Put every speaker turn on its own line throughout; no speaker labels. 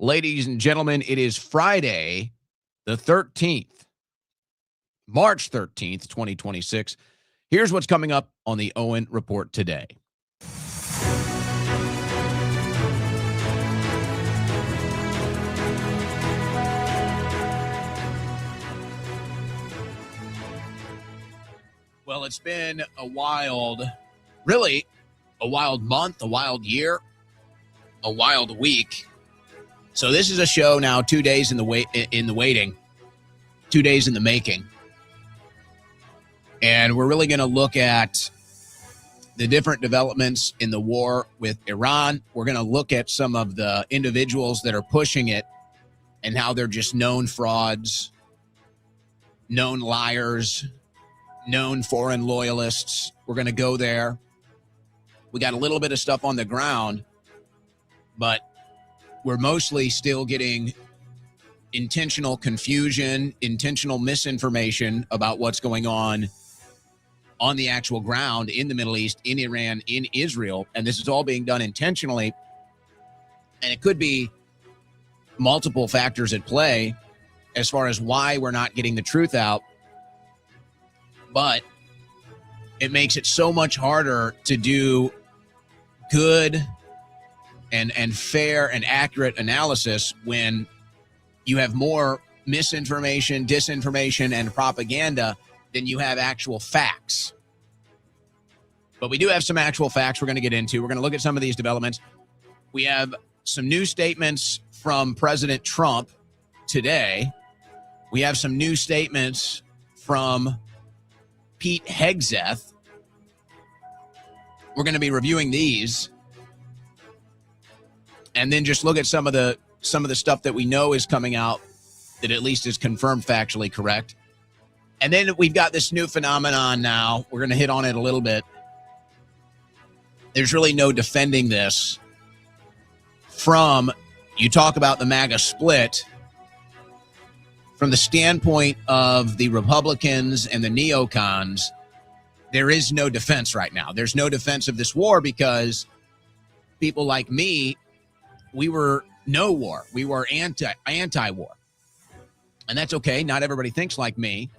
Ladies and gentlemen, it is Friday, the 13th, March 13th, 2026. Here's what's coming up on the Owen Report today. Well, it's been a wild month, a wild year, a wild week. So this is a show now 2 days in the waiting, 2 days in the making. And we're really going to look at the different developments in the war with Iran. We're going to look at some of the individuals that are pushing it and how they're just known frauds, known liars, known foreign loyalists. We're going to go there. We got a little bit of stuff on the ground, but we're mostly still getting intentional confusion, intentional misinformation about what's going on the actual ground in the Middle East, in Iran, in Israel. And this is all being done intentionally. And it could be multiple factors at play as far as why we're not getting the truth out. But it makes it so much harder to do good and fair and accurate analysis when you have more misinformation, disinformation, and propaganda than you have actual facts. But we do have some actual facts we're going to get into. We're going to look at some of these developments. We have some new statements from President Trump today. We have some new statements from Pete Hegseth. We're going to be reviewing these. And then just look at some of the stuff that we know is coming out that at least is confirmed factually correct. And then we've got this new phenomenon now. We're going to hit on it a little bit. There's really no defending this you talk about the MAGA split from the standpoint of the Republicans and the neocons. There is no defense right now. There's no defense of this war because people like me, we were no war. We were anti-war. And that's okay. Not everybody thinks like me.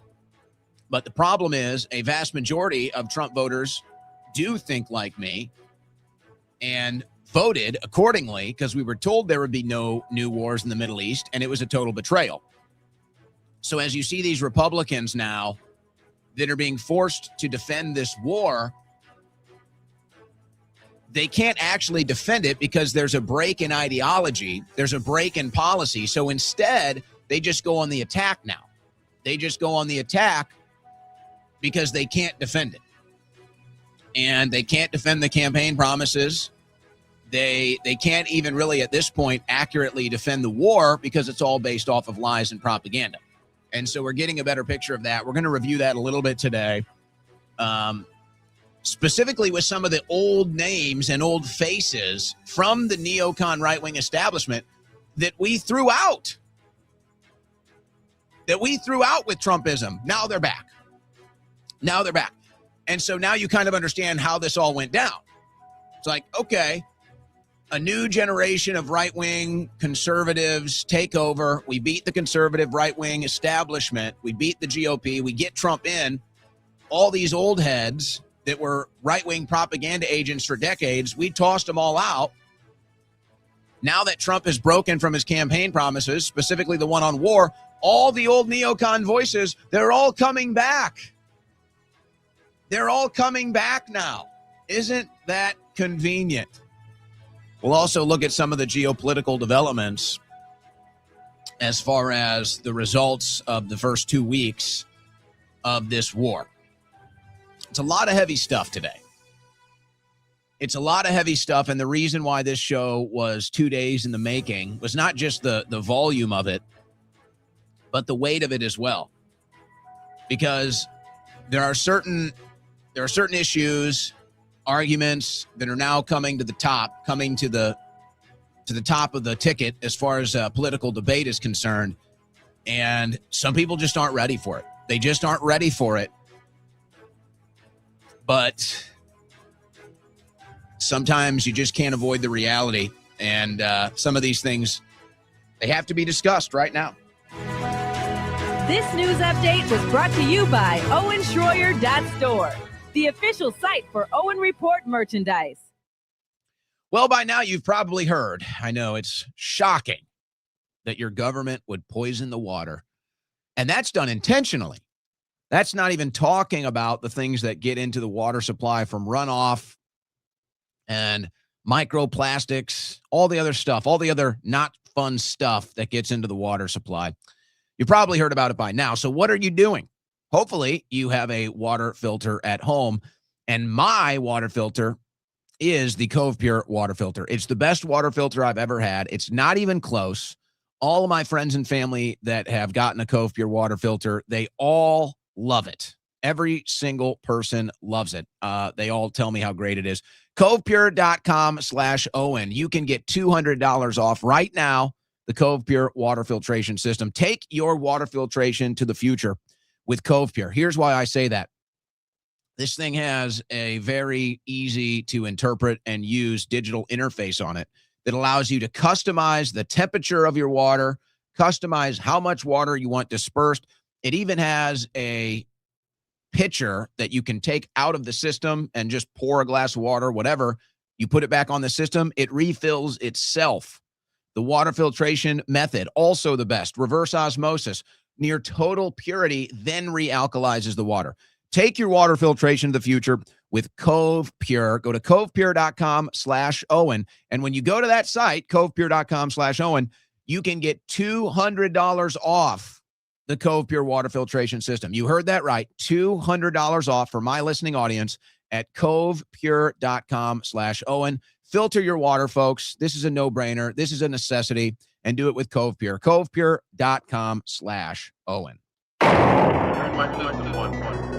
But the problem is a vast majority of Trump voters do think like me and voted accordingly because we were told there would be no new wars in the Middle East, and it was a total betrayal. So as you see these Republicans now that are being forced to defend this war, they can't actually defend it because there's a break in ideology. There's a break in policy. So instead, they just go on the attack now. They just go on the attack because they can't defend it. And they can't defend the campaign promises. They can't even really at this point accurately defend the war because it's all based off of lies and propaganda. And so we're getting a better picture of that. We're going to review that a little bit today. Specifically with some of the old names and old faces from the neocon right-wing establishment that we threw out. With Trumpism. Now they're back. And so now you kind of understand how this all went down. It's like, okay, a new generation of right-wing conservatives take over. We beat the conservative right-wing establishment. We beat the GOP. We get Trump in. All these old heads that were right-wing propaganda agents for decades, we tossed them all out. Now that Trump has broken from his campaign promises, specifically the one on war, all the old neocon voices, they're all coming back. They're all coming back now. Isn't that convenient? We'll also look at some of the geopolitical developments as far as the results of the first 2 weeks of this war. It's a lot of heavy stuff today. It's a lot of heavy stuff, and the reason why this show was 2 days in the making was not just the volume of it, but the weight of it as well. Because there are certain issues, arguments that are now coming to the top of the ticket as far as political debate is concerned, and some people just aren't ready for it. They just aren't ready for it. But sometimes you just can't avoid the reality. And some of these things They have to be discussed right now.
This news update was brought to you by OwenSchroyer.store, the official site for Owen Report merchandise.
Well, by now you've probably heard, I know it's shocking that your government would poison the water. And that's done intentionally. That's not even talking about the things that get into the water supply from runoff and microplastics, all the other stuff, all the other not fun stuff that gets into the water supply. You probably heard about it by now. So what are you doing? Hopefully you have a water filter at home. And my water filter is the Cove Pure water filter. It's the best water filter I've ever had. It's not even close. All of my friends and family that have gotten a Cove Pure water filter, they all love it. Every single person loves it. They all tell me how great it is. CovePure.com/Owen. You can get $200 off right now. The Cove Pure water filtration system. Take your water filtration to the future with Cove Pure. Here's why I say that. This thing has a very easy to interpret and use digital interface on it that allows you to customize the temperature of your water, customize how much water you want dispersed. It even has a pitcher that you can take out of the system and just pour a glass of water, whatever. You put it back on the system, it refills itself. The water filtration method, also the best. Reverse osmosis, near total purity, then realkalizes the water. Take your water filtration to the future with Cove Pure. Go to CovePure.com/Owen. And when you go to that site, CovePure.com/Owen, you can get $200 off the Cove Pure water filtration system. You heard that right. $200 off for my listening audience at CovePure.com/Owen. Filter your water, folks. This is a no-brainer. This is a necessity. And do it with Cove Pure. CovePure.com/Owen.
Turn my system on.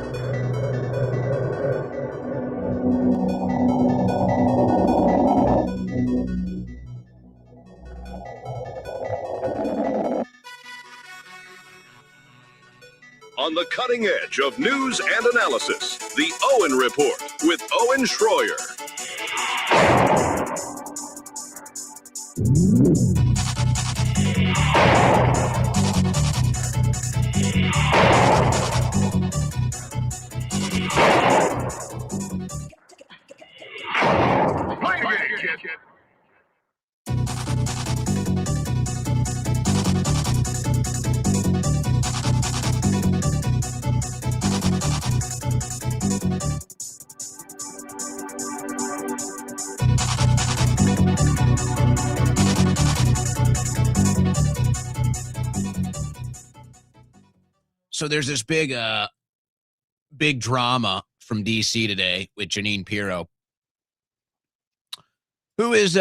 On the cutting edge of news and analysis, the Owen Report with Owen Schroyer.
So there's this big drama from D.C. today with Jeanine Pirro, who is,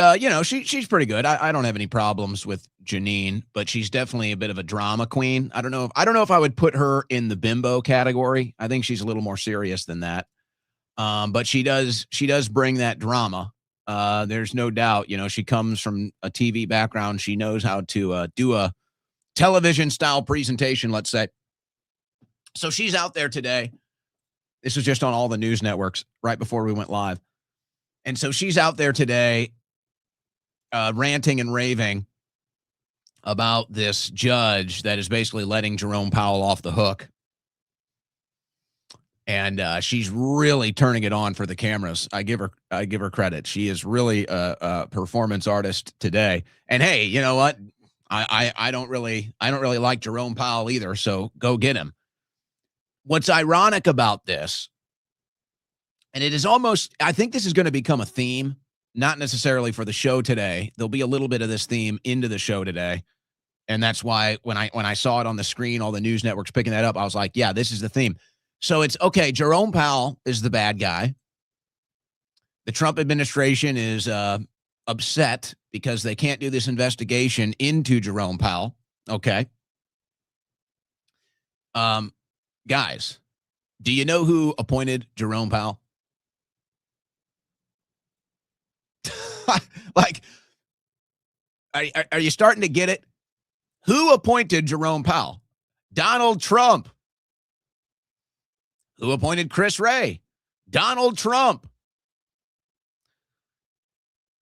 she's pretty good. I don't have any problems with Jeanine, but she's definitely a bit of a drama queen. I don't know if I would put her in the bimbo category. I think she's a little more serious than that. But she does bring that drama. There's no doubt, she comes from a TV background. She knows how to do a television style presentation, let's say. So she's out there today. This was just on all the news networks right before we went live. And so she's out there today ranting and raving about this judge that is basically letting Jerome Powell off the hook. And she's really turning it on for the cameras. I give her credit. She is really a performance artist today. And hey, you know what? I don't really like Jerome Powell either, so go get him. What's ironic about this, and it is almost, I think this is going to become a theme, not necessarily for the show today. There'll be a little bit of this theme into the show today. And that's why when I saw it on the screen, all the news networks picking that up, I was like, yeah, this is the theme. So it's okay. Jerome Powell is the bad guy. The Trump administration is upset because they can't do this investigation into Jerome Powell. Okay. Guys, do you know who appointed Jerome Powell? Like, are you starting to get it? Who appointed Jerome Powell? Donald Trump. Who appointed Chris Wray? Donald Trump.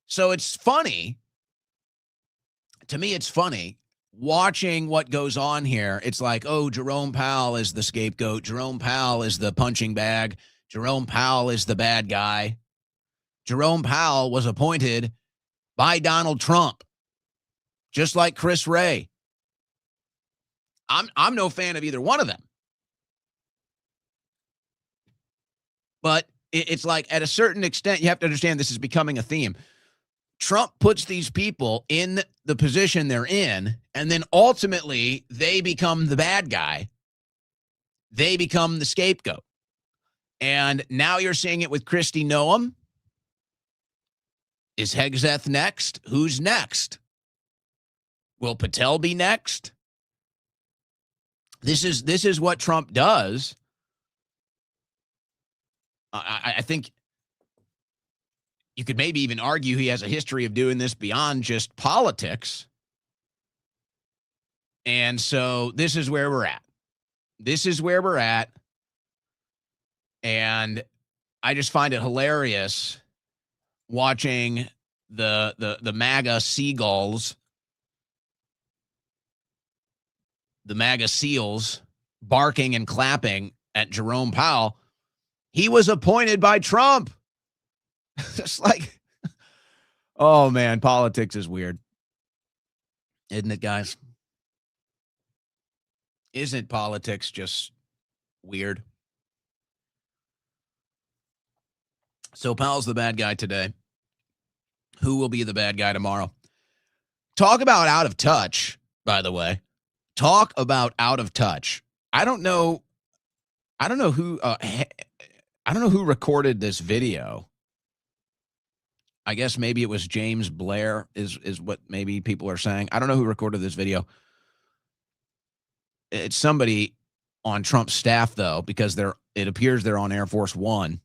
So it's funny. To me, it's funny watching what goes on here, it's like, oh, Jerome Powell is the scapegoat. Jerome Powell is the punching bag. Jerome Powell is the bad guy. Jerome Powell was appointed by Donald Trump, just like Chris Wray. I'm no fan of either one of them. But it's like, at a certain extent, you have to understand this is becoming a theme. Trump puts these people in the position they're in, and then ultimately they become the bad guy. They become the scapegoat. And now you're seeing it with Kristi Noem. Is Hegseth next? Who's next? Will Patel be next? This is what Trump does. I think you could maybe even argue he has a history of doing this beyond just politics. And so this is where we're at. This is where we're at. And I just find it hilarious watching the MAGA seagulls, the MAGA seals barking and clapping at Jerome Powell. He was appointed by Trump. It's like, oh man, politics is weird. Isn't it, guys? Isn't politics just weird? So Powell's the bad guy today. Who will be the bad guy tomorrow? Talk about out of touch, by the way. Talk about out of touch. I don't know who recorded this video. I guess maybe it was James Blair is what maybe people are saying. I don't know who recorded this video. It's somebody on Trump's staff, though, because it appears they're on Air Force One,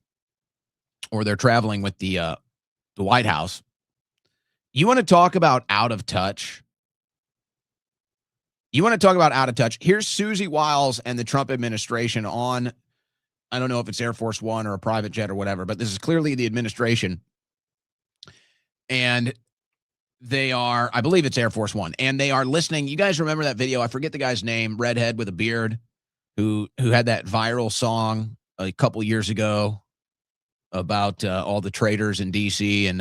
or they're traveling with the White House. You want to talk about out of touch? You want to talk about out of touch? Here's Susie Wiles and the Trump administration on, I don't know if it's Air Force One or a private jet or whatever, but this is clearly the administration. And they are, I believe it's Air Force One, and they are listening. You guys remember that video? I forget the guy's name, redhead with a beard, who had that viral song a couple years ago about all the traitors in D.C. and,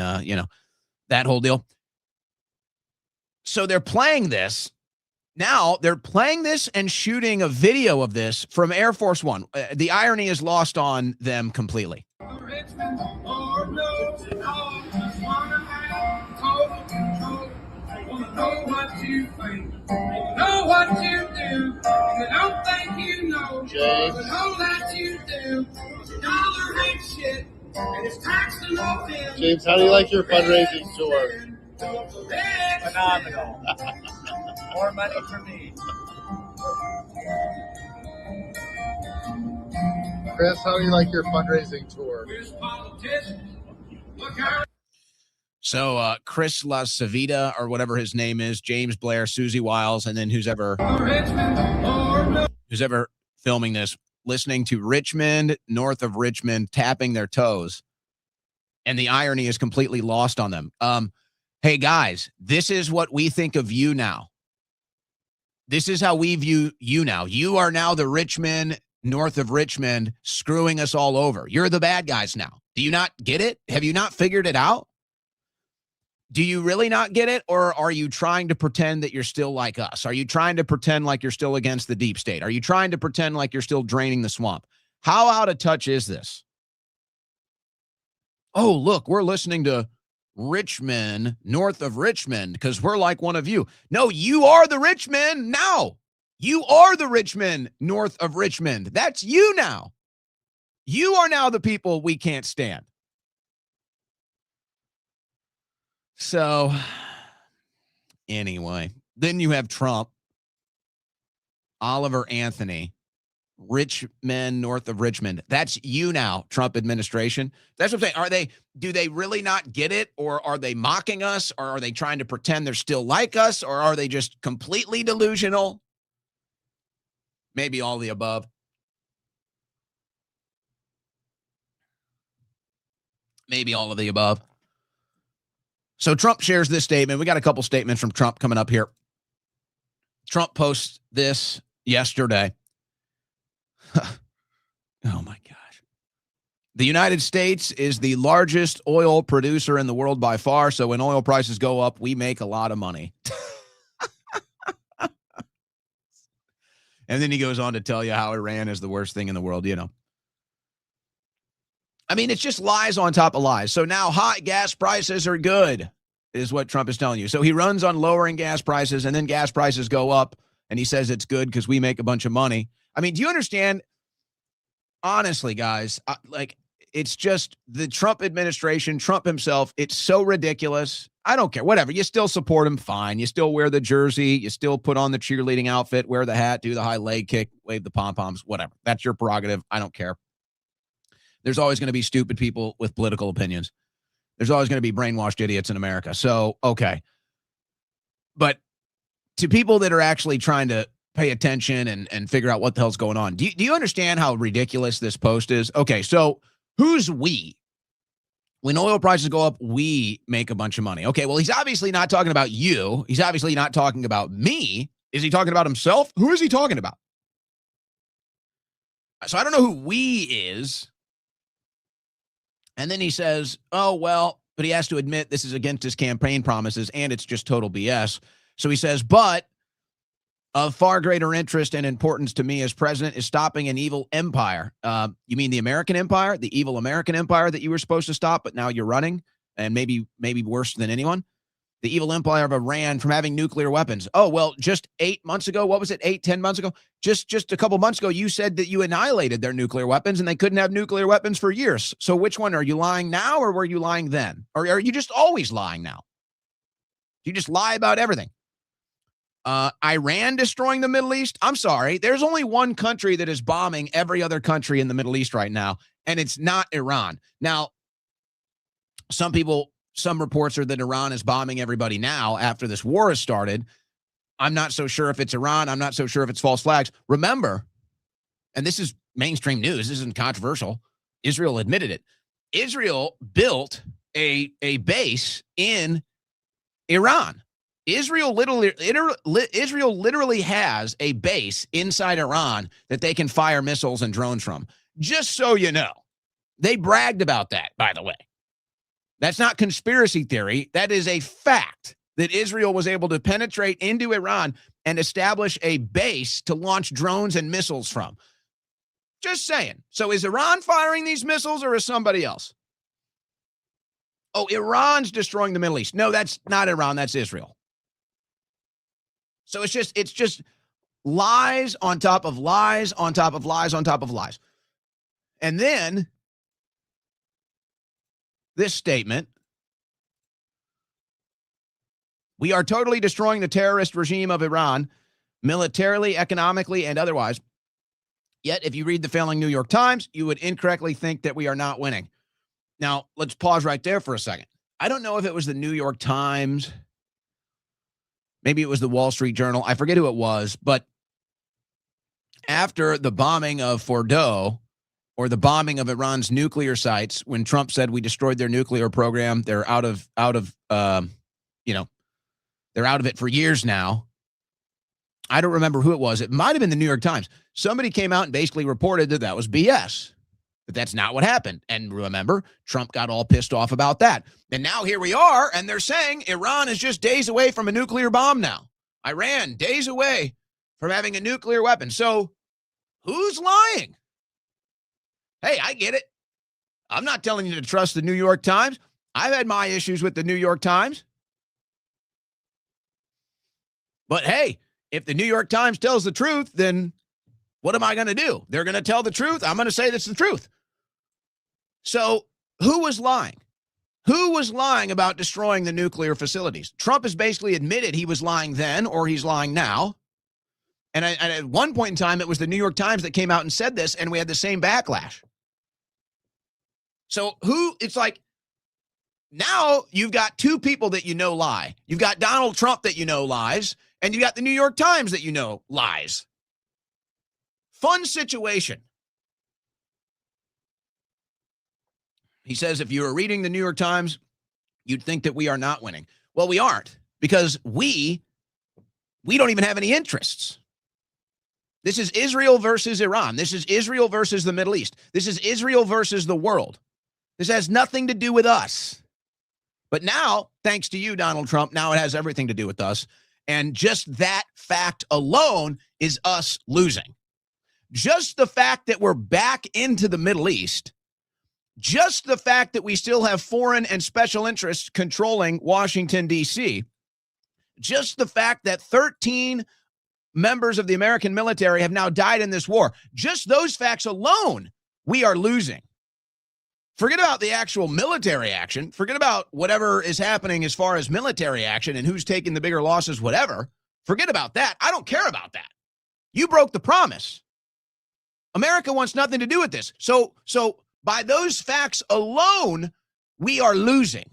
that whole deal. So they're playing this. Now they're playing this and shooting a video of this from Air Force One. The irony is lost on them completely.
Know what you think, know what you do, and you don't think you know,
James.
but know that you do. $1 ain't shit, and it's taxed to no end.
James, how do you like your fundraising tour?
Phenomenal. More money for me.
Chris, how do you like your fundraising tour?
Here's politicians. Look how.
So Chris LaCivita, or whatever his name is, James Blair, Susie Wiles, and then who's ever filming this, listening to Richmond, north of Richmond, tapping their toes. And the irony is completely lost on them. Hey, guys, this is what we think of you now. This is how we view you now. You are now the Richmond, north of Richmond, screwing us all over. You're the bad guys now. Do you not get it? Have you not figured it out? Do you really not get it? Or are you trying to pretend that you're still like us? Are you trying to pretend like you're still against the deep state? Are you trying to pretend like you're still draining the swamp? How out of touch is this? Oh, look, we're listening to Richmond, north of Richmond, because we're like one of you. No, you are the Richmond now. You are the Richmond, north of Richmond. That's you now. You are now the people we can't stand. So, anyway, then you have Trump, Oliver Anthony, Richmond, north of Richmond. That's you now, Trump administration. That's what I'm saying. Do they really not get it? Or are they mocking us? Or are they trying to pretend they're still like us? Or are they just completely delusional? Maybe all the above. Maybe all of the above. So Trump shares this statement. We got a couple statements from Trump coming up here. Trump posts this yesterday. Oh, my gosh. The United States is the largest oil producer in the world by far, so when oil prices go up, we make a lot of money. And then he goes on to tell you how Iran is the worst thing in the world, you know. I mean, it's just lies on top of lies. So now high gas prices are good, is what Trump is telling you. So he runs on lowering gas prices, and then gas prices go up, and he says it's good because we make a bunch of money. I mean, do you understand? Honestly, guys, it's just the Trump administration, Trump himself, it's so ridiculous. I don't care. Whatever. You still support him, fine. You still wear the jersey. You still put on the cheerleading outfit, wear the hat, do the high leg kick, wave the pom-poms, whatever. That's your prerogative. I don't care. There's always going to be stupid people with political opinions. There's always going to be brainwashed idiots in America. So, okay. But to people that are actually trying to pay attention and figure out what the hell's going on, do you understand how ridiculous this post is? Okay, so who's we? When oil prices go up, we make a bunch of money. Okay, well, he's obviously not talking about you. He's obviously not talking about me. Is he talking about himself? Who is he talking about? So I don't know who we is. And then he says, oh, well, but he has to admit this is against his campaign promises and it's just total BS. So he says, but of far greater interest and importance to me as president is stopping an evil empire. You mean the American empire, the evil American empire that you were supposed to stop, but now you're running, and maybe worse than anyone? The evil empire of Iran from having nuclear weapons. Oh, well, just 8 months ago, what was it, 10 months ago? Just a couple months ago, you said that you annihilated their nuclear weapons and they couldn't have nuclear weapons for years. So which one? Are you lying now or were you lying then? Or are you just always lying now? You just lie about everything. Iran destroying the Middle East? I'm sorry. There's only one country that is bombing every other country in the Middle East right now, and it's not Iran. Now, some reports are that Iran is bombing everybody now after this war has started. I'm not so sure if it's Iran. I'm not so sure if it's false flags. Remember, and this is mainstream news, this isn't controversial, Israel admitted it. Israel built a base in Iran. Israel literally has a base inside Iran that they can fire missiles and drones from. Just so you know. They bragged about that, by the way. That's not conspiracy theory. That is a fact that Israel was able to penetrate into Iran and establish a base to launch drones and missiles from. Just saying. So is Iran firing these missiles or is somebody else? Oh, Iran's destroying the Middle East. No, that's not Iran. That's Israel. So it's just lies on top of lies on top of lies on top of lies. And then this statement, we are totally destroying the terrorist regime of Iran, militarily, economically, and otherwise. Yet, if you read the failing New York Times, you would incorrectly think that we are not winning. Now, let's pause right there for a second. I don't know if it was the New York Times. Maybe it was the Wall Street Journal. I forget who it was. But after the bombing of Fordow, or the bombing of Iran's nuclear sites, when Trump said we destroyed their nuclear program, they're out of it for years now. I don't remember who it was. It might have been the New York Times. Somebody came out and basically reported that that was BS. But that's not what happened. And remember, Trump got all pissed off about that. And now here we are, and they're saying Iran is just days away from a nuclear bomb now. Iran, days away from having a nuclear weapon. So who's lying? Hey, I get it. I'm not telling you to trust the New York Times. I've had my issues with the New York Times. But hey, if the New York Times tells the truth, then what am I going to do? They're going to tell the truth. I'm going to say that's the truth. So who was lying? Who was lying about destroying the nuclear facilities? Trump has basically admitted he was lying then, or he's lying now. And at one point in time, it was the New York Times that came out and said this, and we had the same backlash. So it's like, now you've got two people that you know lie. You've got Donald Trump that you know lies, and you got the New York Times that you know lies. Fun situation. He says, if you were reading the New York Times, you'd think that we are not winning. Well, we aren't, because we we don't even have any interests. This is Israel versus Iran. This is Israel versus the Middle East. This is Israel versus the world. This has nothing to do with us. But now, thanks to you, Donald Trump, now it has everything to do with us. And just that fact alone is us losing. Just the fact that we're back into the Middle East, just the fact that we still have foreign and special interests controlling Washington, D.C., just the fact that 13 members of the American military have now died in this war, just those facts alone, we are losing. Forget about the actual military action. Forget about whatever is happening as far as military action and who's taking the bigger losses, whatever. Forget about that. I don't care about that. You broke the promise. America wants nothing to do with this. So by those facts alone, we are losing.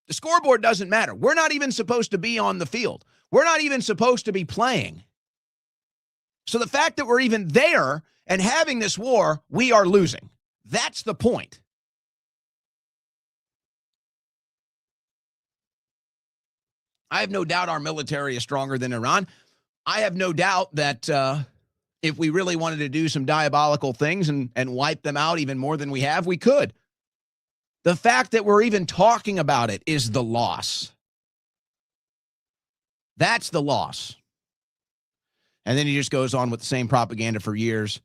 The scoreboard doesn't matter. We're not even supposed to be on the field. We're not even supposed to be playing. So the fact that we're even there and having this war, we are losing. That's the point. I have no doubt our military is stronger than Iran. I have no doubt that if we really wanted to do some diabolical things and wipe them out even more than we have, we could. The fact that we're even talking about it is the loss. That's the loss. And then he just goes on with the same propaganda for years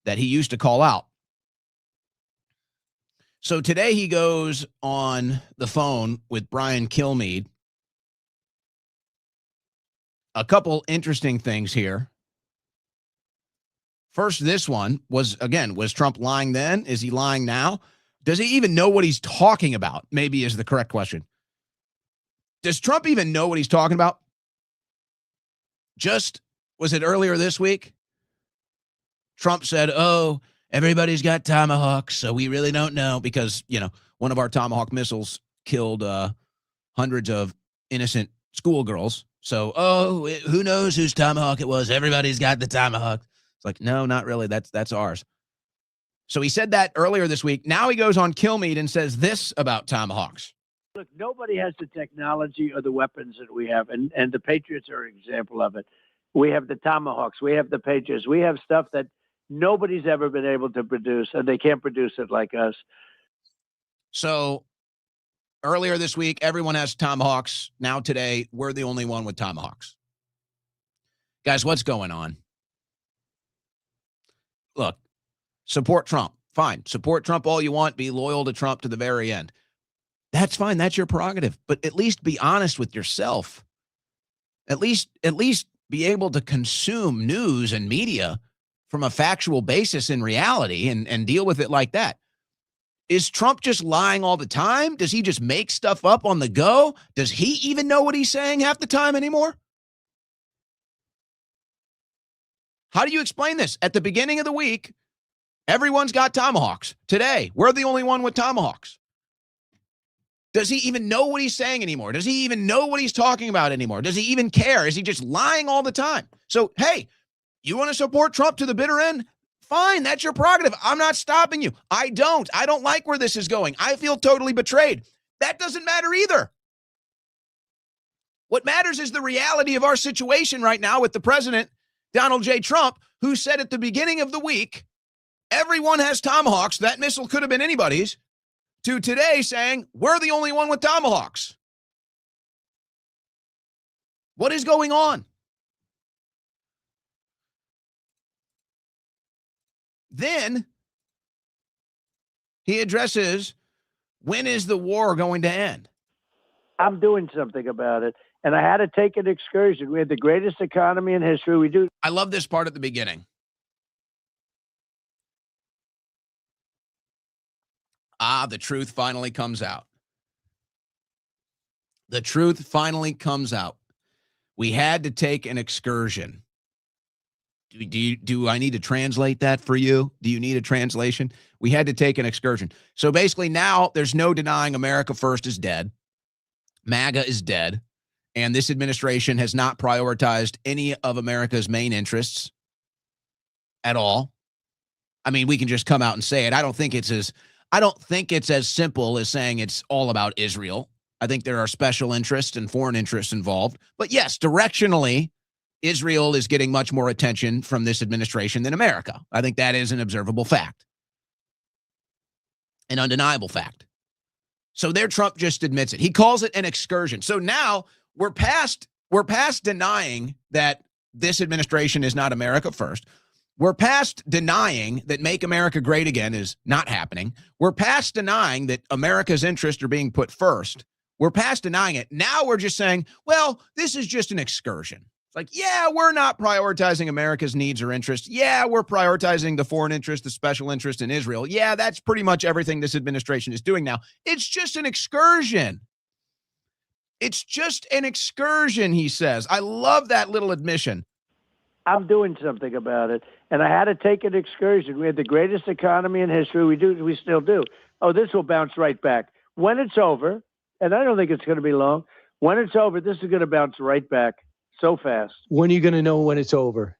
that he used to call out. So today he goes on the phone with Brian Kilmeade. A couple interesting things here. First, this one was Trump lying then? Is he lying now? Does he even know what he's talking about? Maybe is the correct question. Does Trump even know what he's talking about? Was it earlier this week? Trump said, oh, everybody's got Tomahawks, so we really don't know because, one of our Tomahawk missiles killed hundreds of innocent schoolgirls. So, who knows whose Tomahawk it was? Everybody's got the Tomahawk. It's like, no, not really. That's ours. So he said that earlier this week. Now he goes on Kilmeade and says this about Tomahawks.
Look, nobody has the technology or the weapons that we have, and the Patriots are an example of it. We have the Tomahawks. We have the Patriots. We have stuff that nobody's ever been able to produce, and they can't produce it like us.
So earlier this week, everyone has Tomahawks. Now today, we're the only one with Tomahawks. Guys, what's going on? Look, support Trump. Fine. Support Trump all you want. Be loyal to Trump to the very end. That's fine. That's your prerogative. But at least be honest with yourself. At least be able to consume news and media from a factual basis in reality and deal with it like that. Is Trump just lying all the time? Does he just make stuff up on the go? Does he even know what he's saying half the time anymore? How do you explain this? At the beginning of the week, everyone's got Tomahawks. Today, we're the only one with Tomahawks. Does he even know what he's saying anymore? Does he even know what he's talking about anymore? Does he even care? Is he just lying all the time? So, hey, you want to support Trump to the bitter end? Fine, that's your prerogative. I'm not stopping you. I don't like where this is going. I feel totally betrayed. That doesn't matter either. What matters is the reality of our situation right now with the president, Donald J. Trump, who said at the beginning of the week, everyone has Tomahawks. That missile could have been anybody's. To today saying, we're the only one with Tomahawks. What is going on? Then he addresses, when is the war going to end?
I'm doing something about it. And I had to take an excursion. We had the greatest economy in history.
I love this part at the beginning. The truth finally comes out. The truth finally comes out. We had to take an excursion. Do I need to translate that for you? Do you need a translation? We had to take an excursion. So basically now there's no denying America First is dead. MAGA is dead. And this administration has not prioritized any of America's main interests at all. I mean, we can just come out and say it. I don't think it's as simple as saying it's all about Israel. I think there are special interests and foreign interests involved. But yes, directionally, Israel is getting much more attention from this administration than America. I think that is an observable fact, an undeniable fact. So there, Trump just admits it. He calls it an excursion. So now we're past denying that this administration is not America first. We're past denying that Make America Great Again is not happening. We're past denying that America's interests are being put first. We're past denying it. Now we're just saying, well, this is just an excursion. It's like, yeah, we're not prioritizing America's needs or interests. Yeah, we're prioritizing the foreign interest, the special interest in Israel. Yeah, that's pretty much everything this administration is doing now. It's just an excursion. It's just an excursion, he says. I love that little admission.
I'm doing something about it. And I had to take an excursion. We had the greatest economy in history. We still do. Oh, this will bounce right back. When it's over, and I don't think it's going to be long, when it's over, this is going to bounce right back so fast.
When are you going to know when it's over?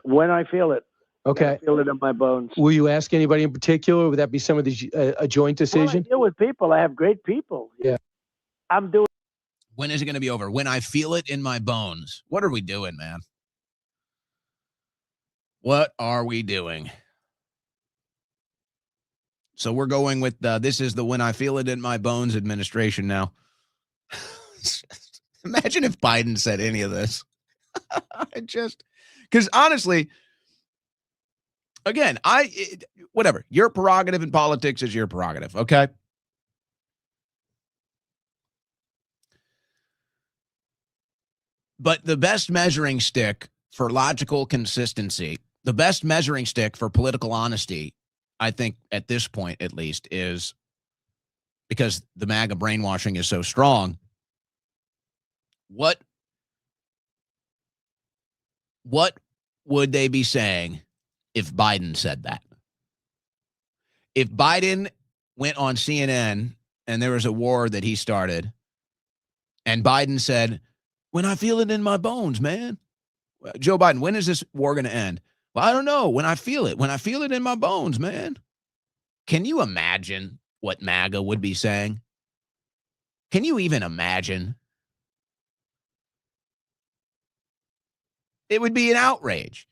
When I feel it.
Okay.
I feel it in my bones.
Will you ask anybody in particular? Would that be some of the a joint decision?
Well, I deal with people. I have great people.
Yeah.
I'm doing.
When is it going to be over? When I feel it in my bones. What are we doing, man? What are we doing? So we're going with this is the when I feel it in my bones administration now. Imagine if Biden said any of this. Because honestly, again, whatever. Your prerogative in politics is your prerogative, okay? But the best measuring stick for logical consistency, the best measuring stick for political honesty, I think at this point at least, is because the MAGA brainwashing is so strong. What would they be saying if Biden said that? If Biden went on CNN and there was a war that he started and Biden said, when I feel it in my bones, man. Joe Biden, when is this war going to end? Well, I don't know. When I feel it in my bones, man. Can you imagine what MAGA would be saying? Can you even imagine? It would be an outrage.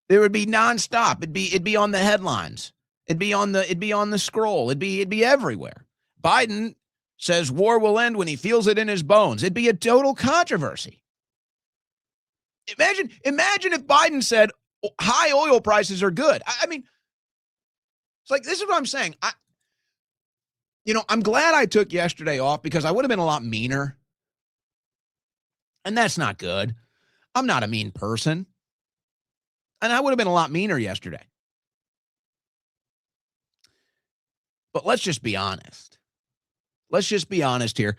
It would be nonstop. It'd be on the headlines. It'd be on the scroll. It'd be everywhere. Biden says war will end when he feels it in his bones. It'd be a total controversy. Imagine if Biden said high oil prices are good. I mean, it's like, this is what I'm saying. I'm glad I took yesterday off because I would have been a lot meaner. And that's not good. I'm not a mean person. And I would have been a lot meaner yesterday. But let's just be honest. Let's just be honest here.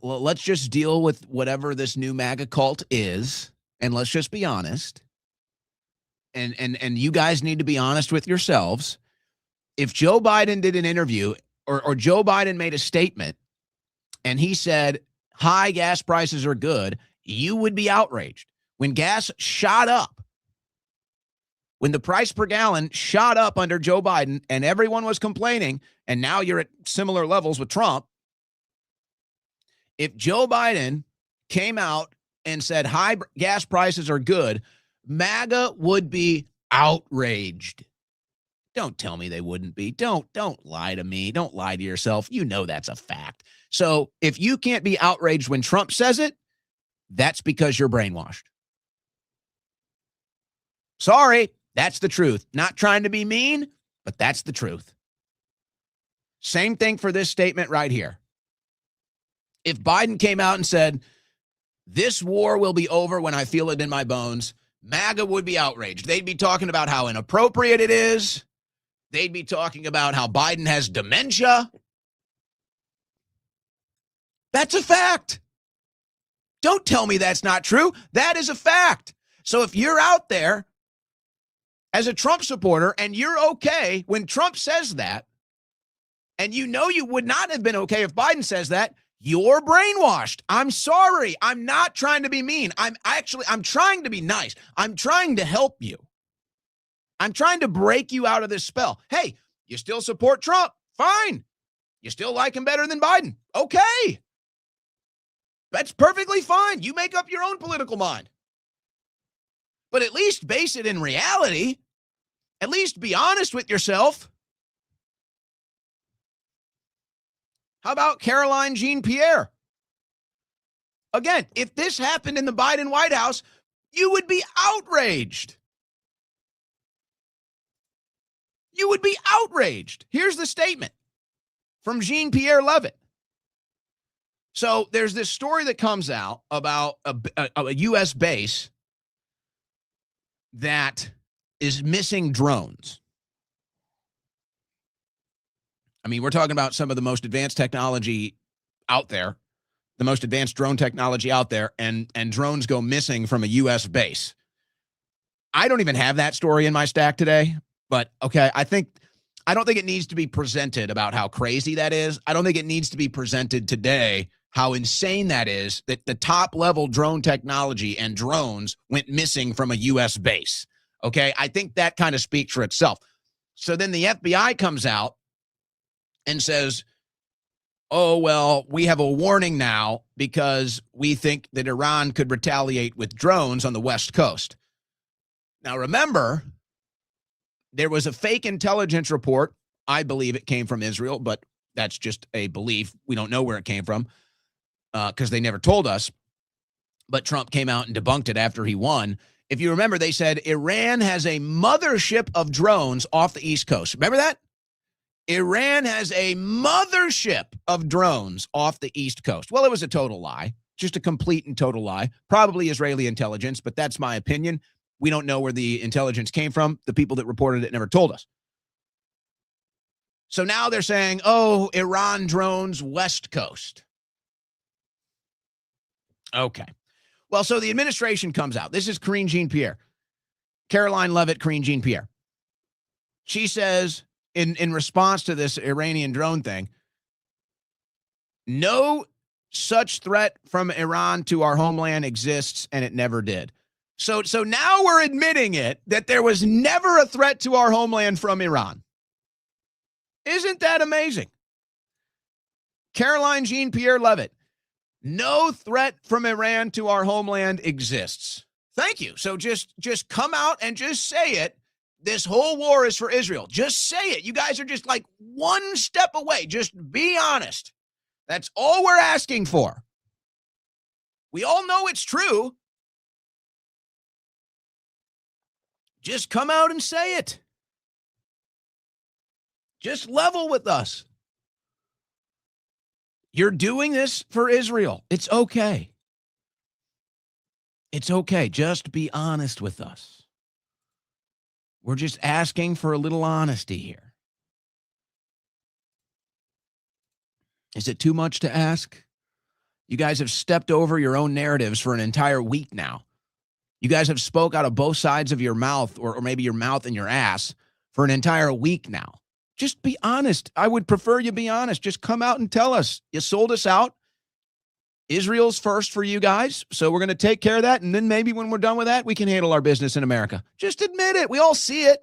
Let's just deal with whatever this new MAGA cult is. And let's just be honest. And you guys need to be honest with yourselves. If Joe Biden did an interview or Joe Biden made a statement and he said, high gas prices are good, you would be outraged. When gas shot up, when the price per gallon shot up under Joe Biden and everyone was complaining, and now you're at similar levels with Trump, if Joe Biden came out and said high gas prices are good, MAGA would be outraged. Don't tell me they wouldn't be. Don't lie to me. Don't lie to yourself. You know that's a fact. So if you can't be outraged when Trump says it, that's because you're brainwashed. Sorry, that's the truth. Not trying to be mean, but that's the truth. Same thing for this statement right here. If Biden came out and said, this war will be over when I feel it in my bones, MAGA would be outraged. They'd be talking about how inappropriate it is. They'd be talking about how Biden has dementia. That's a fact. Don't tell me that's not true. That is a fact. So if you're out there as a Trump supporter and you're okay when Trump says that, and you know you would not have been okay if Biden says that, you're brainwashed. I'm sorry. I'm not trying to be mean. I'm trying to be nice. I'm trying to help you. I'm trying to break you out of this spell. Hey, you still support Trump? Fine. You still like him better than Biden. Okay. That's perfectly fine. You make up your own political mind. But at least base it in reality. At least be honest with yourself. How about Caroline Jean-Pierre? Again, if this happened in the Biden White House, you would be outraged. You would be outraged. Here's the statement from Jean-Pierre Levin. So there's this story that comes out about a U.S. base that is missing drones. I mean, we're talking about some of the most advanced technology out there, the most advanced drone technology out there, and drones go missing from a U.S. base. I don't even have that story in my stack today, but okay, I don't think it needs to be presented about how crazy that is. I don't think it needs to be presented today how insane that is, that the top level drone technology and drones went missing from a U.S. base. Okay, I think that kind of speaks for itself. So then the FBI comes out and says, oh, well, we have a warning now because we think that Iran could retaliate with drones on the West Coast. Now, remember, there was a fake intelligence report. I believe it came from Israel, but that's just a belief. We don't know where it came from because they never told us. But Trump came out and debunked it after he won. If you remember, they said Iran has a mothership of drones off the East Coast. Remember that? Iran has a mothership of drones off the East Coast. Well, it was a total lie, just a complete and total lie. Probably Israeli intelligence, but that's my opinion. We don't know where the intelligence came from. The people that reported it never told us. So now they're saying, oh, Iran drones West Coast. Okay. Well, so the administration comes out. This is Karine Jean-Pierre. Caroline Levitt, Karine Jean-Pierre. She says, in response to this Iranian drone thing, no such threat from Iran to our homeland exists, and it never did. So now we're admitting it, that there was never a threat to our homeland from Iran. Isn't that amazing? Caroline Jean-Pierre Levitt, no threat from Iran to our homeland exists. Thank you. So just come out and just say it. This whole war is for Israel. Just say it. You guys are just like one step away. Just be honest. That's all we're asking for. We all know it's true. Just come out and say it. Just level with us. You're doing this for Israel. It's okay. It's okay. Just be honest with us. We're just asking for a little honesty here. Is it too much to ask? You guys have stepped over your own narratives for an entire week now. You guys have spoke out of both sides of your mouth, or maybe your mouth and your ass, for an entire week now. Just be honest. I would prefer you be honest. Just come out and tell us. You sold us out. Israel's first for you guys, so we're going to take care of that, and then maybe when we're done with that, we can handle our business in America. Just admit it. We all see it.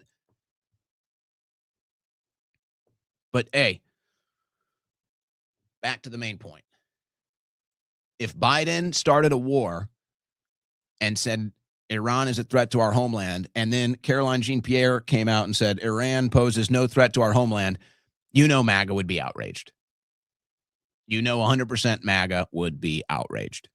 But, hey, back to the main point. If Biden started a war and said Iran is a threat to our homeland, and then Caroline Jean-Pierre came out and said Iran poses no threat to our homeland, you know MAGA would be outraged. You know 100% MAGA would be outraged.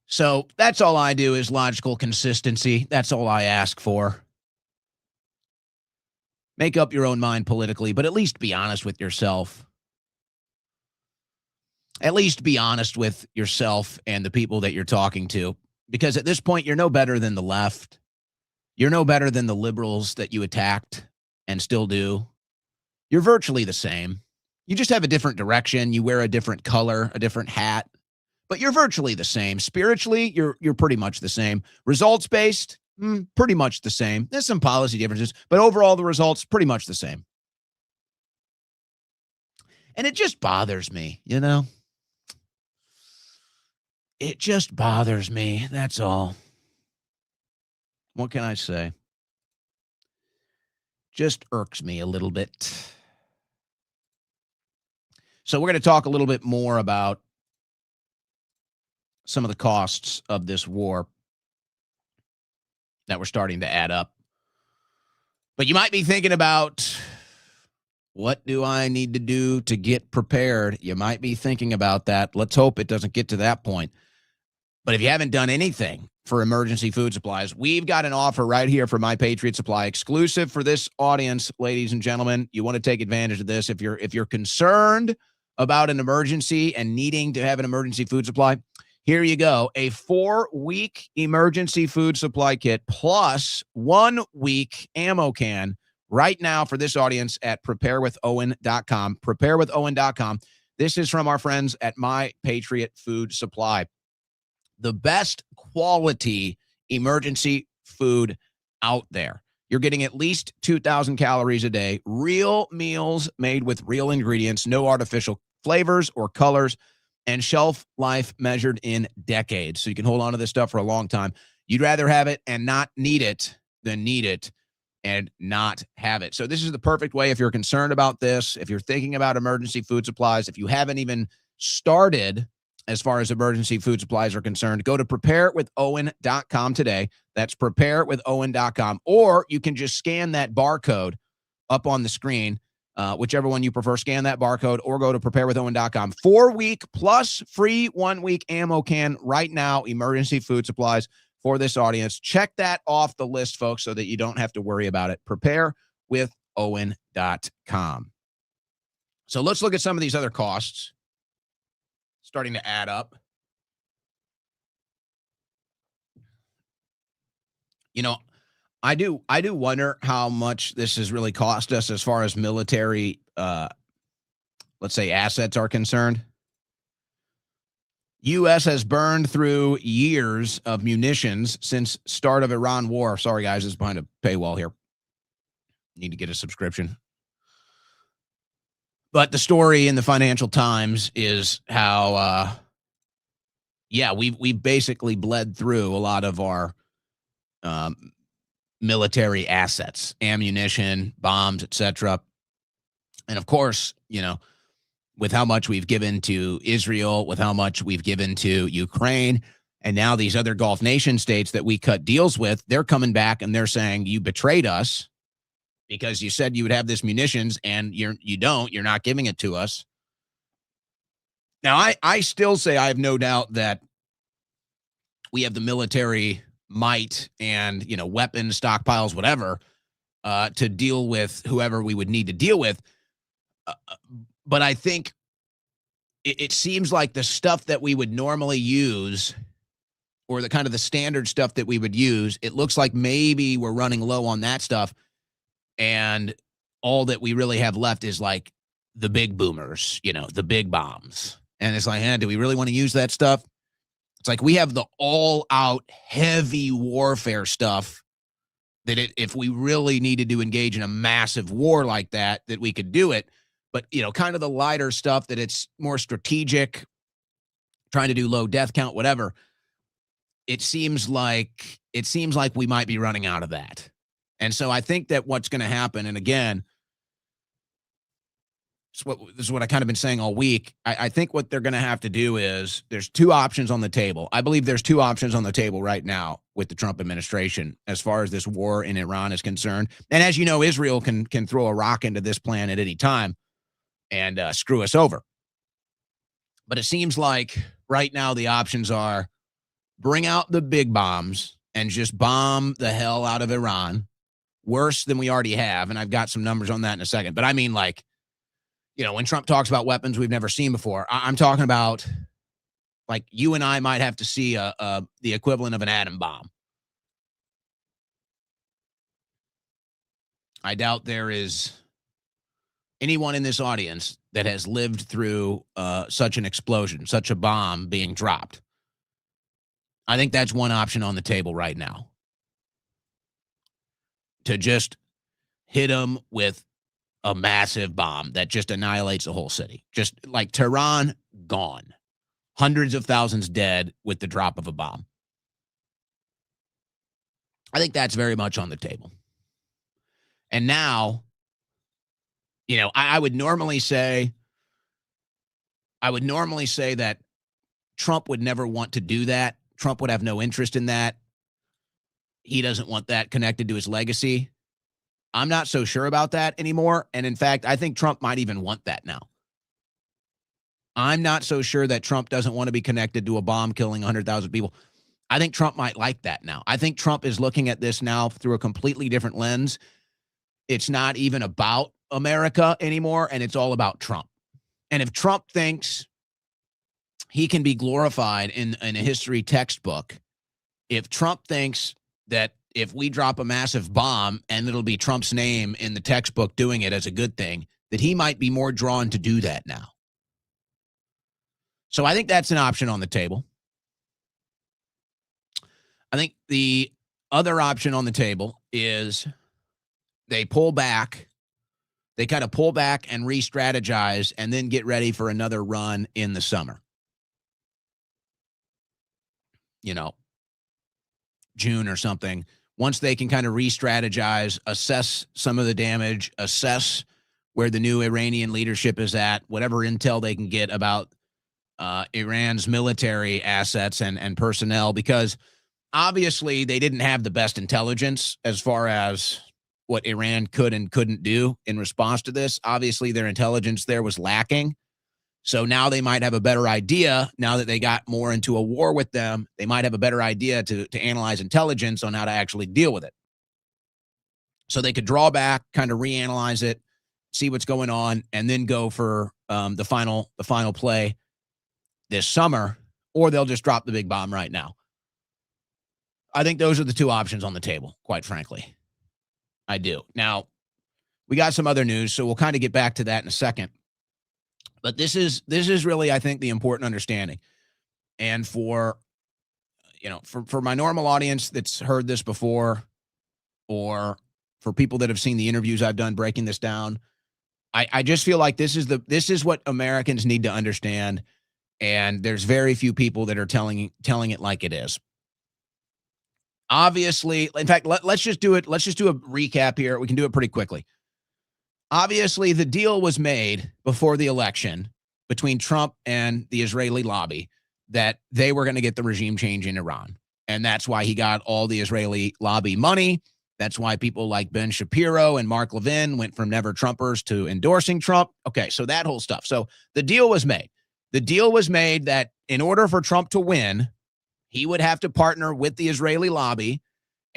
So that's all I do is logical consistency. That's all I ask for. Make up your own mind politically, but at least be honest with yourself. At least be honest with yourself and the people that you're talking to. Because at this point, you're no better than the left. You're no better than the liberals that you attacked and still do. You're virtually the same. You just have a different direction. You wear a different color, a different hat. But you're virtually the same. Spiritually, you're pretty much the same. Results-based, pretty much the same. There's some policy differences, but overall, the results, pretty much the same. And it just bothers me, you know? It just bothers me. That's all. What can I say? just irks me a little bit. So we're going to talk a little bit more about some of the costs of this war that we're starting to add up. But you might be thinking about, what do I need to do to get prepared? You might be thinking about that. Let's hope it doesn't get to that point. But if you haven't done anything for emergency food supplies, we've got an offer right here for My Patriot Supply, exclusive for this audience, ladies and gentlemen. You want to take advantage of this. If you're concerned about an emergency and needing to have an emergency food supply, here you go. A 4-week emergency food supply kit plus 1-week ammo can right now for this audience at preparewithowen.com. Preparewithowen.com. This is from our friends at My Patriot Food Supply. The best quality emergency food out there. You're getting at least 2,000 calories a day, real meals made with real ingredients, no artificial flavors or colors, and shelf life measured in decades. So you can hold on to this stuff for a long time. You'd rather have it and not need it than need it and not have it. So this is the perfect way if you're concerned about this, if you're thinking about emergency food supplies, if you haven't even started as far as emergency food supplies are concerned, go to preparewithowen.com today. That's preparewithowen.com. Or you can just scan that barcode up on the screen, whichever one you prefer. Scan that barcode or go to preparewithowen.com. 4-week plus free 1-week ammo can right now, emergency food supplies for this audience. Check that off the list, folks, so that you don't have to worry about it. Preparewithowen.com. So let's look at some of these other costs starting to add up. You know, I do wonder how much this has really cost us as far as military, let's say, assets are concerned. U.S. has burned through years of munitions since start of Iran war. Sorry, guys, it's behind a paywall here. Need to get a subscription. But the story in the Financial Times is how, we've basically bled through a lot of our military assets, ammunition, bombs, etc. And of course, you know, with how much we've given to Israel, with how much we've given to Ukraine, and now these other Gulf nation states that we cut deals with, they're coming back and they're saying, you betrayed us because you said you would have this munitions and you're not giving it to us. Now, I still say I have no doubt that we have the military might and, you know, weapons, stockpiles, whatever, to deal with whoever we would need to deal with. But I think it seems like the stuff that we would normally use, or the kind of the standard stuff that we would use, it looks like maybe we're running low on that stuff. And all that we really have left is like the big boomers, you know, the big bombs. And it's like, do we really want to use that stuff? It's like we have the all-out heavy warfare stuff that if we really needed to engage in a massive war like that we could do it. But, you know, kind of the lighter stuff that it's more strategic, trying to do low death count, whatever. It seems like we might be running out of that. And so I think that what's going to happen, and again, this is what I kind of been saying all week. I think what they're going to have to do is there's two options on the table. I believe there's two options on the table right now with the Trump administration as far as this war in Iran is concerned. And as you know, Israel can throw a rock into this plan at any time and screw us over. But it seems like right now the options are bring out the big bombs and just bomb the hell out of Iran, worse than we already have. And I've got some numbers on that in a second. But I mean, like, you know, when Trump talks about weapons we've never seen before, I'm talking about, like, you and I might have to see the equivalent of an atom bomb. I doubt there is anyone in this audience that has lived through such an explosion, such a bomb being dropped. I think that's one option on the table right now. To just hit them with a massive bomb that just annihilates the whole city. Just like Tehran, gone. Hundreds of thousands dead with the drop of a bomb. I think that's very much on the table. And now, I would normally say that Trump would never want to do that. Trump would have no interest in that. He doesn't want that connected to his legacy. I'm not so sure about that anymore. And in fact, I think Trump might even want that now. I'm not so sure that Trump doesn't want to be connected to a bomb killing 100,000 people. I think Trump might like that now. I think Trump is looking at this now through a completely different lens. It's not even about America anymore, and it's all about Trump. And if Trump thinks he can be glorified in a history textbook, if Trump thinks that if we drop a massive bomb and it'll be Trump's name in the textbook doing it as a good thing, that he might be more drawn to do that now. So I think that's an option on the table. I think the other option on the table is they pull back. They kind of pull back and re-strategize and then get ready for another run in the summer. June or something. Once they can kind of re-strategize, assess some of the damage, assess where the new Iranian leadership is at, whatever intel they can get about Iran's military assets and personnel, because obviously they didn't have the best intelligence as far as what Iran could and couldn't do in response to this. Obviously, their intelligence there was lacking. So now they might have a better idea, now that they got more into a war with them, they might have a better idea to analyze intelligence on how to actually deal with it. So they could draw back, kind of reanalyze it, see what's going on, and then go for the final play this summer, or they'll just drop the big bomb right now. I think those are the two options on the table, quite frankly. I do. Now, we got some other news, so we'll kind of get back to that in a second. But this is really, I think, the important understanding. And for my normal audience that's heard this before, or for people that have seen the interviews I've done breaking this down, I just feel like this is what Americans need to understand. And there's very few people that are telling it like it is. Obviously, in fact, let's just do it. Let's just do a recap here. We can do it pretty quickly. Obviously, the deal was made before the election between Trump and the Israeli lobby that they were going to get the regime change in Iran. And that's why he got all the Israeli lobby money. That's why people like Ben Shapiro and Mark Levin went from never Trumpers to endorsing Trump. Okay, so that whole stuff. So the deal was made. The deal was made that in order for Trump to win, he would have to partner with the Israeli lobby.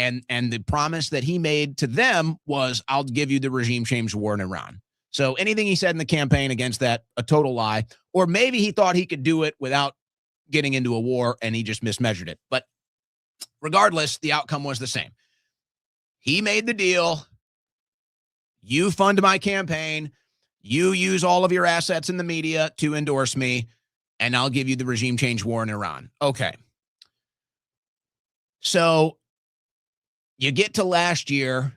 And the promise that he made to them was, I'll give you the regime change war in Iran. So anything he said in the campaign against that, a total lie. Or maybe he thought he could do it without getting into a war and he just mismeasured it. But regardless, the outcome was the same. He made the deal. You fund my campaign. You use all of your assets in the media to endorse me, and I'll give you the regime change war in Iran. Okay. So you get to last year.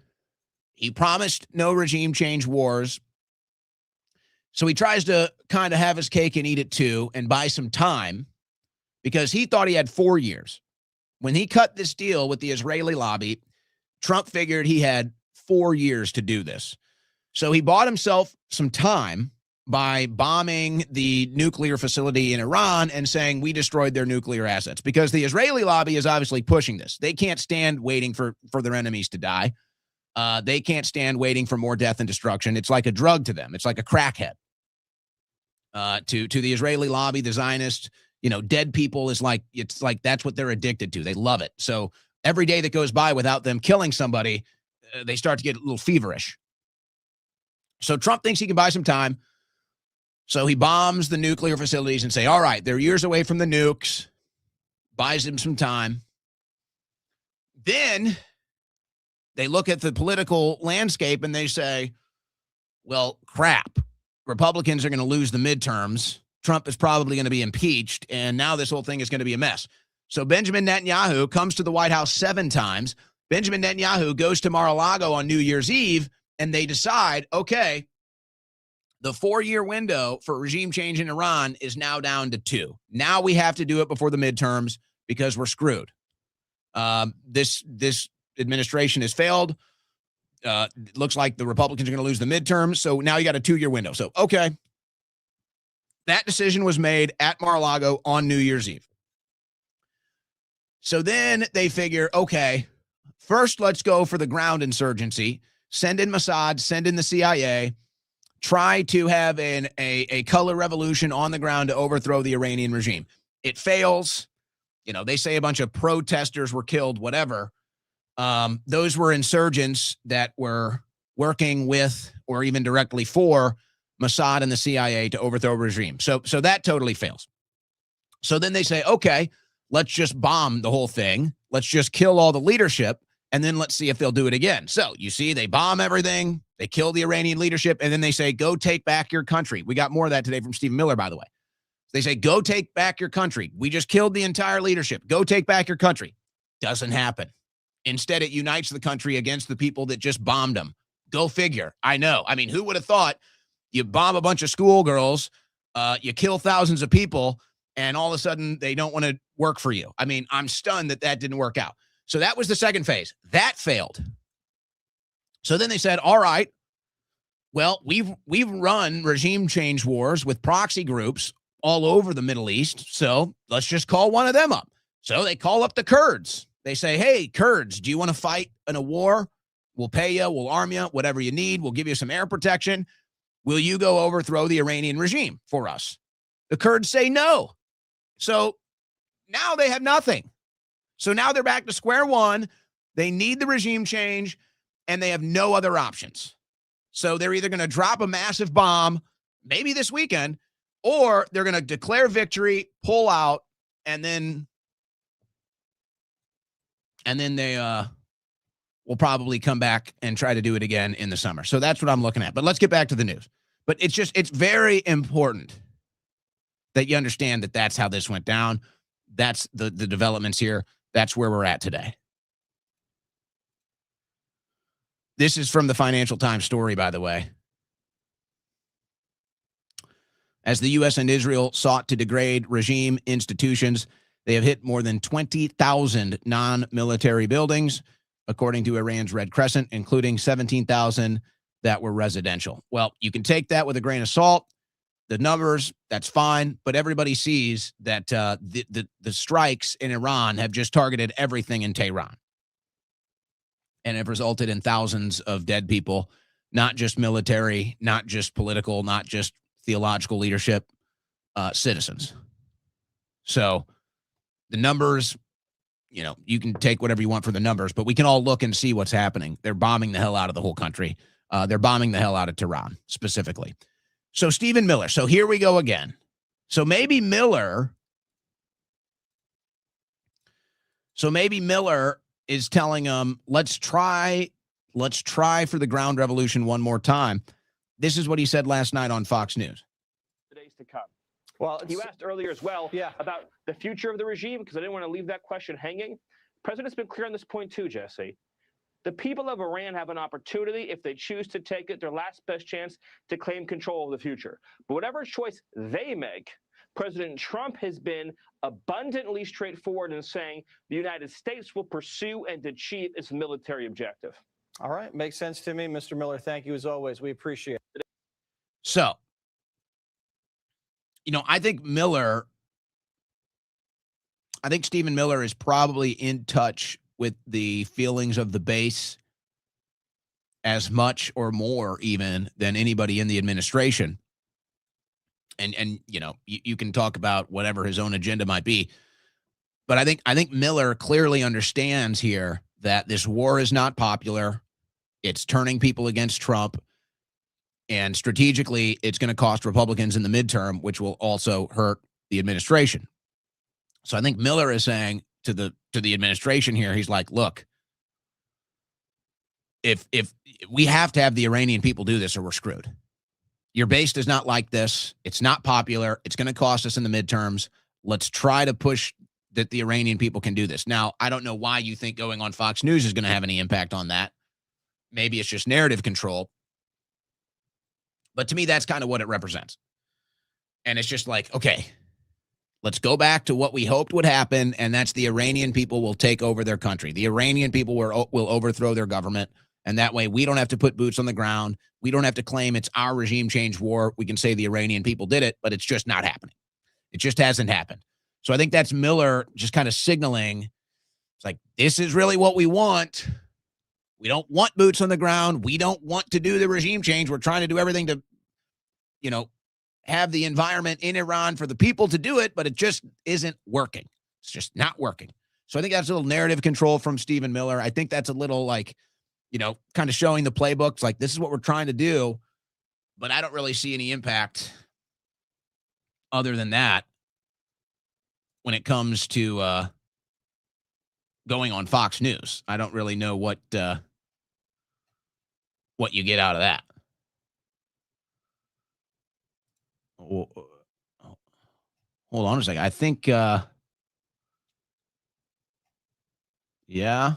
He promised no regime change wars. So he tries to kind of have his cake and eat it too and buy some time because he thought he had 4 years. When he cut this deal with the Israeli lobby, Trump figured he had 4 years to do this. So he bought himself some time by bombing the nuclear facility in Iran and saying we destroyed their nuclear assets, because the Israeli lobby is obviously pushing this. They can't stand waiting for their enemies to die. They can't stand waiting for more death and destruction. It's like a drug to them. It's like a crackhead. To the Israeli lobby, the Zionists, dead people it's like that's what they're addicted to. They love it. So every day that goes by without them killing somebody, they start to get a little feverish. So Trump thinks he can buy some time. So he bombs the nuclear facilities and say, all right, they're years away from the nukes, buys them some time. Then they look at the political landscape and they say, well, crap. Republicans are going to lose the midterms. Trump is probably going to be impeached. And now this whole thing is going to be a mess. So Benjamin Netanyahu comes to the White House 7 times. Benjamin Netanyahu goes to Mar-a-Lago on New Year's Eve, and they decide, okay, the 4-year window for regime change in Iran is now down to 2. Now we have to do it before the midterms because we're screwed. This administration has failed. looks like the Republicans are going to lose the midterm. So now you got a 2-year window. So, okay. That decision was made at Mar-a-Lago on New Year's Eve. So then they figure, okay, first let's go for the ground insurgency, send in Mossad, send in the CIA, try to have a color revolution on the ground to overthrow the Iranian regime. It fails. You know, they say a bunch of protesters were killed, whatever. Those were insurgents that were working with or even directly for Mossad and the CIA to overthrow a regime. So that totally fails. So then they say, okay, let's just bomb the whole thing. Let's just kill all the leadership, and then let's see if they'll do it again. So you see, they bomb everything. They kill the Iranian leadership, and then they say, go take back your country. We got more of that today from Stephen Miller, by the way. They say, go take back your country. We just killed the entire leadership. Go take back your country. Doesn't happen. Instead, it unites the country against the people that just bombed them. Go figure. I know. I mean, who would have thought you bomb a bunch of schoolgirls, you kill thousands of people, and all of a sudden they don't want to work for you? I mean, I'm stunned that didn't work out. So that was the second phase. That failed. So then they said, all right, well, we've run regime change wars with proxy groups all over the Middle East, so let's just call one of them up. So they call up the Kurds. They say, hey, Kurds, do you want to fight in a war? We'll pay you, we'll arm you, whatever you need. We'll give you some air protection. Will you go overthrow the Iranian regime for us? The Kurds say no. So now they have nothing. So now they're back to square one. They need the regime change, and they have no other options. So they're either going to drop a massive bomb, maybe this weekend, or they're going to declare victory, pull out, and then they will probably come back and try to do it again in the summer. So that's what I'm looking at. But let's get back to the news. But it's very important that you understand that that's how this went down. That's the developments here. That's where we're at today. This is from the Financial Times story, by the way. As the U.S. and Israel sought to degrade regime institutions, they have hit more than 20,000 non-military buildings, according to Iran's Red Crescent, including 17,000 that were residential. Well, you can take that with a grain of salt. The numbers, that's fine, but everybody sees that the strikes in Iran have just targeted everything in Tehran and have resulted in thousands of dead people, not just military, not just political, not just theological leadership, citizens. So the numbers, you know, you can take whatever you want for the numbers, but we can all look and see what's happening. They're bombing the hell out of the whole country. They're bombing the hell out of Tehran specifically. So Stephen Miller. So here we go again. So maybe Miller is telling them, let's try for the ground revolution one more time. This is what he said last night on Fox News.
The days to come. Well, you asked earlier as well about the future of the regime, because I didn't want to leave that question hanging. The president's been clear on this point too, Jesse. The people of Iran have an opportunity, if they choose to take it, their last best chance to claim control of the future. But whatever choice they make, President Trump has been abundantly straightforward in saying the United States will pursue and achieve its military objective.
All right. Makes sense to me, Mr. Miller. Thank you as always. We appreciate it.
So, you know, I think Stephen Miller is probably in touch with the feelings of the base as much or more even than anybody in the administration. And you know, you can talk about whatever his own agenda might be. But I think Miller clearly understands here that this war is not popular. It's turning people against Trump. And strategically, it's going to cost Republicans in the midterm, which will also hurt the administration. So I think Miller is saying to the administration here, he's like, look, if we have to have the Iranian people do this or we're screwed. Your base does not like this. It's not popular. It's going to cost us in the midterms. Let's try to push that the Iranian people can do this. Now, I don't know why you think going on Fox News is going to have any impact on that. Maybe it's just narrative control. But to me, that's kind of what it represents. And it's just like, okay, let's go back to what we hoped would happen, and that's the Iranian people will take over their country. The Iranian people will overthrow their government, And that way we don't have to put boots on the ground. We don't have to claim it's our regime change war. We can say the Iranian people did it, but it's just not happening. It just hasn't happened. So I think that's Miller just kind of signaling, it's like, this is really what we want. We don't want boots on the ground. We don't want to do the regime change. We're trying to do everything to, have the environment in Iran for the people to do it, but it just isn't working. It's just not working. So I think that's a little narrative control from Stephen Miller. I think that's a little like, kind of showing the playbooks, like, this is what we're trying to do, but I don't really see any impact other than that when it comes to going on Fox News. I don't really know what you get out of that. Oh, hold on a second. I think, yeah.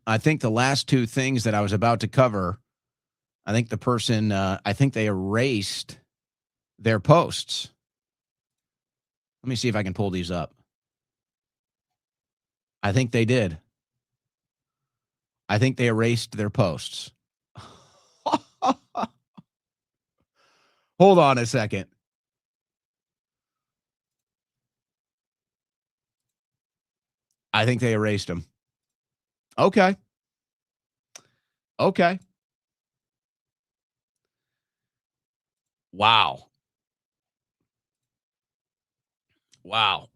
I think the last two things that I was about to cover, I think the person, I think they erased their posts. Let me see if I can pull these up. I think they did. I think they erased their posts. Hold on a second. I think they erased them. Okay. Wow.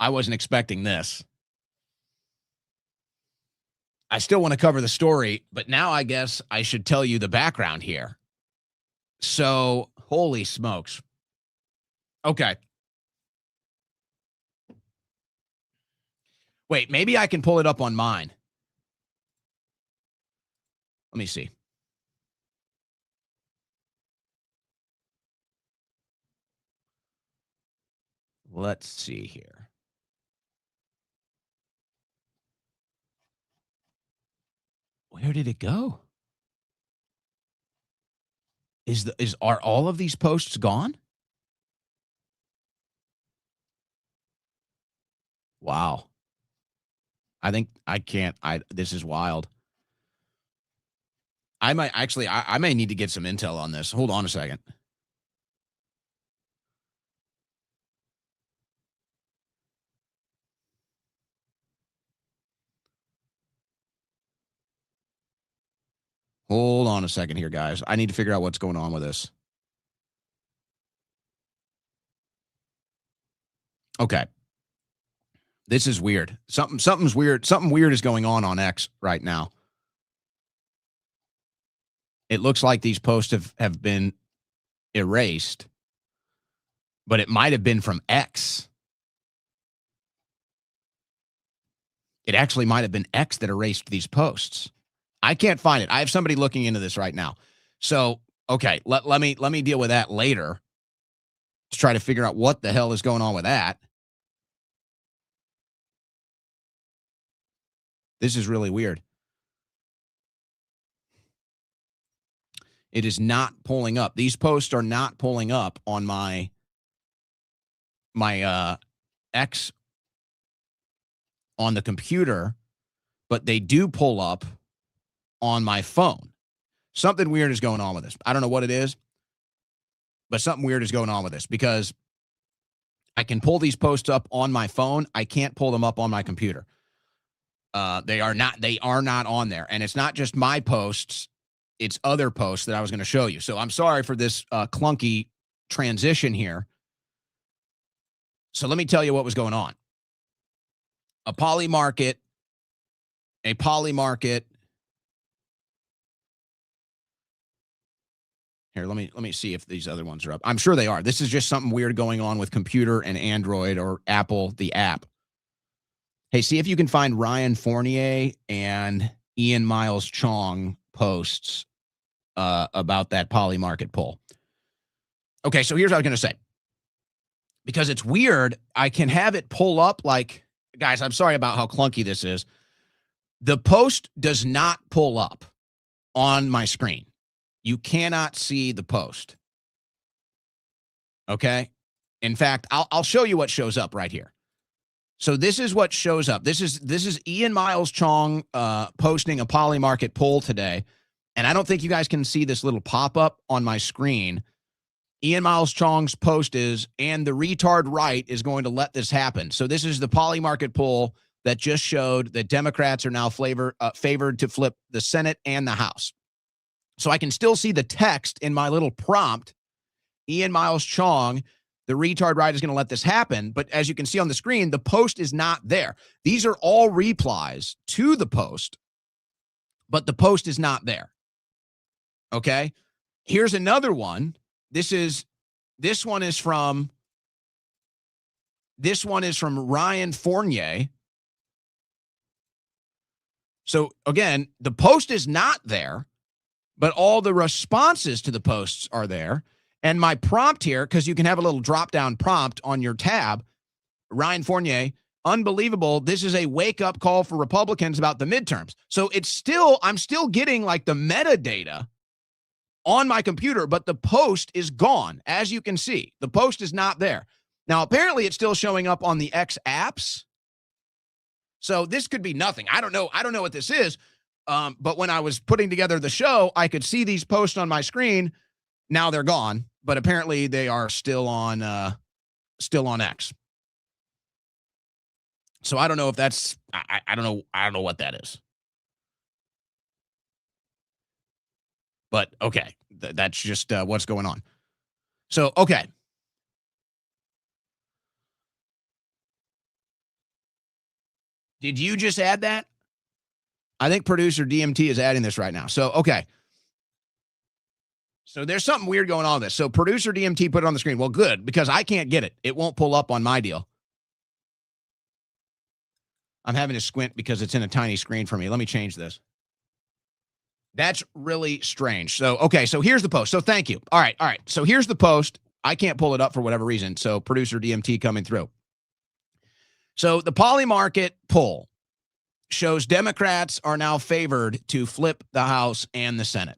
I wasn't expecting this. I still want to cover the story, but now I guess I should tell you the background here. So, holy smokes. Okay. Wait, maybe I can pull it up on mine. Let me see. Let's see here. Where did it go? Are all of these posts gone? Wow. I think I can't. This is wild. I may need to get some intel on this. Hold on a second. Hold on a second here, guys. I need to figure out what's going on with this. Okay. This is weird. Something's weird. Something weird is going on X right now. It looks like these posts have been erased, but it might have been from X. It actually might have been X that erased these posts. I can't find it. I have somebody looking into this right now. So, okay, let me deal with that later to try to figure out what the hell is going on with that. This is really weird. It is not pulling up. These posts are not pulling up on my X on the computer, but they do pull up on my phone. Something weird is going on with this. I don't know what it is, but something weird is going on with this because I can pull these posts up on my phone. I can't pull them up on my computer. They are not on there. And it's not just my posts. It's other posts that I was going to show you. So I'm sorry for this clunky transition here. So let me tell you what was going on. A Polymarket. Here, let me see if these other ones are up. I'm sure they are. This is just something weird going on with computer and Android or Apple, the app. Hey, see if you can find Ryan Fournier and Ian Miles Chong posts about that Polymarket poll. Okay, so here's what I was going to say. Because it's weird, I can have it pull up like, guys, I'm sorry about how clunky this is. The post does not pull up on my screen. You cannot see the post. Okay? In fact, I'll show you what shows up right here. So this is what shows up. This is Ian Miles Chong posting a Polymarket poll today. And I don't think you guys can see this little pop-up on my screen. Ian Miles Chong's post is, and the retard right is going to let this happen. So this is the Polymarket poll that just showed that Democrats are now favored to flip the Senate and the House. So I can still see the text in my little prompt. Ian Miles Chong, the retard right is going to let this happen. But as you can see on the screen, the post is not there. These are all replies to the post, but the post is not there. Okay? Here's another one. This one is from Ryan Fournier. So again, the post is not there, but all the responses to the posts are there. And my prompt here, because you can have a little drop-down prompt on your tab, Ryan Fournier, unbelievable. This is a wake-up call for Republicans about the midterms. So I'm still getting like the metadata on my computer, but the post is gone. As you can see, the post is not there. Now, apparently it's still showing up on the X apps. So this could be nothing. I don't know what this is. But when I was putting together the show, I could see these posts on my screen. Now they're gone, but apparently they are still on X. So I don't know if that's, I don't know what that is. But okay, that's just what's going on. So, okay. Did you just add that? I think producer DMT is adding this right now. So, okay. So there's something weird going on with this. So producer DMT put it on the screen. Well, good, because I can't get it. It won't pull up on my deal. I'm having to squint because it's in a tiny screen for me. Let me change this. That's really strange. So, okay, so here's the post. So thank you. All right. So here's the post. I can't pull it up for whatever reason. So producer DMT coming through. So the Polymarket poll shows Democrats are now favored to flip the House and the Senate.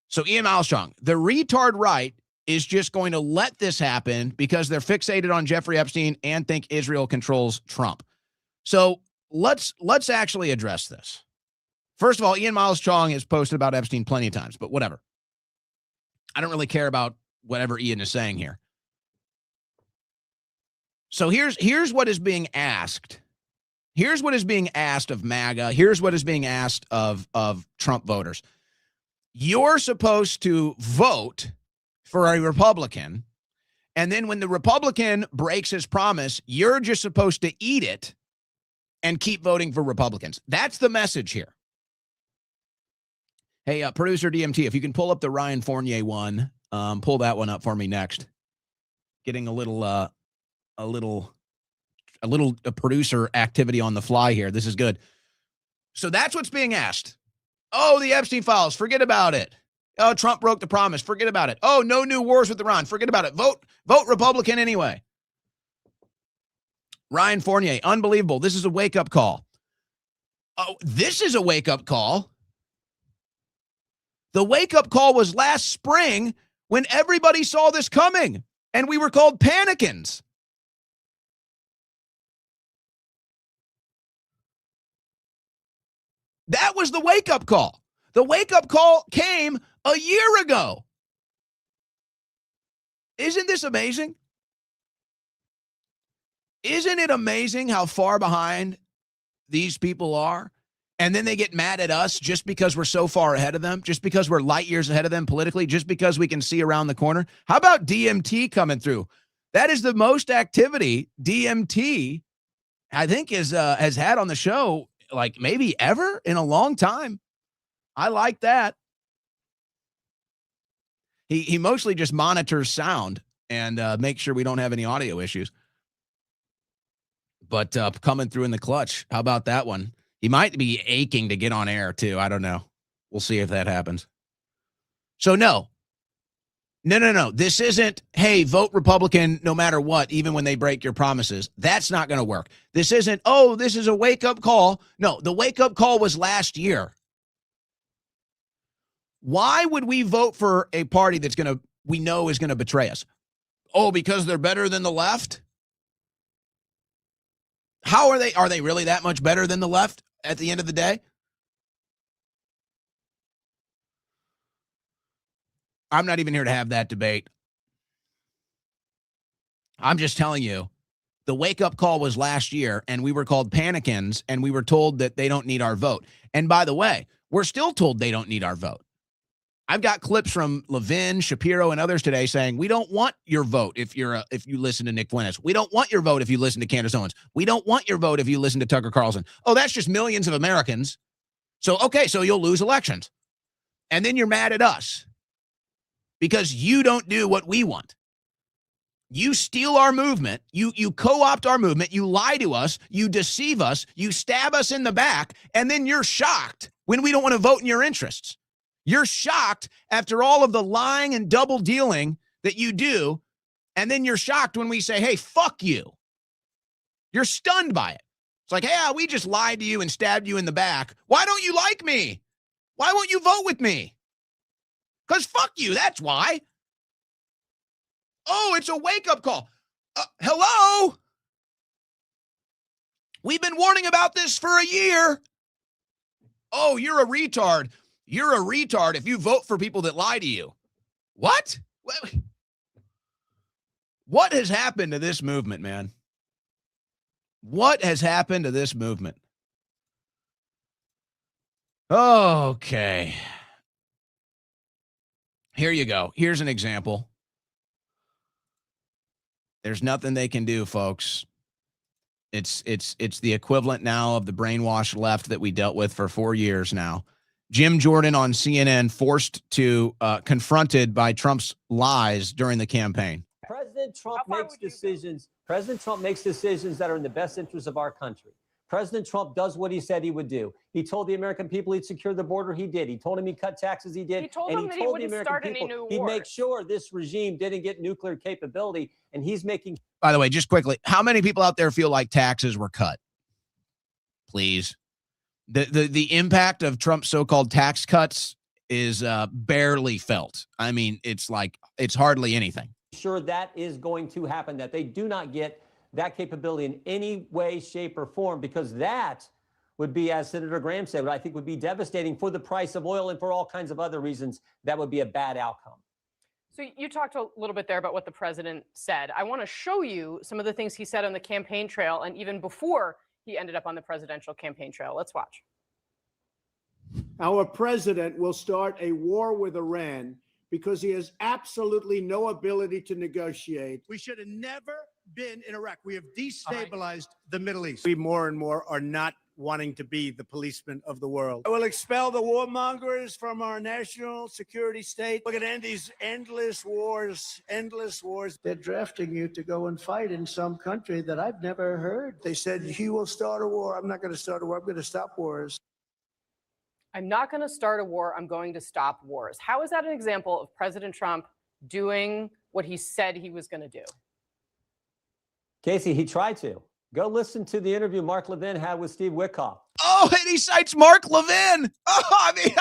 So Ian Miles Chong, the retard right is just going to let this happen because they're fixated on Jeffrey Epstein and think Israel controls Trump. So let's actually address this. First of all, Ian Miles Chong has posted about Epstein plenty of times, but whatever. I don't really care about whatever Ian is saying here. So here's what is being asked. Here's what is being asked of MAGA. Here's what is being asked of Trump voters. You're supposed to vote for a Republican, and then when the Republican breaks his promise, you're just supposed to eat it and keep voting for Republicans. That's the message here. Hey, producer DMT, if you can pull up the Ryan Fournier one, pull that one up for me next. Getting a little producer activity on the fly here. This is good. So that's what's being asked. Oh, the Epstein files, forget about it. Oh, Trump broke the promise, forget about it. Oh, no new wars with Iran, forget about it. Vote Republican anyway. Ryan Fournier, unbelievable. This is a wake-up call. Oh, this is a wake-up call. The wake-up call was last spring when everybody saw this coming, and we were called panicans. That was the wake-up call. The wake-up call came a year ago. Isn't this amazing? Isn't it amazing how far behind these people are? And then they get mad at us just because we're so far ahead of them, just because we're light years ahead of them politically, just because we can see around the corner. How about DMT coming through? That is the most activity DMT, I think, has had on the show, like maybe ever in a long time. I like that. He mostly just monitors sound and makes sure we don't have any audio issues. But coming through in the clutch, how about that one? He might be aching to get on air, too. I don't know. We'll see if that happens. So, no. This isn't, hey, vote Republican no matter what, even when they break your promises. That's not going to work. This isn't, oh, this is a wake-up call. No, the wake-up call was last year. Why would we vote for a party that's we know is going to betray us? Oh, because they're better than the left? How are they? Are they really that much better than the left at the end of the day? I'm not even here to have that debate. I'm just telling you, the wake-up call was last year, and we were called panicans, and we were told that they don't need our vote. And by the way, we're still told they don't need our vote. I've got clips from Levin, Shapiro, and others today saying, we don't want your vote if you listen to Nick Fuentes. We don't want your vote if you listen to Candace Owens. We don't want your vote if you listen to Tucker Carlson. Oh, that's just millions of Americans. So, okay, so you'll lose elections. And then you're mad at us because you don't do what we want. You steal our movement. You co-opt our movement. You lie to us. You deceive us. You stab us in the back. And then you're shocked when we don't want to vote in your interests. You're shocked after all of the lying and double dealing that you do. And then you're shocked when we say, hey, fuck you. You're stunned by it. It's like, hey, we just lied to you and stabbed you in the back. Why don't you like me? Why won't you vote with me? Because fuck you. That's why. Oh, it's a wake-up call. Hello? We've been warning about this for a year. Oh, you're a retard. You're a retard if you vote for people that lie to you. What? What has happened to this movement, man? What has happened to this movement? Okay. Here you go. Here's an example. There's nothing they can do, folks. It's the equivalent now of the brainwashed left that we dealt with for 4 years now. Jim Jordan on CNN confronted by Trump's lies during the campaign.
President Trump makes decisions. President Trump makes decisions that are in the best interest of our country. President Trump does what he said he would do. He told the American people he'd secure the border. He did. He told him he'd cut taxes. He did.
He told them that he wouldn't start any new wars.
He'd make sure this regime didn't get nuclear capability. And he's making.
By the way, just quickly, how many people out there feel like taxes were cut? Please. The impact of Trump's so-called tax cuts is barely felt. I mean, it's hardly anything.
Sure that is going to happen, that they do not get that capability in any way, shape, or form, because that would be, as Senator Graham said, what I think would be devastating for the price of oil and for all kinds of other reasons. That would be a bad outcome.
So you talked a little bit there about what the president said. I want to show you some of the things he said on the campaign trail and even before he ended up on the presidential campaign trail. Let's watch.
Our president will start a war with Iran because he has absolutely no ability to negotiate.
We should have never been in Iraq. We have destabilized the Middle East.
We more and more are not wanting to be the policemen of the world. I will expel the warmongers from our national security state. We're going to end these endless wars, They're drafting you to go and fight in some country that I've never heard. They said, he will start a war. I'm not going to start a war. I'm going to stop wars.
I'm not going to start a war. I'm going to stop wars. How is that an example of President Trump doing what he said he was going to do?
Casey, he tried to. Go listen to the interview Mark Levin had with Steve Witkoff.
Oh, and he cites Mark Levin. Oh, I mean.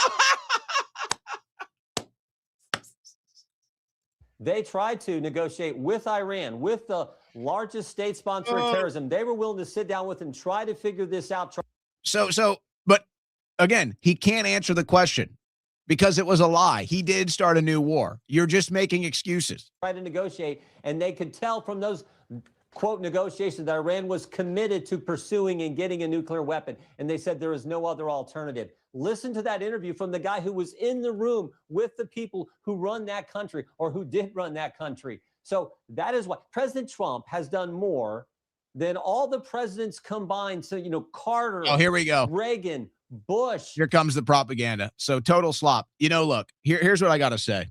They tried to negotiate with Iran, with the largest state sponsor of terrorism. They were willing to sit down with and try to figure this out.
But again, he can't answer the question because it was a lie. He did start a new war. You're just making excuses.
Try to negotiate, and they could tell from those quote negotiations that Iran was committed to pursuing and getting a nuclear weapon. And they said there is no other alternative. Listen to that interview from the guy who was in the room with the people who run that country or who did run that country. So that is what President Trump has done more than all the presidents combined. So, Carter.
Oh, here we go.
Reagan, Bush.
Here comes the propaganda. So total slop. Look, here's what I got to say.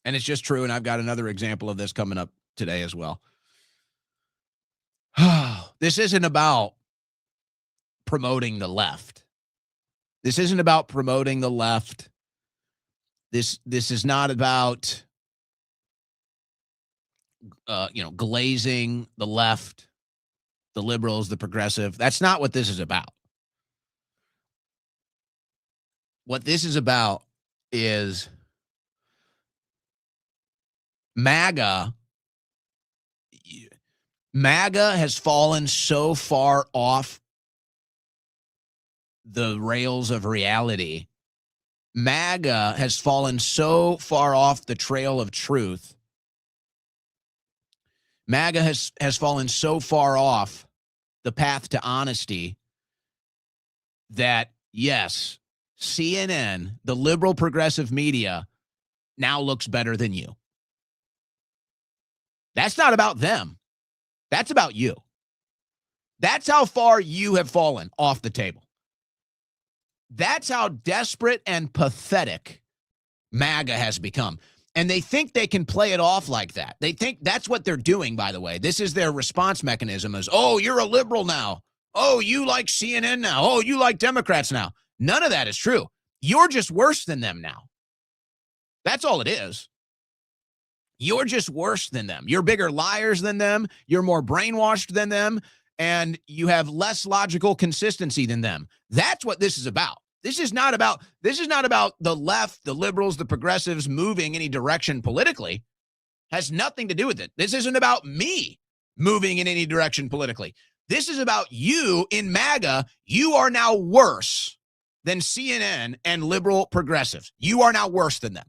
And it's just true. And I've got another example of this coming up today as well. This isn't about promoting the left. This isn't about promoting the left. This is not about, glazing the left, the liberals, the progressive. That's not what this is about. What this is about is MAGA. MAGA has fallen so far off the rails of reality. MAGA has fallen so far off the trail of truth. MAGA has fallen so far off the path to honesty that, yes, CNN, the liberal progressive media, now looks better than you. That's not about them. That's about you. That's how far you have fallen off the table. That's how desperate and pathetic MAGA has become. And they think they can play it off like that. They think that's what they're doing, by the way. This is their response mechanism is, oh, you're a liberal now. Oh, you like CNN now. Oh, you like Democrats now. None of that is true. You're just worse than them now. That's all it is. You're just worse than them. You're bigger liars than them. You're more brainwashed than them. And you have less logical consistency than them. That's what this is about. This is not about the left, the liberals, the progressives moving any direction politically. Has nothing to do with it. This isn't about me moving in any direction politically. This is about you in MAGA. You are now worse than CNN and liberal progressives. You are now worse than them.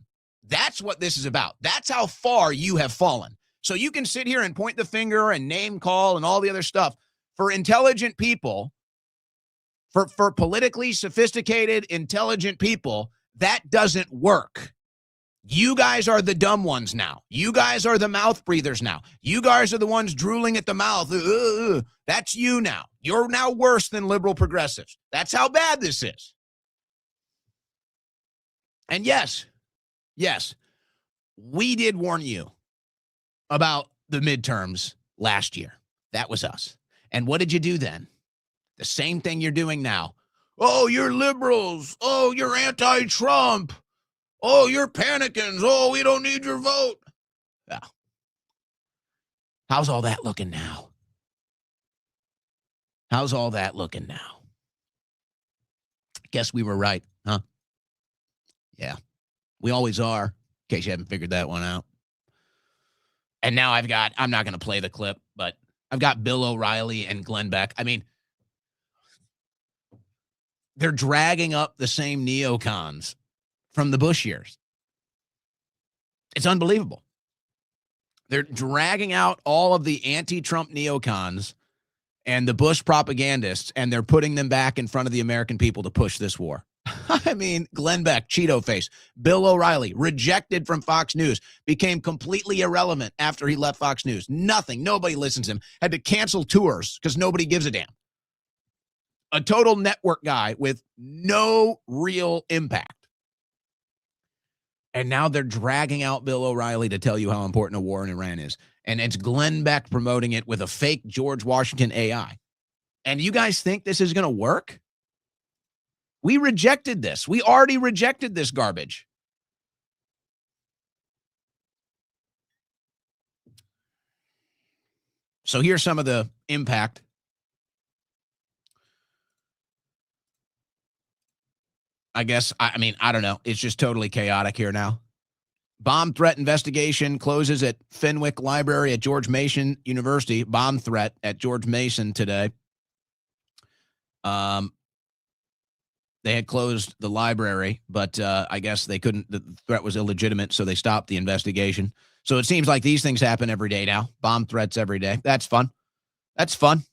That's what this is about. That's how far you have fallen. So you can sit here and point the finger and name call and all the other stuff. For intelligent people, for politically sophisticated, intelligent people, that doesn't work. You guys are the dumb ones now. You guys are the mouth breathers now. You guys are the ones drooling at the mouth. That's you now. You're now worse than liberal progressives. That's how bad this is. And yes, we did warn you about the midterms last year. That was us. And what did you do then? The same thing you're doing now. Oh, you're liberals. Oh, you're anti-Trump. Oh, you're panicking. Oh, we don't need your vote. Yeah. How's all that looking now? How's all that looking now? Guess we were right, huh? Yeah. We always are, in case you haven't figured that one out. And now I'm not going to play the clip, but I've got Bill O'Reilly and Glenn Beck. I mean, they're dragging up the same neocons from the Bush years. It's unbelievable. They're dragging out all of the anti-Trump neocons and the Bush propagandists, and they're putting them back in front of the American people to push this war. I mean, Glenn Beck, Cheeto face. Bill O'Reilly, rejected from Fox News, became completely irrelevant after he left Fox News. Nothing. Nobody listens to him. Had to cancel tours because nobody gives a damn. A total network guy with no real impact. And now they're dragging out Bill O'Reilly to tell you how important a war in Iran is. And it's Glenn Beck promoting it with a fake George Washington AI. And you guys think this is going to work? We rejected this. We already rejected this garbage. So here's some of the impact. I guess, I mean, I don't know. It's just totally chaotic here now. Bomb threat investigation closes at Fenwick Library at George Mason University. Bomb threat at George Mason today. They had closed the library, but I guess they couldn't. The threat was illegitimate, so they stopped the investigation. So it seems like these things happen every day now. Bomb threats every day. That's fun. That's fun.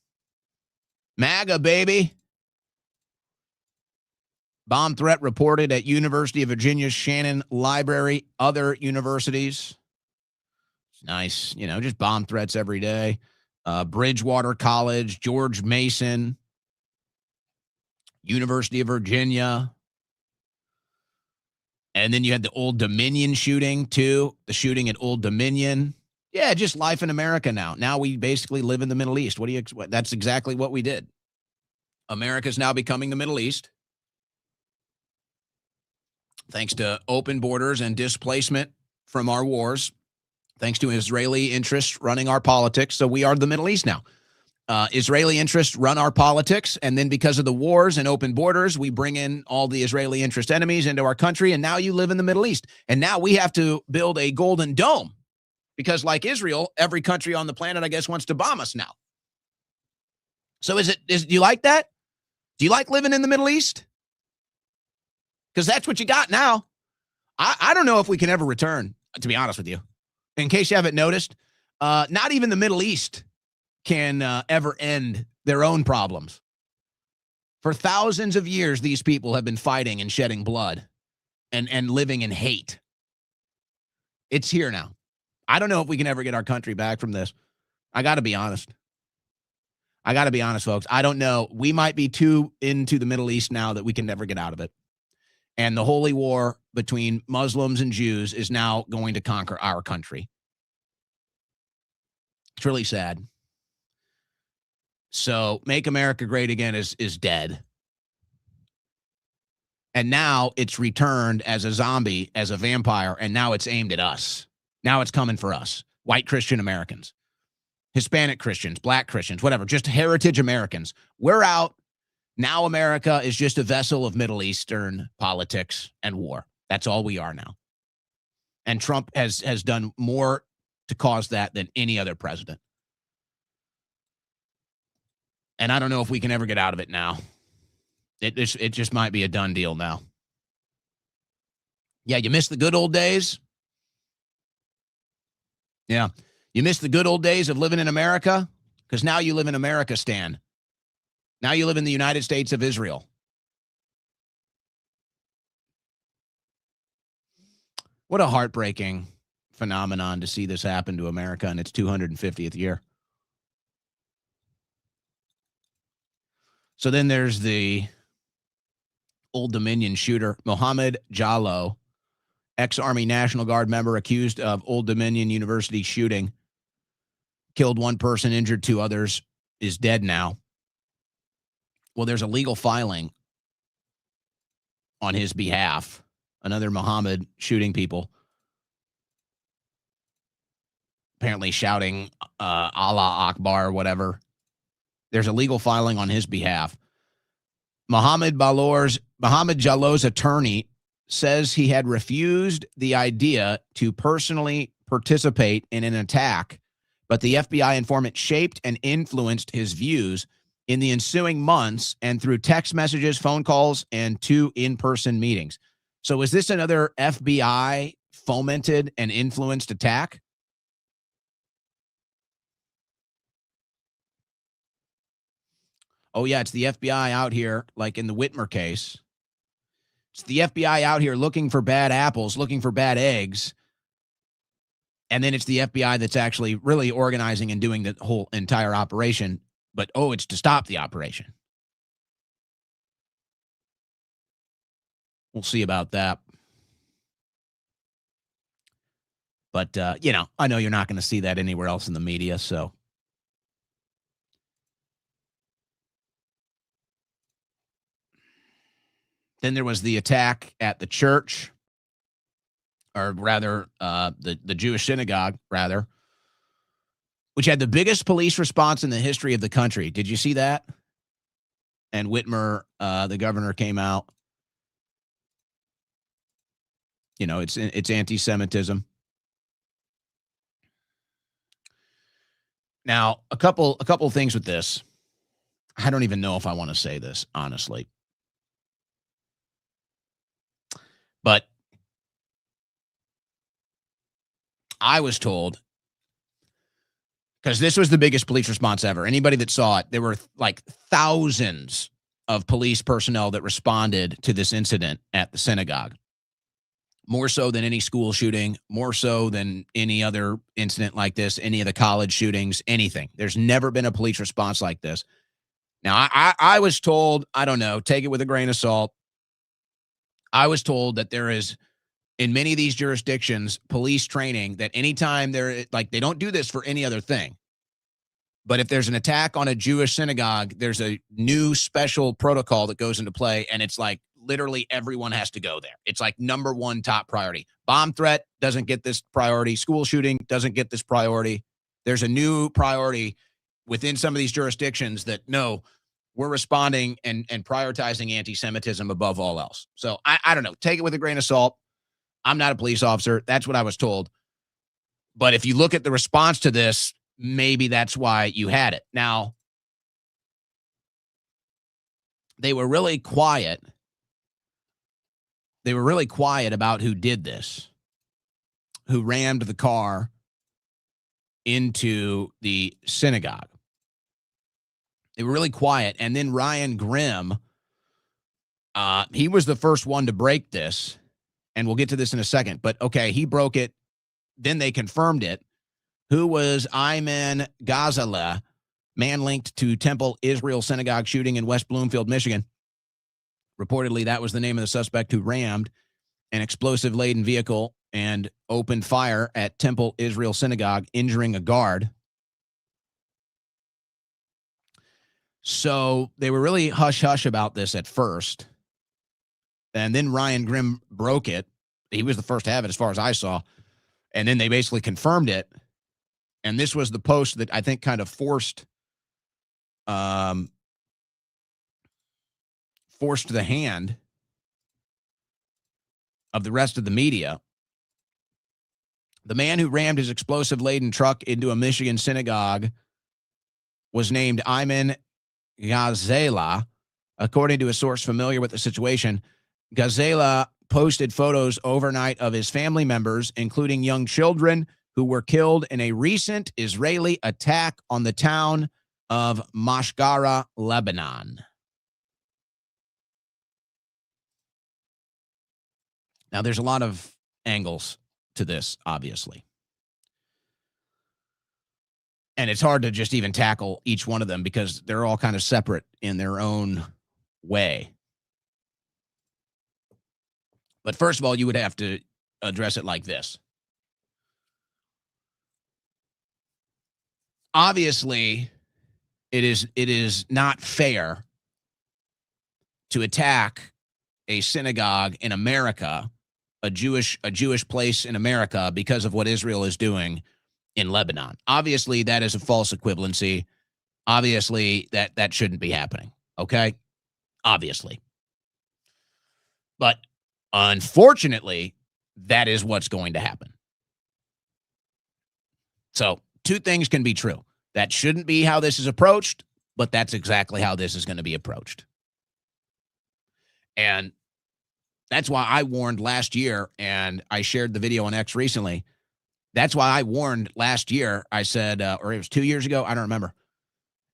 MAGA, baby. Bomb threat reported at University of Virginia's Shannon Library. Other universities. It's nice. You know, just bomb threats every day. Bridgewater College, George Mason, University of Virginia. And then you had the Old Dominion shooting, too. The shooting at Old Dominion. Yeah, just life in America now. Now we basically live in the Middle East. What do you expect? That's exactly what we did. America's now becoming the Middle East. Thanks to open borders and displacement from our wars. Thanks to Israeli interests running our politics. So we are the Middle East now. Israeli interests run our politics, and then because of the wars and open borders, we bring in all the Israeli interest enemies into our country, and now you live in the Middle East. And now we have to build a golden dome Because like Israel, every country on the planet, I guess, wants to bomb us now. So do you like that? Do you like living in the Middle East? Because that's what you got now. I don't know if we can ever return, to be honest with you. In case you haven't noticed, not even the Middle East can ever end their own problems. For thousands of years, these people have been fighting and shedding blood and living in hate. It's here now. I don't know if we can ever get our country back from this. I got to be honest. Folks. I don't know. We might be too into the Middle East now that we can never get out of it. And the holy war between Muslims and Jews is now going to conquer our country. It's really sad. So Make America Great Again is dead. And now it's returned as a zombie, as a vampire, and now it's aimed at us. Now it's coming for us, white Christian Americans, Hispanic Christians, black Christians, whatever, just heritage Americans. We're out. Now America is just a vessel of Middle Eastern politics and war. That's all we are now. And Trump has done more to cause that than any other president. And I don't know if we can ever get out of it now. It just might be a done deal now. Yeah, you miss the good old days? Yeah. You miss the good old days of living in America? Because now you live in America, Stan. Now you live in the United States of Israel. What a heartbreaking phenomenon to see this happen to America in its 250th year. So then there's the Old Dominion shooter, Mohammed Jallow, ex-Army National Guard member accused of Old Dominion University shooting. Killed one person, injured two others, is dead now. Well, there's a legal filing on his behalf. Another Mohammed shooting people. Apparently shouting Allah Akbar or whatever. There's a legal filing on his behalf. Mohammed Jallow's attorney says he had refused the idea to personally participate in an attack, but the FBI informant shaped and influenced his views in the ensuing months and through text messages, phone calls, and 2 in-person meetings. So is this another FBI fomented and influenced attack? Oh, yeah, it's the FBI out here, like in the Whitmer case. It's the FBI out here looking for bad apples, looking for bad eggs. And then it's the FBI that's actually really organizing and doing the whole entire operation. But, it's to stop the operation. We'll see about that. But, I know you're not going to see that anywhere else in the media, so. Then there was the attack at the church, or rather, the Jewish synagogue, rather, which had the biggest police response in the history of the country. Did you see that? And Whitmer, the governor, came out. It's anti-Semitism. Now, a couple of things with this. I don't even know if I want to say this, honestly. But I was told, because this was the biggest police response ever. Anybody that saw it, there were like thousands of police personnel that responded to this incident at the synagogue. More so than any school shooting, more so than any other incident like this, any of the college shootings, anything. There's never been a police response like this. Now, I was told, I don't know, take it with a grain of salt. I was told that there is, in many of these jurisdictions, police training that anytime they don't do this for any other thing. But if there's an attack on a Jewish synagogue, there's a new special protocol that goes into play, and it's like literally everyone has to go there. It's like number one top priority. Bomb threat doesn't get this priority. School shooting doesn't get this priority. There's a new priority within some of these jurisdictions that, no, we're responding and prioritizing anti-Semitism above all else. So I don't know. Take it with a grain of salt. I'm not a police officer. That's what I was told. But if you look at the response to this, maybe that's why you had it. Now, they were really quiet. They were really quiet about who did this, who rammed the car into the synagogue. They were really quiet. And then Ryan Grimm, he was the first one to break this. And we'll get to this in a second. But, okay, he broke it. Then they confirmed it. Who was Ayman Ghazaleh, man linked to Temple Israel synagogue shooting in West Bloomfield, Michigan. Reportedly, that was the name of the suspect who rammed an explosive-laden vehicle and opened fire at Temple Israel synagogue, injuring a guard. So they were really hush-hush about this at first. And then Ryan Grimm broke it. He was the first to have it as far as I saw. And then they basically confirmed it. And this was the post that I think kind of forced the hand of the rest of the media. The man who rammed his explosive-laden truck into a Michigan synagogue was named Ayman Ghazaleh. According to a source familiar with the situation, Ghazaleh posted photos overnight of his family members, including young children who were killed in a recent Israeli attack on the town of Mashgara, Lebanon. Now, there's a lot of angles to this, obviously. And it's hard to just even tackle each one of them because they're all kind of separate in their own way. But first of all, you would have to address it like this. Obviously, it is not fair to attack a synagogue in America, a Jewish place in America, because of what Israel is doing in Lebanon. Obviously, that is a false equivalency. Obviously, that shouldn't be happening. Okay? Obviously. But unfortunately, that is what's going to happen. So, two things can be true. That shouldn't be how this is approached, but that's exactly how this is going to be approached. And that's why I warned last year, and I shared the video on X recently. That's why I warned last year. I said, or it was 2 years ago, I don't remember.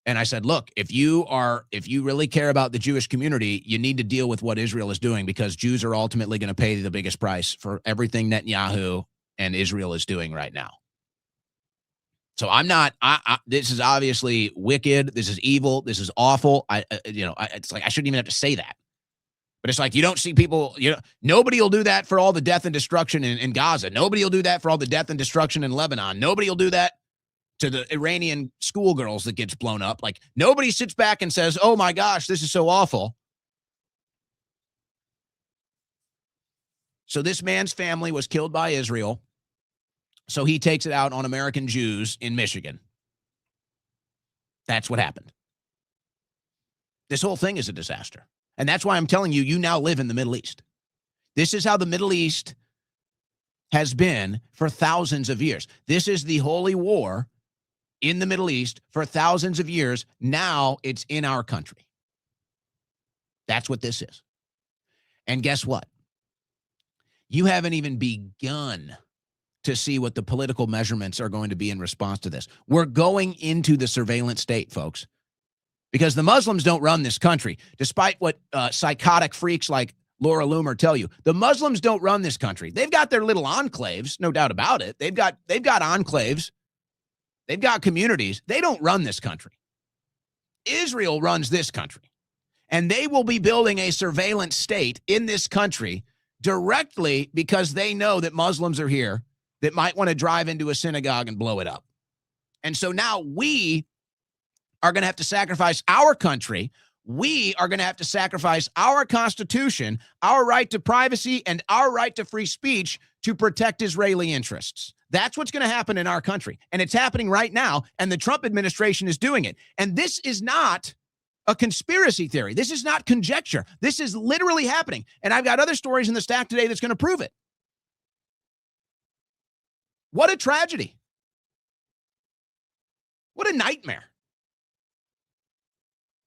And I said, look, if you really care about the Jewish community, you need to deal with what Israel is doing, because Jews are ultimately going to pay the biggest price for everything Netanyahu and Israel is doing right now. So I'm not, this is obviously wicked. This is evil. This is awful. It's like, I shouldn't even have to say that. But it's like, you don't see people, nobody will do that for all the death and destruction in Gaza. Nobody will do that for all the death and destruction in Lebanon. Nobody will do that to the Iranian schoolgirls that gets blown up. Like, nobody sits back and says, oh my gosh, this is so awful. So this man's family was killed by Israel. So he takes it out on American Jews in Michigan. That's what happened. This whole thing is a disaster. And that's why I'm telling you, you now live in the Middle East. This is how the Middle East has been for thousands of years. This is the holy war in the Middle East for thousands of years. Now it's in our country. That's what this is. And guess what? You haven't even begun to see what the political measurements are going to be in response to this. We're going into the surveillance state, folks. Because the Muslims don't run this country, despite what psychotic freaks like Laura Loomer tell you. The Muslims don't run this country. They've got their little enclaves, no doubt about it. They've got enclaves. They've got communities. They don't run this country. Israel runs this country. And they will be building a surveillance state in this country directly because they know that Muslims are here that might want to drive into a synagogue and blow it up. And so now we are going to have to sacrifice our country. We are going to have to sacrifice our Constitution, our right to privacy, and our right to free speech to protect Israeli interests. That's what's going to happen in our country. And it's happening right now, and the Trump administration is doing it. And this is not a conspiracy theory. This is not conjecture. This is literally happening. And I've got other stories in the stack today that's going to prove it. What a tragedy. What a nightmare.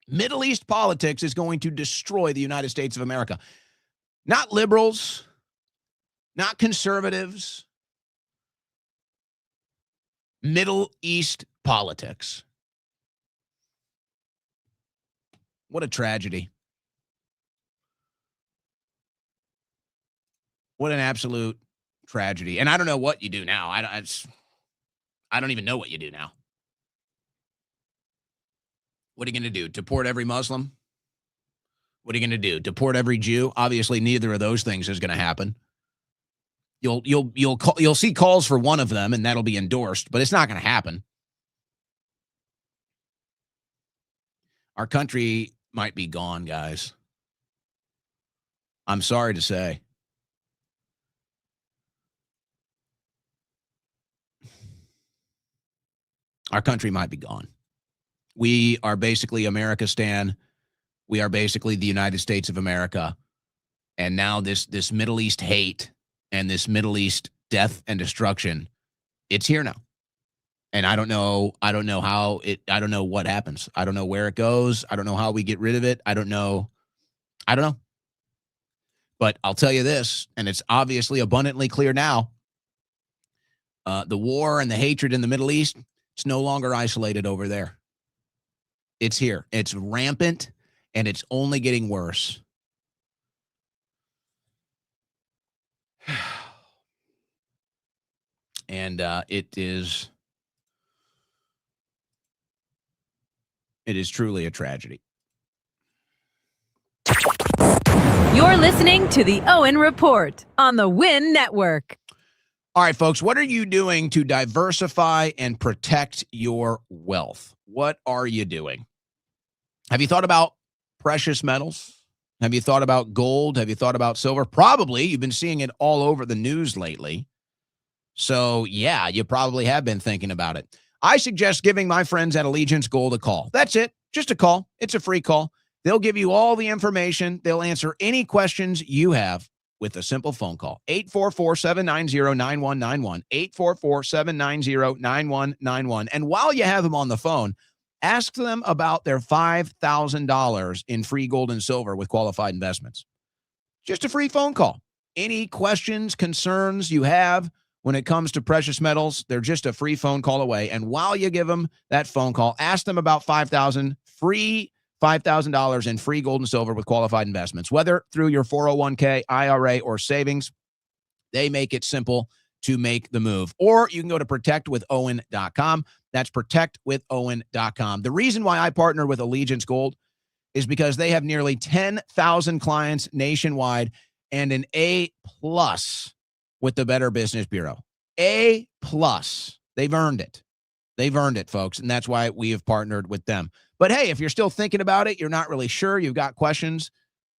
Middle East politics is going to destroy the United States of America. Not liberals, not conservatives. Middle East politics. What a tragedy. What an absolute tragedy. And I don't know what you do now. I don't even know what you do now. What are you going to do? Deport every Muslim? What are you going to do? Deport every Jew? Obviously, neither of those things is going to happen. You'll see calls for one of them, and that'll be endorsed, but it's not going to happen. Our country might be gone, guys. I'm sorry to say. Our country might be gone. We are basically America-stan. We are basically the United States of America. And now this Middle East hate and this Middle East death and destruction, it's here now. And I don't know I don't know what happens. I don't know where it goes. I don't know how we get rid of it. I don't know. But I'll tell you this, and it's obviously abundantly clear now. The war and the hatred in the Middle East, it's no longer isolated over there. It's here. It's rampant, and it's only getting worse. And it is truly a tragedy.
You're listening to the Owen Report on the Win Network.
All right, folks, what are you doing to diversify and protect your wealth? What are you doing? Have you thought about precious metals? Have you thought about gold? Have you thought about silver? Probably. You've been seeing it all over the news lately. So, yeah, you probably have been thinking about it. I suggest giving my friends at Allegiance Gold a call. That's it. Just a call. It's a free call. They'll give you all the information. They'll answer any questions you have with a simple phone call. 844-790-9191. 844-790-9191. And while you have them on the phone, ask them about their $5,000 in free gold and silver with qualified investments. Just a free phone call. Any questions, concerns you have when it comes to precious metals, they're just a free phone call away. And while you give them that phone call, ask them about $5,000 in free gold and silver with qualified investments, whether through your 401k, IRA, or savings. They make it simple to make the move. Or you can go to protectwithowen.com. That's protectwithowen.com. The reason why I partner with Allegiance Gold is because they have nearly 10,000 clients nationwide and an A+ with the Better Business Bureau. A+. They've earned it. They've earned it, folks, and that's why we have partnered with them. But hey, if you're still thinking about it, you're not really sure, you've got questions,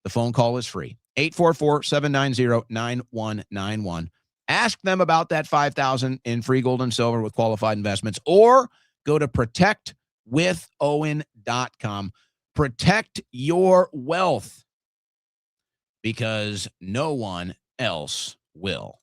the phone call is free. 844-790-9191. Ask them about that $5,000 in free gold and silver with qualified investments, or go to protectwithowen.com. Protect your wealth, because no one else will.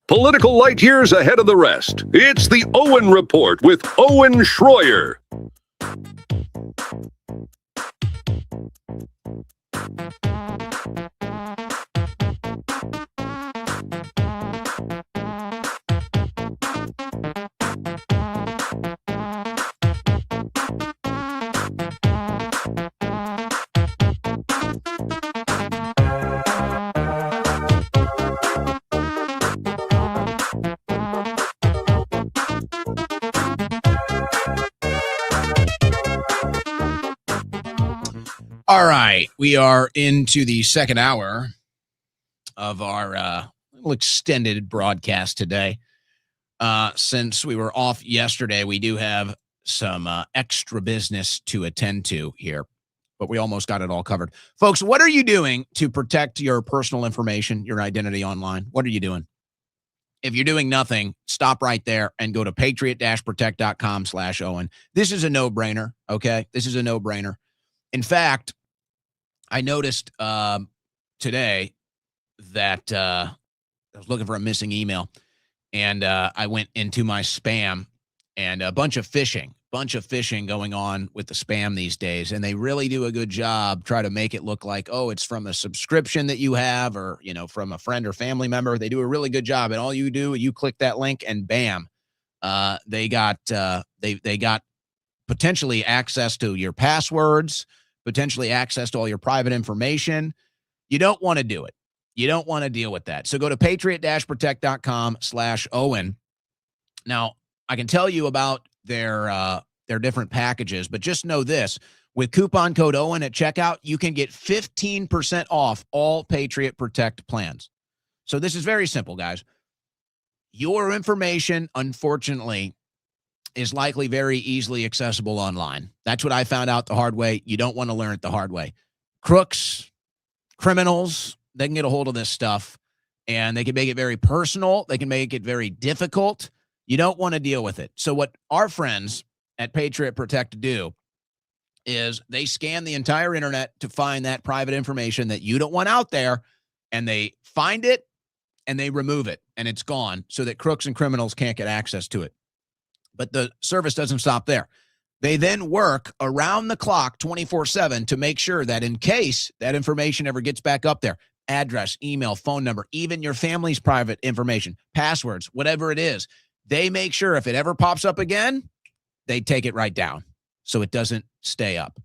Political light years ahead of the rest. It's the Owen Report with Owen Schroyer.
All right, we are into the second hour of our little extended broadcast today. Since we were off yesterday, we do have some extra business to attend to here, but we almost got it all covered. Folks, what are you doing to protect your personal information, your identity online? What are you doing? If you're doing nothing, stop right there and go to patriot-protect.com/Owen. This is a no-brainer, okay? This is a no-brainer. In fact, I noticed today that I was looking for a missing email, and I went into my spam, and a bunch of phishing going on with the spam these days, and they really do a good job try to make it look like, oh, it's from a subscription that you have or, you know, from a friend or family member. They do a really good job, and all you do, you click that link, and bam, they got potentially access to your passwords, potentially access to all your private information. You don't want to do it. You don't want to deal with that. So go to patriot-protect.com/Owen. Now, I can tell you about their different packages, but just know this. With coupon code Owen at checkout, you can get 15% off all Patriot Protect plans. So this is very simple, guys. Your information, unfortunately, is likely very easily accessible online. That's what I found out the hard way. You don't want to learn it the hard way. Crooks, criminals, they can get a hold of this stuff, and they can make it very personal. They can make it very difficult. You don't want to deal with it. So what our friends at Patriot Protect do is they scan the entire internet to find that private information that you don't want out there, and they find it and they remove it, and it's gone so that crooks and criminals can't get access to it. But the service doesn't stop there. They then work around the clock 24/7 to make sure that in case that information ever gets back up there, address, email, phone number, even your family's private information, passwords, whatever it is, they make sure if it ever pops up again, they take it right down so it doesn't stay up.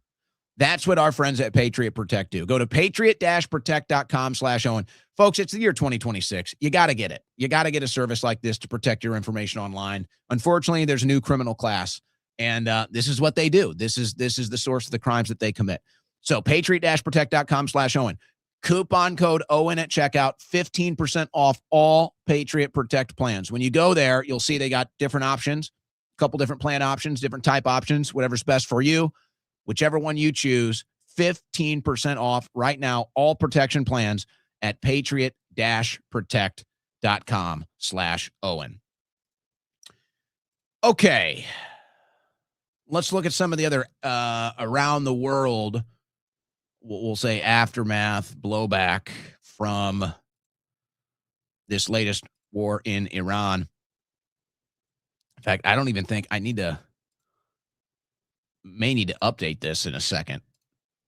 That's what our friends at Patriot Protect do. Go to patriot-protect.com/Owen. Folks, it's the year 2026. You got to get it. You got to get a service like this to protect your information online. Unfortunately, there's a new criminal class, and this is what they do. This is the source of the crimes that they commit. So patriot-protect.com/Owen. Coupon code Owen at checkout, 15% off all Patriot Protect plans. When you go there, you'll see they got different options, a couple different plan options, different type options, whatever's best for you. Whichever one you choose, 15% off right now, all protection plans at patriot-protect.com/Owen. Okay. Let's look at some of the other around the world, we'll say aftermath, blowback from this latest war in Iran. In fact, I don't even think I may need to update this in a second.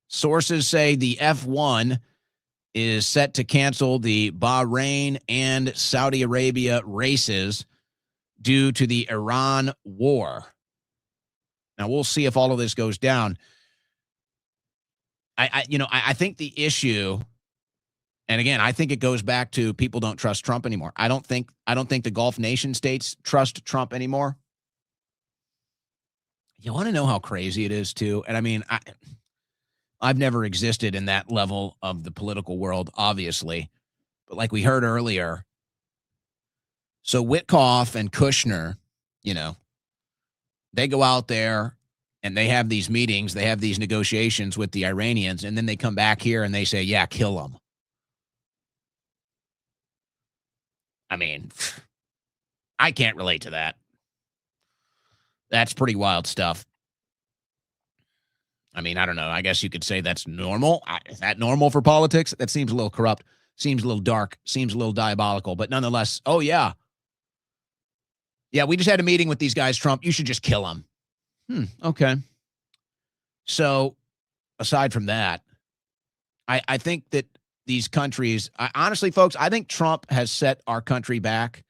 Sources say the F1 is set to cancel the Bahrain and Saudi Arabia races due to the Iran war. Now, we'll see if all of this goes down. I think the issue, and again, I think it goes back to people don't trust Trump anymore. I don't think the Gulf nation states trust Trump anymore. You want to know how crazy it is, too? And I mean, I've never existed in that level of the political world, obviously. But like we heard earlier, so Witkoff and Kushner, they go out there and they have these meetings, they have these negotiations with the Iranians, and then they come back here and they say, yeah, kill them. I mean, I can't relate to that. That's pretty wild stuff. I mean, I don't know. I guess you could say that's normal. Is that normal for politics? That seems a little corrupt, seems a little dark, seems a little diabolical, but nonetheless, oh, yeah. Yeah, we just had a meeting with these guys, Trump. You should just kill them. Okay. So, aside from that, I think that these countries, honestly, folks, I think Trump has set our country back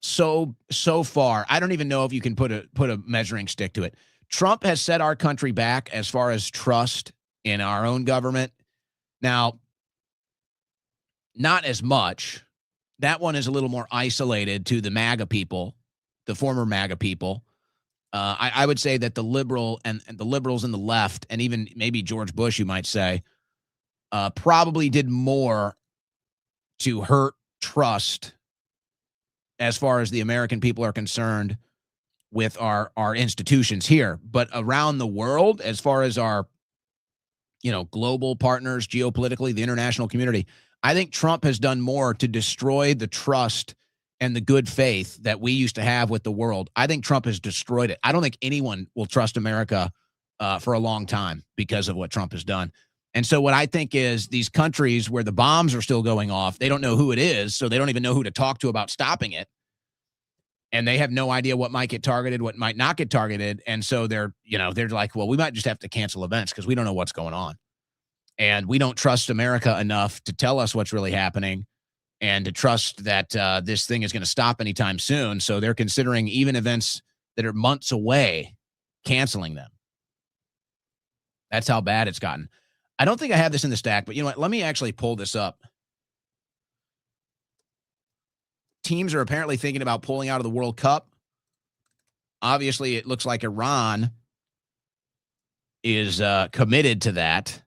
so far. I don't even know if you can put a measuring stick to it. Trump has set our country back as far as trust in our own government. Now, not as much. That one is a little more isolated to the MAGA people, the former MAGA people. I would say that the liberals and the left, and even maybe George Bush, you might say, probably did more to hurt trust as far as the American people are concerned with our institutions here. But around the world, as far as our, global partners, geopolitically, the international community, I think Trump has done more to destroy the trust and the good faith that we used to have with the world. I think Trump has destroyed it. I don't think anyone will trust America for a long time because of what Trump has done. And so what I think is these countries where the bombs are still going off, they don't know who it is, so they don't even know who to talk to about stopping it. And they have no idea what might get targeted, what might not get targeted. And so they're like, well, we might just have to cancel events because we don't know what's going on. And we don't trust America enough to tell us what's really happening and to trust that this thing is going to stop anytime soon. So they're considering even events that are months away, canceling them. That's how bad it's gotten. I don't think I have this in the stack, but you know what? Let me actually pull this up. Teams are apparently thinking about pulling out of the World Cup. Obviously, it looks like Iran is committed to that.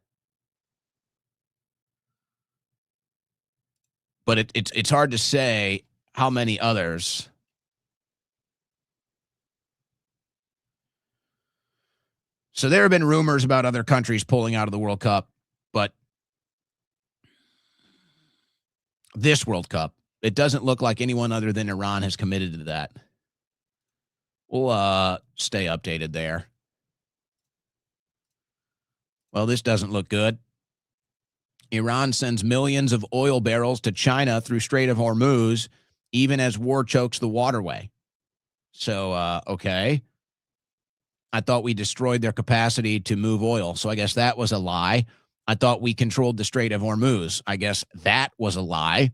But it's hard to say how many others. So there have been rumors about other countries pulling out of the World Cup, but this World Cup, it doesn't look like anyone other than Iran has committed to that. We'll stay updated there. Well, this doesn't look good. Iran sends millions of oil barrels to China through Strait of Hormuz, even as war chokes the waterway. So, okay. I thought we destroyed their capacity to move oil, so I guess that was a lie. I thought we controlled the Strait of Hormuz. I guess that was a lie.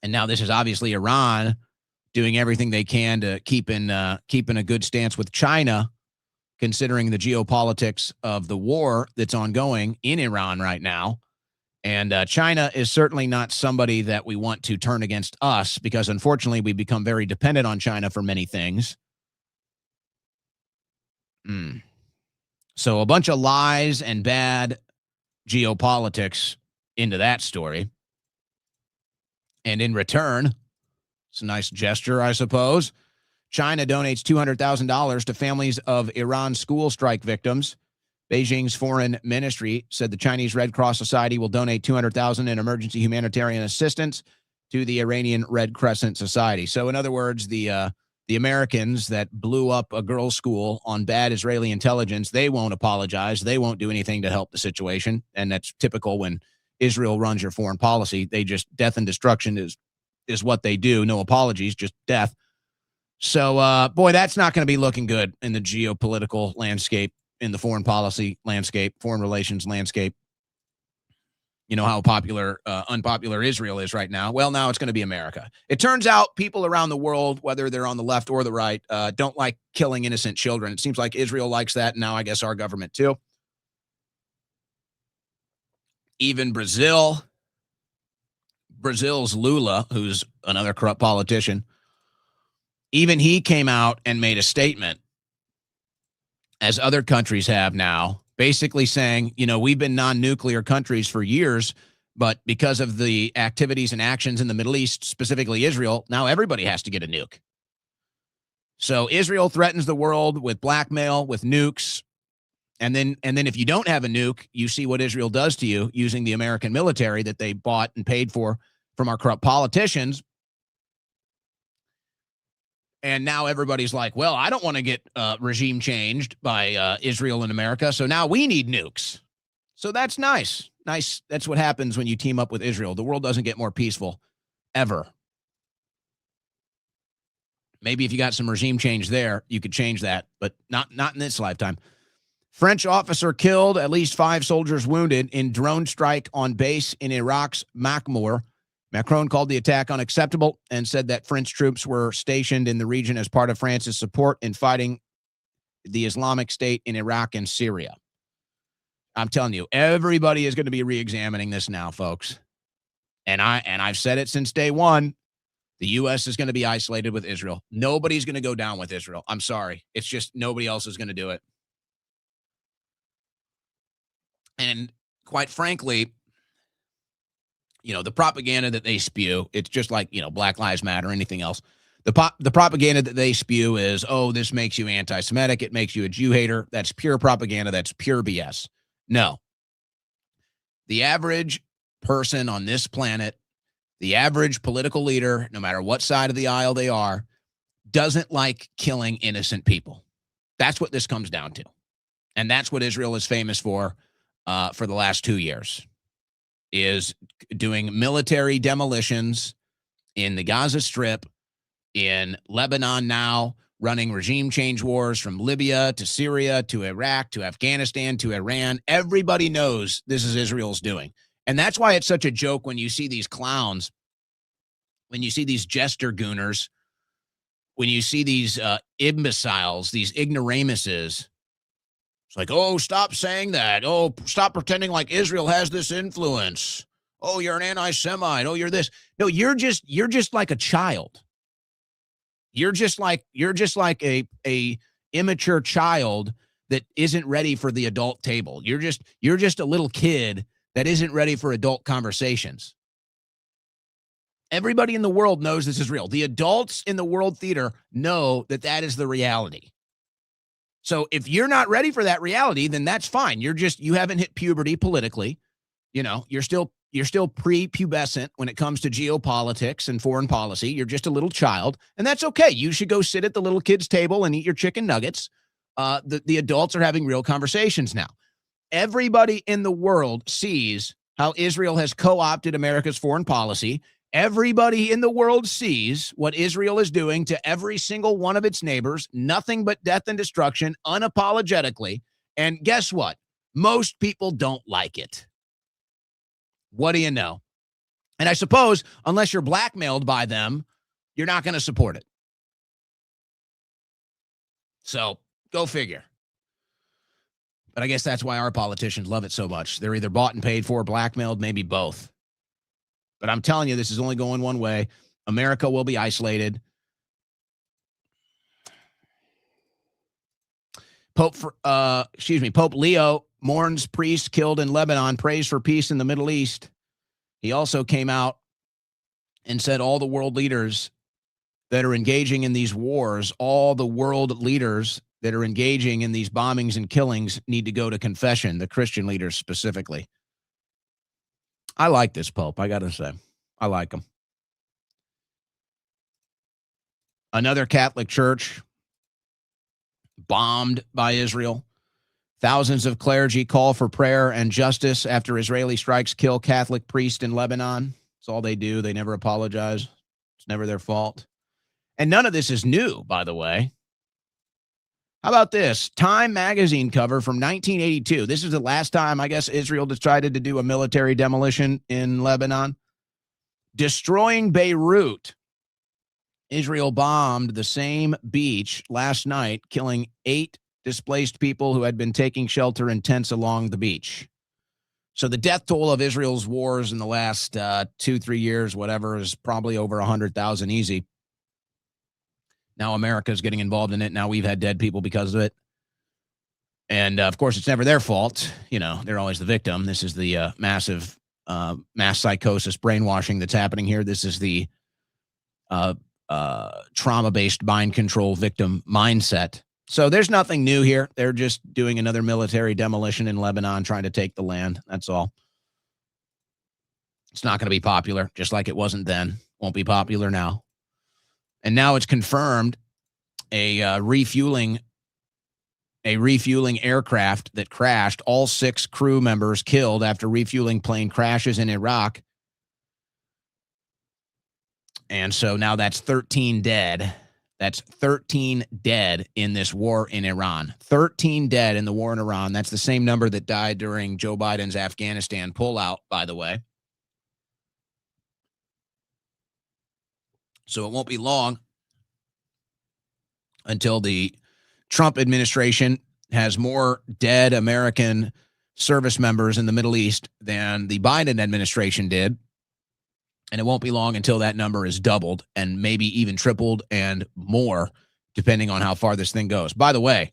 And now this is obviously Iran doing everything they can to keep in a good stance with China, considering the geopolitics of the war that's ongoing in Iran right now. And China is certainly not somebody that we want to turn against us because, unfortunately, we become very dependent on China for many things. So a bunch of lies and bad geopolitics into that story. And in return, it's a nice gesture, I suppose. China donates $200,000 to families of Iran school strike victims. Beijing's foreign ministry said the Chinese Red Cross Society will donate $200,000 in emergency humanitarian assistance to the Iranian Red Crescent Society. So, in other words, the Americans that blew up a girls' school on bad Israeli intelligence, they won't apologize. They won't do anything to help the situation. And that's typical when Israel runs your foreign policy. They just, death and destruction is what they do. No apologies, just death. So, boy, that's not going to be looking good in the geopolitical landscape, in the foreign policy landscape, foreign relations landscape. You know how unpopular Israel is right now. Well, now it's going to be America. It turns out people around the world, whether they're on the left or the right, don't like killing innocent children. It seems like Israel likes that. And now I guess our government too. Even Brazil's Lula, who's another corrupt politician, even he came out and made a statement, as other countries have now, basically saying, you know, we've been non-nuclear countries for years, but because of the activities and actions in the Middle East, specifically Israel, now everybody has to get a nuke. So Israel threatens the world with blackmail, with nukes. And then if you don't have a nuke, you see what Israel does to you using the American military that they bought and paid for from our corrupt politicians. And now everybody's like, well, I don't want to get regime changed by Israel and America, so now we need nukes. So that's nice. Nice. That's what happens when you team up with Israel. The world doesn't get more peaceful, ever. Maybe if you got some regime change there, you could change that, but not in this lifetime. French officer killed, at least 5 soldiers wounded in drone strike on base in Iraq's Makmur. Macron called the attack unacceptable and said that French troops were stationed in the region as part of France's support in fighting the Islamic State in Iraq and Syria. I'm telling you, everybody is going to be re-examining this now, folks. And I've said it since day one. The U.S. is going to be isolated with Israel. Nobody's going to go down with Israel. I'm sorry. It's just nobody else is going to do it. And quite frankly, you know, the propaganda that they spew, it's just like, you know, Black Lives Matter or anything else. The propaganda that they spew is, oh, this makes you anti-Semitic. It makes you a Jew hater. That's pure propaganda. That's pure BS. No. The average person on this planet, the average political leader, no matter what side of the aisle they are, doesn't like killing innocent people. That's what this comes down to. And that's what Israel is famous for the last 2 years. Is doing military demolitions in the Gaza Strip, in Lebanon now, running regime change wars from Libya to Syria to Iraq to Afghanistan to Iran. Everybody knows this is Israel's doing. And that's why it's such a joke when you see these clowns, when you see these jester gooners, when you see these imbeciles, these ignoramuses. It's like, oh, stop saying that. Oh, stop pretending like Israel has this influence. Oh, you're an anti-Semite. Oh, you're this. No, you're just like a child. You're just like a immature child that isn't ready for the adult table. You're just a little kid that isn't ready for adult conversations. Everybody in the world knows this is real. The adults in the world theater know that is the reality. So if you're not ready for that reality, then that's fine. You haven't hit puberty politically. You're still prepubescent when it comes to geopolitics and foreign policy. You're just a little child, and that's okay. You should go sit at the little kids' table and eat your chicken nuggets. The adults are having real conversations now. Everybody in the world sees how Israel has co-opted America's foreign policy. Everybody in the world sees what Israel is doing to every single one of its neighbors, nothing but death and destruction, unapologetically. And guess what? Most people don't like it. What do you know? And I suppose, unless you're blackmailed by them, you're not going to support it. So go figure. But I guess that's why our politicians love it so much. They're either bought and paid for, blackmailed, maybe both. But I'm telling you, this is only going one way. America will be isolated. Pope Leo mourns priest killed in Lebanon, prays for peace in the Middle East. He also came out and said all the world leaders that are engaging in these wars, all the world leaders that are engaging in these bombings and killings need to go to confession, the Christian leaders specifically. I like this Pope, I got to say. I like him. Another Catholic church bombed by Israel. Thousands of clergy call for prayer and justice after Israeli strikes kill Catholic priest in Lebanon. That's all they do. They never apologize. It's never their fault. And none of this is new, by the way. How about this? Time magazine cover from 1982. This is the last time, I guess, Israel decided to do a military demolition in Lebanon. Destroying Beirut. Israel bombed the same beach last night, killing 8 displaced people who had been taking shelter in tents along the beach. So the death toll of Israel's wars in the last 2-3 years, whatever, is probably over 100,000 easy. Now America's getting involved in it. Now we've had dead people because of it. And, of course, it's never their fault. They're always the victim. This is the massive mass psychosis brainwashing that's happening here. This is the trauma-based mind control victim mindset. So there's nothing new here. They're just doing another military demolition in Lebanon, trying to take the land. That's all. It's not going to be popular, just like it wasn't then. Won't be popular now. And now it's confirmed a refueling aircraft that crashed. All 6 crew members killed after refueling plane crashes in Iraq. And so now that's 13 dead. That's 13 dead in this war in Iran. 13 dead in the war in Iran. That's the same number that died during Joe Biden's Afghanistan pullout, by the way. So it won't be long until the Trump administration has more dead American service members in the Middle East than the Biden administration did. And it won't be long until that number is doubled and maybe even tripled and more, depending on how far this thing goes. By the way,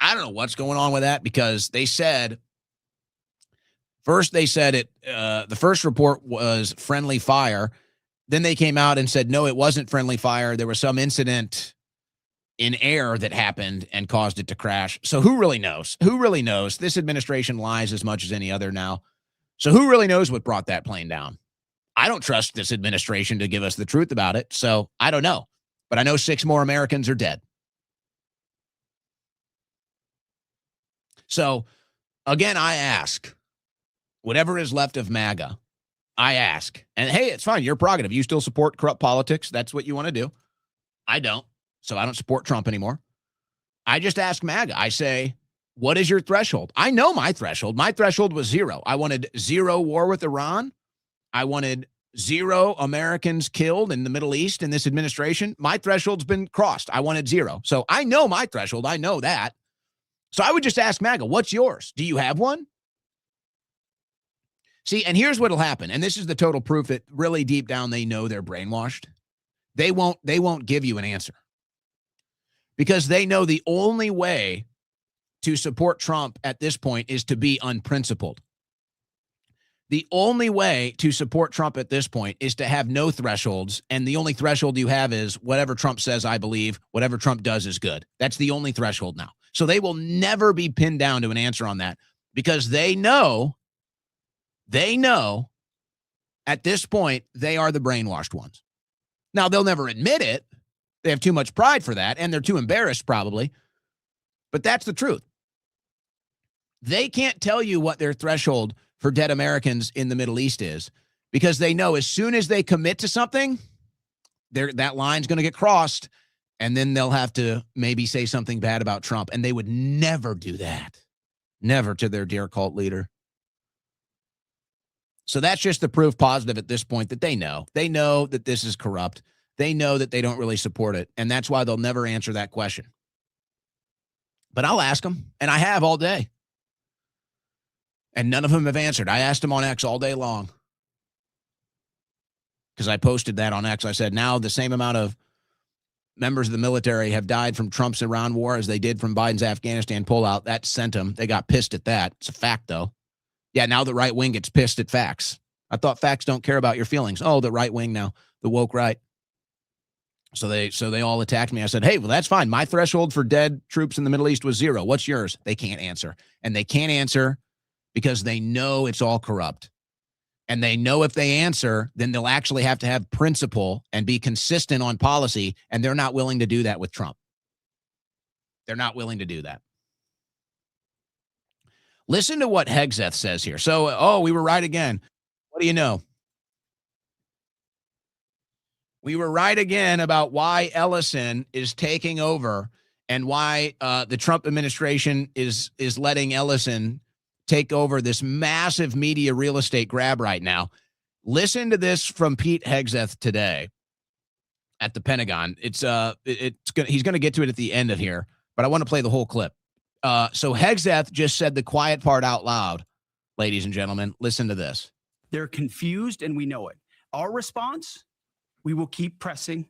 I don't know what's going on with that, because they said the first report was friendly fire. Then they came out and said, no, it wasn't friendly fire. There was some incident in air that happened and caused it to crash. So who really knows? Who really knows? This administration lies as much as any other now. So who really knows what brought that plane down? I don't trust this administration to give us the truth about it. So I don't know. But I know 6 more Americans are dead. So again, I ask, whatever is left of MAGA, I ask, and hey, it's fine. Your prerogative. You still support corrupt politics. That's what you want to do. I don't. So I don't support Trump anymore. I just ask MAGA. I say, what is your threshold? I know my threshold. My threshold was 0. I wanted 0 war with Iran. I wanted 0 Americans killed in the Middle East in this administration. My threshold's been crossed. I wanted 0. So I know my threshold. I know that. So I would just ask MAGA, what's yours? Do you have one? See, and here's what'll happen. And this is the total proof that really deep down they know they're brainwashed. They won't give you an answer, because they know the only way to support Trump at this point is to be unprincipled. The only way to support Trump at this point is to have no thresholds, and the only threshold you have is whatever Trump says, I believe, whatever Trump does is good. That's the only threshold now. So they will never be pinned down to an answer on that because they know at this point they are the brainwashed ones. Now, they'll never admit it. They have too much pride for that, and they're too embarrassed probably, but that's the truth. They can't tell you what their threshold for dead Americans in the Middle East is because they know as soon as they commit to something, that line's going to get crossed, and then they'll have to maybe say something bad about Trump, and they would never do that. Never to their dear cult leader. So that's just the proof positive at this point that they know. They know that this is corrupt. They know that they don't really support it, and that's why they'll never answer that question. But I'll ask them, and I have all day. And none of them have answered. I asked them on X all day long because I posted that on X. I said, now the same amount of members of the military have died from Trump's Iran war as they did from Biden's Afghanistan pullout. That sent them. They got pissed at that. It's a fact, though. Yeah, now the right wing gets pissed at facts. I thought facts don't care about your feelings. Oh, the right wing now, the woke right. So they all attacked me. I said, hey, well, that's fine. My threshold for dead troops in the Middle East was 0. What's yours? They can't answer. And they can't answer because they know it's all corrupt. And they know if they answer, then they'll actually have to have principle and be consistent on policy, and they're not willing to do that with Trump. They're not willing to do that. Listen to what Hegseth says here. So, we were right again. What do you know? We were right again about why Ellison is taking over and why the Trump administration is letting Ellison take over this massive media real estate grab right now. Listen to this from Pete Hegseth today at the Pentagon. He's going to get to it at the end of here, but I want to play the whole clip. So Hegseth just said the quiet part out loud, ladies and gentlemen. Listen to this.
They're confused, and we know it. Our response, we will keep pressing.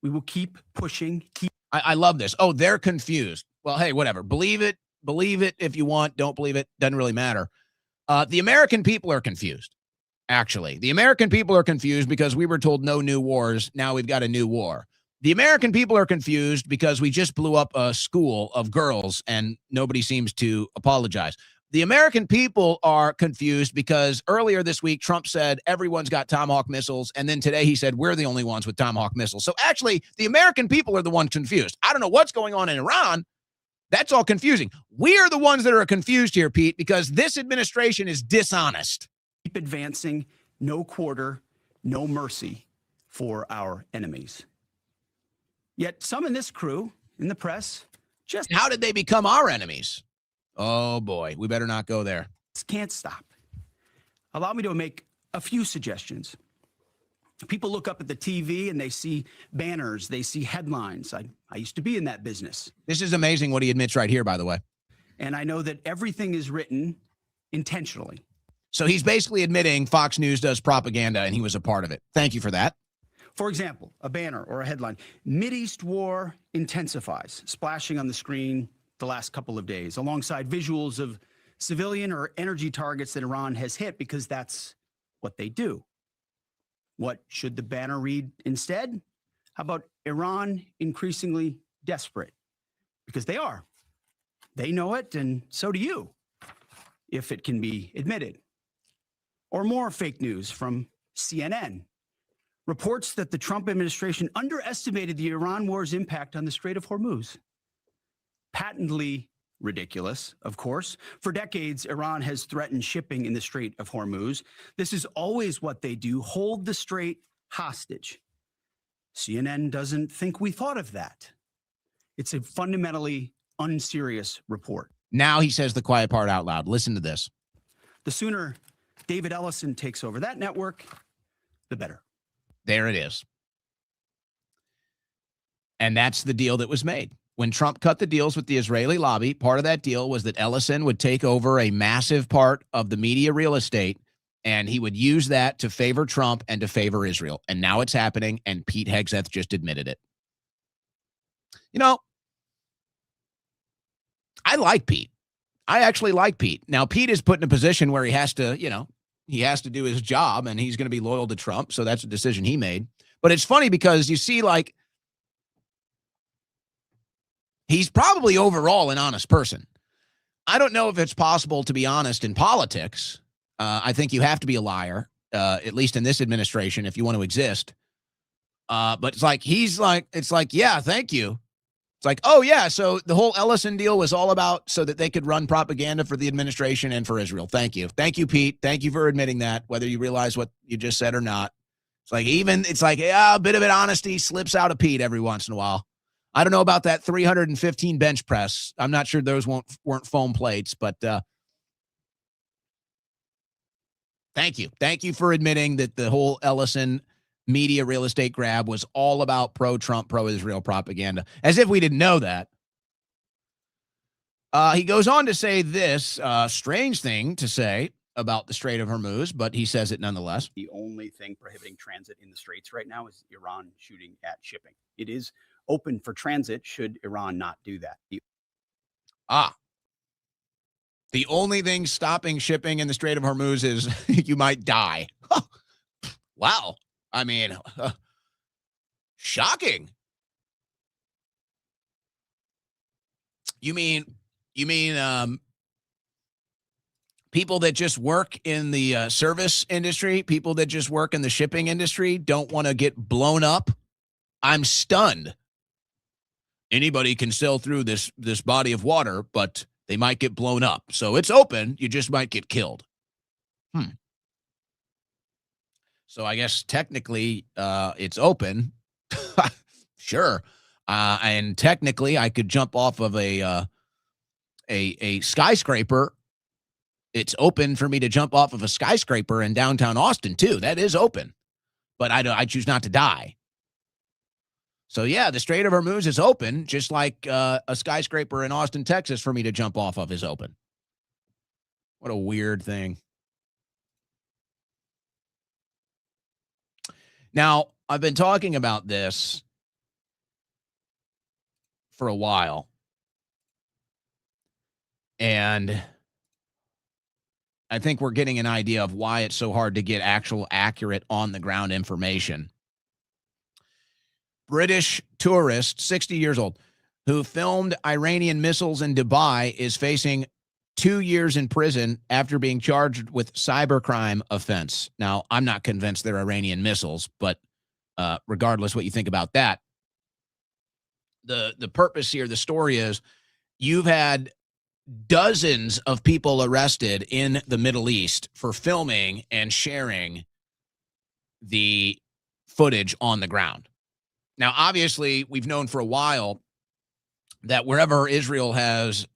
We will keep pushing.
I love this. Oh, they're confused. Well, hey, whatever. Believe it if you want. Don't believe it. Doesn't really matter. The American people are confused, actually. The American people are confused because we were told no new wars. Now we've got a new war. The American people are confused because we just blew up a school of girls and nobody seems to apologize. The American people are confused because earlier this week, Trump said everyone's got Tomahawk missiles. And then today he said we're the only ones with Tomahawk missiles. So actually, the American people are the ones confused. I don't know what's going on in Iran. That's all confusing. We are the ones that are confused here, Pete, because this administration is dishonest.
Keep advancing. No quarter, no mercy for our enemies. Yet some in this crew, in the press, just...
How did they become our enemies? Oh, boy. We better not go there.
Can't stop. Allow me to make a few suggestions. People look up at the TV and they see banners. They see headlines. I used to be in that business.
This is amazing what he admits right here, by the way.
And I know that everything is written intentionally.
So he's basically admitting Fox News does propaganda and he was a part of it. Thank you for that.
For example, a banner or a headline, Mideast war intensifies, splashing on the screen the last couple of days, alongside visuals of civilian or energy targets that Iran has hit, because that's what they do. What should the banner read instead? How about Iran increasingly desperate? Because they are. They know it, and so do you, if it can be admitted. Or more fake news from CNN. Reports that the Trump administration underestimated the Iran war's impact on the Strait of Hormuz. Patently ridiculous, of course. For decades, Iran has threatened shipping in the Strait of Hormuz. This is always what they do, hold the strait hostage. CNN doesn't think we thought of that. It's a fundamentally unserious report.
Now he says the quiet part out loud. Listen to this.
The sooner David Ellison takes over that network, the better.
There it is. And that's the deal that was made. When Trump cut the deals with the Israeli lobby, part of that deal was that Ellison would take over a massive part of the media real estate, and he would use that to favor Trump and to favor Israel. And now it's happening, and Pete Hegseth just admitted it. You know, I like Pete. I actually like Pete. Now, Pete is put in a position where he has to, he has to do his job, and he's going to be loyal to Trump. So that's a decision he made. But it's funny because you see, like, he's probably overall an honest person. I don't know if it's possible to be honest in politics. I think you have to be a liar, at least in this administration, if you want to exist. But it's like, yeah, thank you. It's like, oh, yeah, so the whole Ellison deal was all about so that they could run propaganda for the administration and for Israel. Thank you. Thank you, Pete. Thank you for admitting that, whether you realize what you just said or not. It's like, yeah, a bit of an honesty slips out of Pete every once in a while. I don't know about that 315 bench press. I'm not sure those weren't foam plates, but thank you. Thank you for admitting that the whole Ellison media real estate grab was all about pro-Trump, pro-Israel propaganda, as if we didn't know that. He goes on to say this strange thing to say about the Strait of Hormuz, but he says it nonetheless.
The only thing prohibiting transit in the Straits right now is Iran shooting at shipping. It is open for transit should Iran not do that.
The only thing stopping shipping in the Strait of Hormuz is you might die. Wow. I mean, shocking. You mean people that just work in the service industry, people that just work in the shipping industry don't want to get blown up? I'm stunned. Anybody can sail through this body of water, but they might get blown up. So it's open. You just might get killed. So I guess technically it's open. Sure. And technically I could jump off of a skyscraper. It's open for me to jump off of a skyscraper in downtown Austin too. That is open, but I choose not to die. So yeah, the Strait of Hormuz is open, just like a skyscraper in Austin, Texas for me to jump off of is open. What a weird thing. Now, I've been talking about this for a while, and I think we're getting an idea of why it's so hard to get actual, accurate, on-the-ground information. British tourist, 60 years old, who filmed Iranian missiles in Dubai is facing 2 years in prison after being charged with cybercrime offense. Now, I'm not convinced they're Iranian missiles, but regardless what you think about that, the purpose here, the story is you've had dozens of people arrested in the Middle East for filming and sharing the footage on the ground. Now, obviously, we've known for a while that wherever Israel has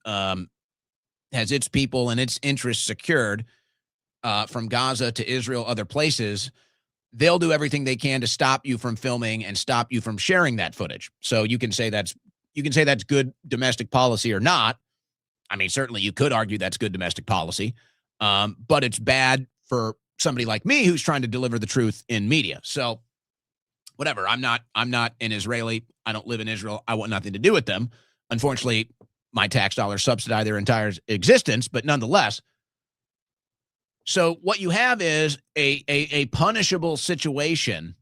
its people and its interests secured, from Gaza to Israel, other places, they'll do everything they can to stop you from filming and stop you from sharing that footage. So you can say that's good domestic policy or not. I mean, certainly you could argue that's good domestic policy, but it's bad for somebody like me who's trying to deliver the truth in media. So whatever. I'm not an Israeli. I don't live in Israel. I want nothing to do with them. Unfortunately, my tax dollars subsidize their entire existence, but nonetheless. So what you have is a punishable situation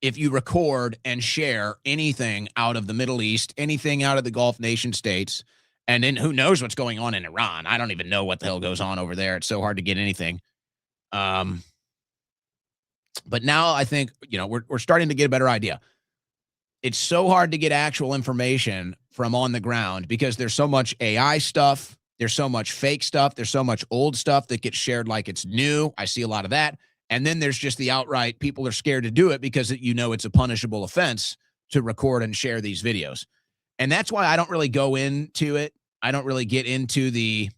if you record and share anything out of the Middle East, anything out of the Gulf nation states, and then who knows what's going on in Iran. I don't even know what the hell goes on over there. It's so hard to get anything. But now I think, we're starting to get a better idea. It's so hard to get actual information from on the ground because there's so much AI stuff. There's so much fake stuff. There's so much old stuff that gets shared like it's new. I see a lot of that. And then there's just the outright people are scared to do it because it's a punishable offense to record and share these videos. And that's why I don't really go into it. I don't really get into the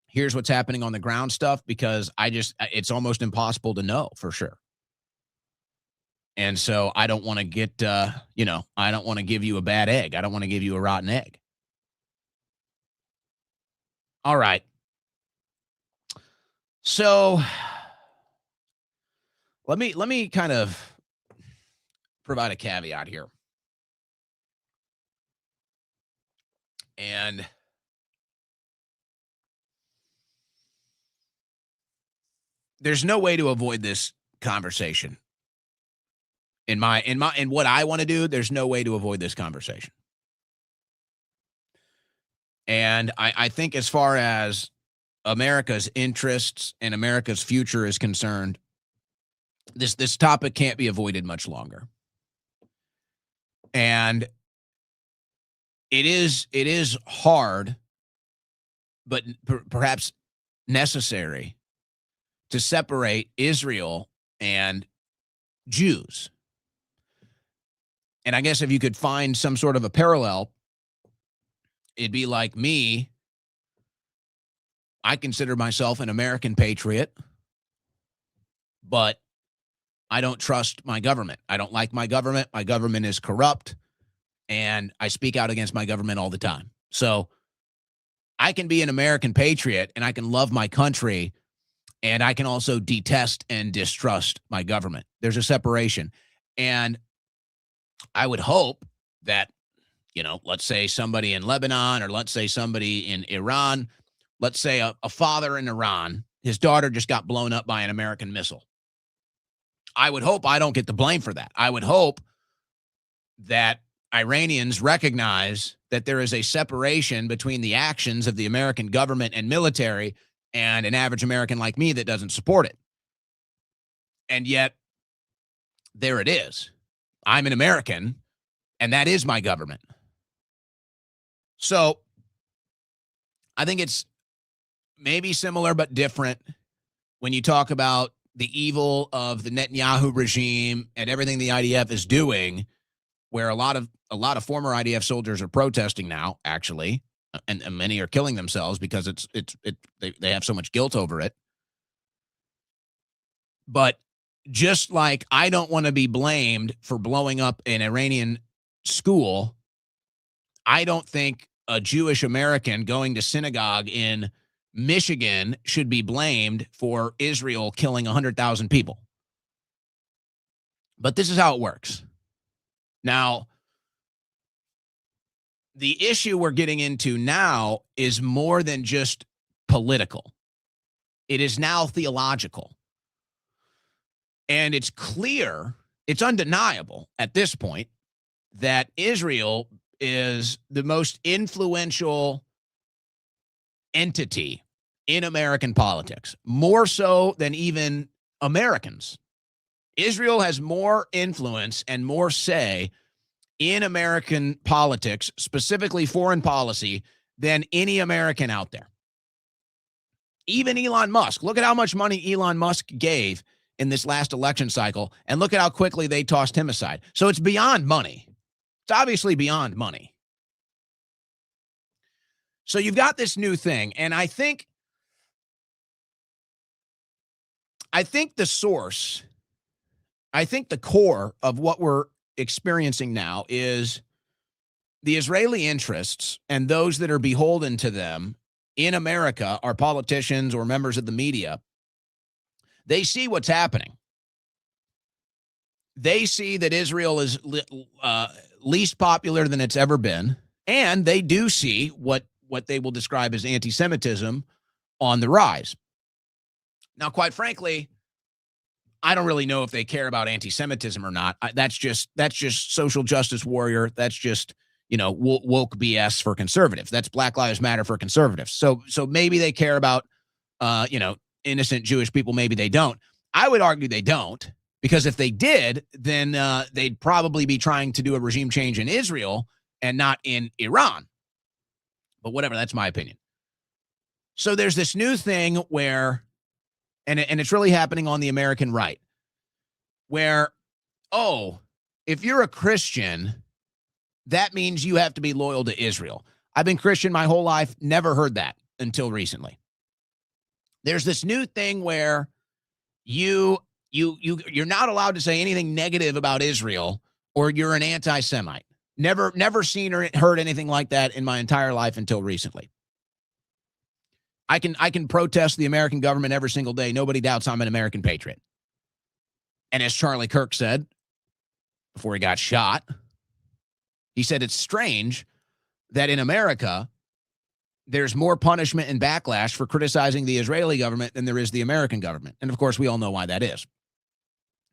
here's what's happening on the ground stuff because it's almost impossible to know for sure. And so I don't want to get, I don't want to give you a bad egg. I don't want to give you a rotten egg. All right. So let me kind of provide a caveat here. And there's no way to avoid this conversation. In what I want to do, there's no way to avoid this conversation. And I think as far as America's interests and America's future is concerned, this topic can't be avoided much longer. And it is hard, but perhaps necessary to separate Israel and Jews. And I guess if you could find some sort of a parallel, it'd be like me. I consider myself an American patriot, but I don't trust my government. I don't like my government. My government is corrupt, and I speak out against my government all the time. So I can be an American patriot, and I can love my country, and I can also detest and distrust my government. There's a separation. And I would hope that, let's say somebody in Lebanon, or let's say somebody in Iran, let's say a father in Iran, his daughter just got blown up by an American missile. I would hope I don't get the blame for that. I would hope that Iranians recognize that there is a separation between the actions of the American government and military and an average American like me that doesn't support it. And yet, there it is. I'm an American, and that is my government. So I think it's maybe similar but different when you talk about the evil of the Netanyahu regime and everything the IDF is doing, where a lot of former IDF soldiers are protesting now, actually, and many are killing themselves because they have so much guilt over it. But just like I don't want to be blamed for blowing up an Iranian school, I don't think a Jewish American going to synagogue in Michigan should be blamed for Israel killing 100,000 people. But this is how it works. Now, the issue we're getting into now is more than just political. It is now theological. And it's clear, it's undeniable at this point, that Israel is the most influential entity in American politics, more so than even Americans. Israel has more influence and more say in American politics, specifically foreign policy, than any American out there. Even Elon Musk. Look at how much money Elon Musk gave in this last election cycle, and look at how quickly they tossed him aside. So it's beyond money. It's obviously beyond money. So you've got this new thing, and I think the source, I think the core of what we're experiencing now is the Israeli interests and those that are beholden to them in America, are politicians or members of the media. They see what's happening. They see that Israel is least popular than it's ever been, and they do see what they will describe as anti-Semitism on the rise. Now, quite frankly, I don't really know if they care about anti-Semitism or not. That's just social justice warrior. That's just, woke BS for conservatives. That's Black Lives Matter for conservatives. So maybe they care about, innocent Jewish people. Maybe they don't. I would argue they don't, because if they did, then they'd probably be trying to do a regime change in Israel and not in Iran. But whatever, that's my opinion. So there's this new thing where, and it's really happening on the American right, where, if you're a Christian, that means you have to be loyal to Israel. I've been Christian my whole life, never heard that until recently. There's this new thing where you're not allowed to say anything negative about Israel, or you're an anti-Semite. Never seen or heard anything like that in my entire life until recently. I can protest the American government every single day. Nobody doubts I'm an American patriot. And as Charlie Kirk said before he got shot, he said it's strange that in America, there's more punishment and backlash for criticizing the Israeli government than there is the American government. And of course, we all know why that is.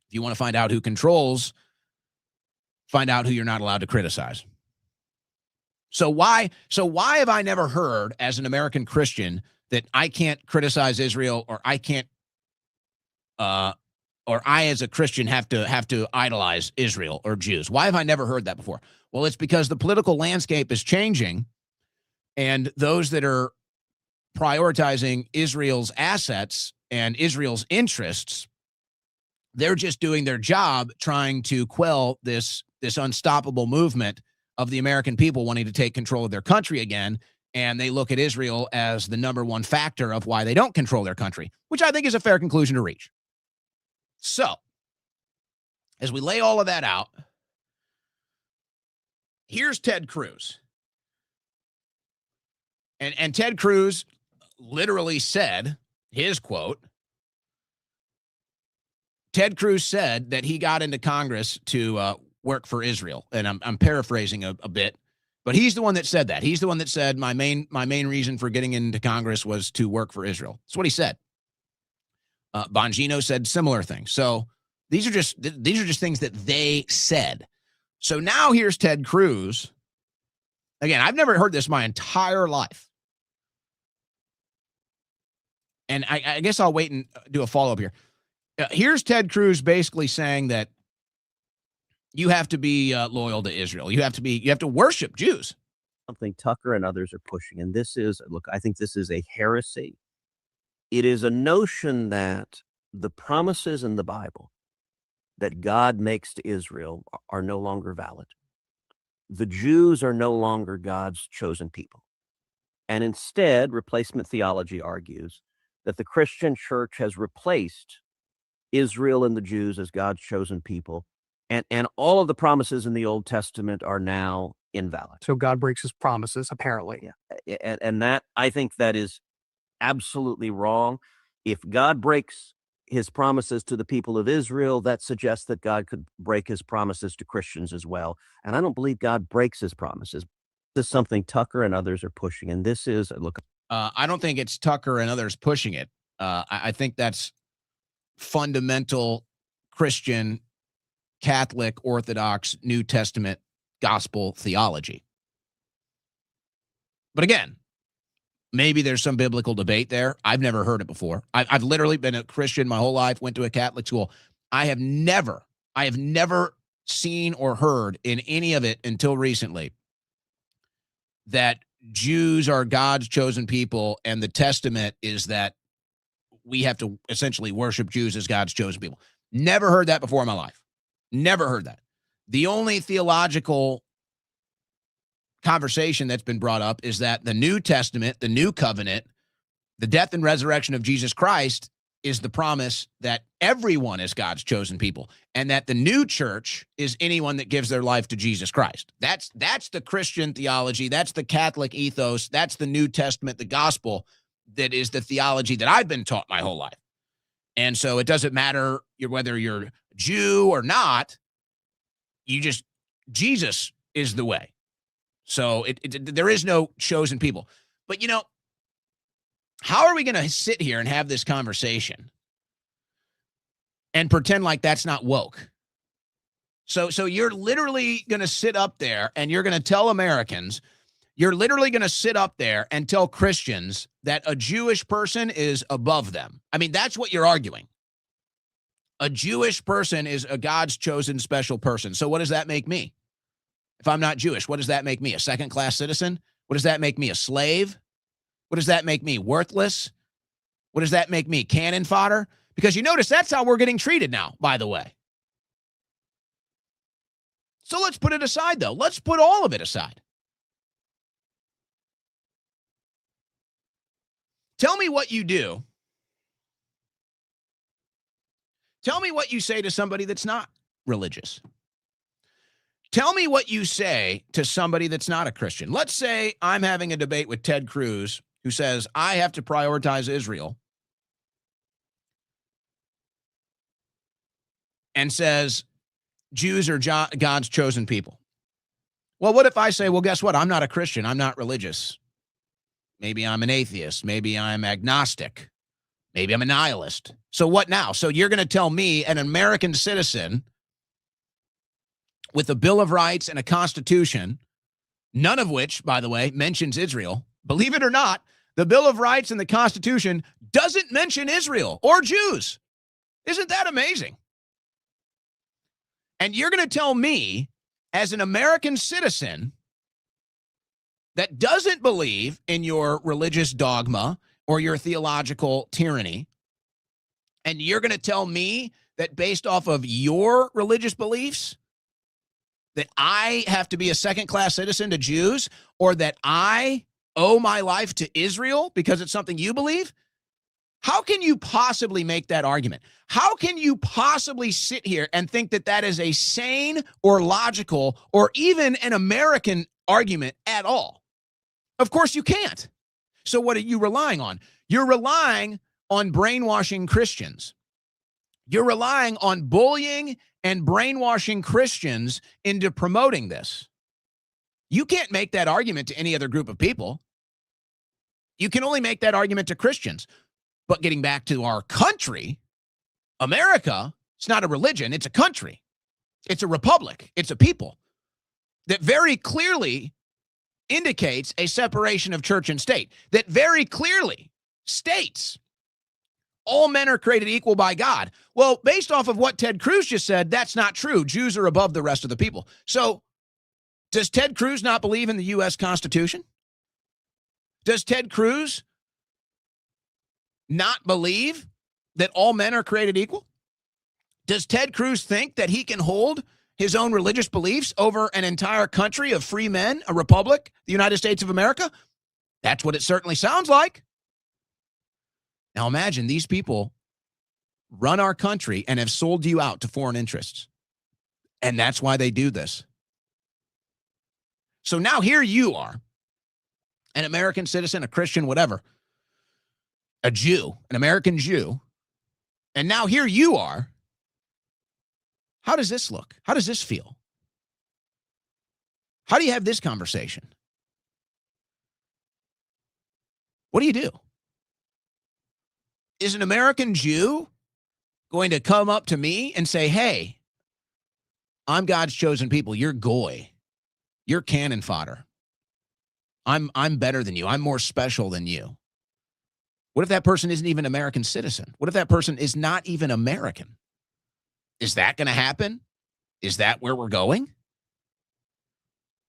If you want to find out who controls, find out who you're not allowed to criticize. So why have I never heard as an American Christian that I can't criticize Israel, or I can't or I as a Christian have to idolize Israel or Jews? Why have I never heard that before? Well, it's because the political landscape is changing, and those that are prioritizing Israel's assets and Israel's interests, they're just doing their job trying to quell this unstoppable movement of the American people wanting to take control of their country again. And they look at Israel as the number one factor of why they don't control their country, which I think is a fair conclusion to reach. So, as we lay all of that out, here's Ted Cruz. And Ted Cruz literally said, his quote, Ted Cruz said that he got into Congress to work for Israel. And I'm paraphrasing a bit, but he's the one that said that. He's the one that said my main reason for getting into Congress was to work for Israel. That's what he said. Bongino said similar things. So these are just things that they said. So now here's Ted Cruz. Again, I've never heard this my entire life. And I guess I'll wait and do a follow-up here. Here's Ted Cruz basically saying that you have to be loyal to Israel. You have to worship Jews.
Something Tucker and others are pushing. And this is, look, I think this is a heresy. It is a notion that the promises in the Bible that God makes to Israel are no longer valid. The Jews are no longer God's chosen people. And instead, replacement theology argues that the Christian church has replaced Israel and the Jews as God's chosen people. And all of the promises in the Old Testament are now invalid.
So God breaks his promises, apparently.
Yeah. And that, I think that is absolutely wrong. If God breaks his promises to the people of Israel, that suggests that God could break his promises to Christians as well. And I don't believe God breaks his promises. This is something Tucker and others are pushing. And this is, look.
I don't think it's Tucker and others pushing it. I think that's fundamental Christian, Catholic, Orthodox, New Testament, gospel theology. But again, maybe there's some biblical debate there. I've never heard it before. I've literally been a Christian my whole life, went to a Catholic school. I have never seen or heard in any of it until recently that Jews are God's chosen people, and the testament is that we have to essentially worship Jews as God's chosen people. Never heard that before in my life. Never heard that. The only theological conversation that's been brought up is that the New Testament, the New Covenant, the death and resurrection of Jesus Christ is the promise that everyone is God's chosen people, and that the new church is anyone that gives their life to Jesus Christ. That's the Christian theology. That's the Catholic ethos. That's the New Testament, the gospel. That is the theology that I've been taught my whole life. And so it doesn't matter whether you're Jew or not. Jesus is the way. So there is no chosen people. But, how are we going to sit here and have this conversation and pretend like that's not woke? So you're literally going to sit up there and you're going to tell Americans, you're literally going to sit up there and tell Christians that a Jewish person is above them. I mean, that's what you're arguing. A Jewish person is a God's chosen special person. So what does that make me? If I'm not Jewish, what does that make me? A second-class citizen? What does that make me? A slave? What does that make me? Worthless? What does that make me? Cannon fodder? Because you notice that's how we're getting treated now, by the way. So let's put it aside, though. Let's put all of it aside. Tell me what you do. Tell me what you say to somebody that's not religious. Tell me what you say to somebody that's not a Christian. Let's say I'm having a debate with Ted Cruz, who says, I have to prioritize Israel, and says, Jews are God's chosen people. Well, what if I say, well, guess what? I'm not a Christian. I'm not religious. Maybe I'm an atheist. Maybe I'm agnostic. Maybe I'm a nihilist. So what now? So you're going to tell me, an American citizen with a Bill of Rights and a Constitution, none of which, by the way, mentions Israel. Believe it or not, the Bill of Rights and the Constitution doesn't mention Israel or Jews. Isn't that amazing? And you're going to tell me, as an American citizen that doesn't believe in your religious dogma or your theological tyranny, and you're going to tell me that based off of your religious beliefs, that I have to be a second-class citizen to Jews, or that I owe my life to Israel because it's something you believe? How can you possibly make that argument? How can you possibly sit here and think that that is a sane or logical or even an American argument at all? Of course you can't. So what are you relying on? You're relying on brainwashing Christians. You're relying on bullying and brainwashing Christians into promoting this. You can't make that argument to any other group of people. You can only make that argument to Christians. But getting back to our country, America, it's not a religion, it's a country. It's a republic. It's a people that very clearly indicates a separation of church and state, that very clearly states all men are created equal by God. Well, based off of what Ted Cruz just said, that's not true. Jews are above the rest of the people. So does Ted Cruz not believe in the U.S. Constitution? Does Ted Cruz not believe that all men are created equal? Does Ted Cruz think that he can hold his own religious beliefs over an entire country of free men, a republic, the United States of America? That's what it certainly sounds like. Now imagine these people run our country and have sold you out to foreign interests. And that's why they do this. So now here you are, an American citizen, a Christian, whatever, a Jew, an American Jew, and now here you are. How does this look? How does this feel? How do you have this conversation? What do you do? Is an American Jew going to come up to me and say, hey, I'm God's chosen people. You're goy. You're cannon fodder. I'm better than you. I'm more special than you. What if that person isn't even an American citizen? What if that person is not even American? Is that going to happen? Is that where we're going?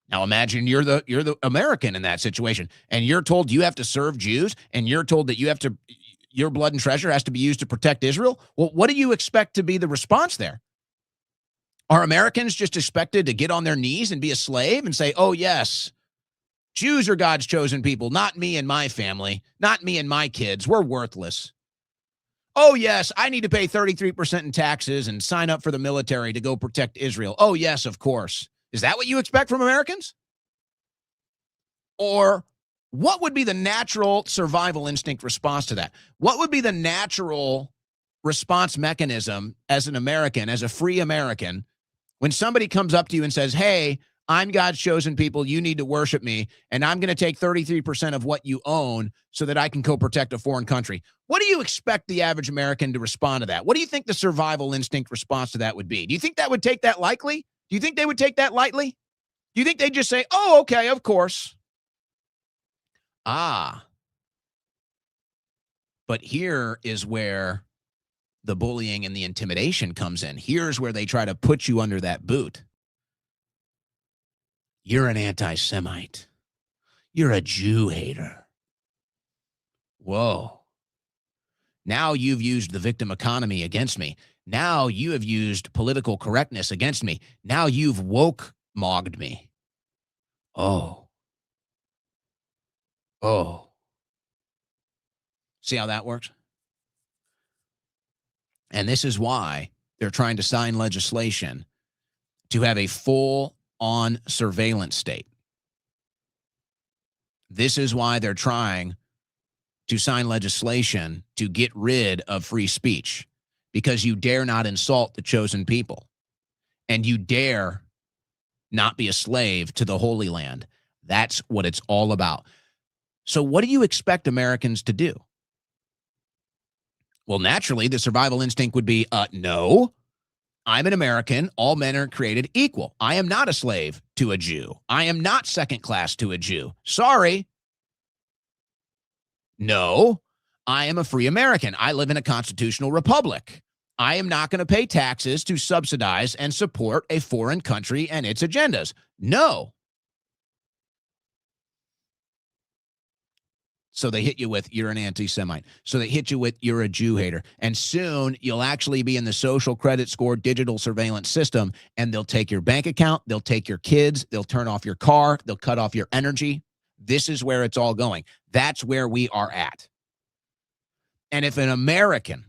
Now imagine you're the American in that situation, and you're told you have to serve Jews, and you're told that your blood and treasure has to be used to protect Israel. Well, what do you expect to be the response there? Are Americans just expected to get on their knees and be a slave and say, oh, yes, Jews are God's chosen people, not me and my family, not me and my kids. We're worthless. Oh, yes, I need to pay 33% in taxes and sign up for the military to go protect Israel. Oh, yes, of course. Is that what you expect from Americans? Or what would be the natural survival instinct response to that? What would be the natural response mechanism as an American, as a free American, when somebody comes up to you and says, hey, I'm God's chosen people, you need to worship me, and I'm going to take 33% of what you own so that I can go protect a foreign country? What do you expect the average American to respond to that? What do you think the survival instinct response to that would be? Do you think that would take that lightly? Do you think they would take that lightly? Do you think they'd just say, oh, okay, of course? Ah. But here is where the bullying and the intimidation comes in. Here's where they try to put you under that boot. You're an anti-Semite. You're a Jew hater. Whoa. Now you've used the victim economy against me. Now you have used political correctness against me. Now you've woke-mogged me. Oh. Oh. See how that works? And this is why they're trying to sign legislation to have a full-on surveillance state. This is why they're trying to sign legislation to get rid of free speech, because you dare not insult the chosen people, and you dare not be a slave to the Holy Land. That's what it's all about. So what do you expect Americans to do? Well, naturally, the survival instinct would be, no, I'm an American. All men are created equal. I am not a slave to a Jew. I am not second class to a Jew. Sorry. No, I am a free American. I live in a constitutional republic. I am not going to pay taxes to subsidize and support a foreign country and its agendas. No. So they hit you with, you're an anti-Semite. So they hit you with, you're a Jew hater. And soon you'll actually be in the social credit score digital surveillance system, and they'll take your bank account, they'll take your kids, they'll turn off your car, they'll cut off your energy. This is where it's all going. That's where we are at. And if an American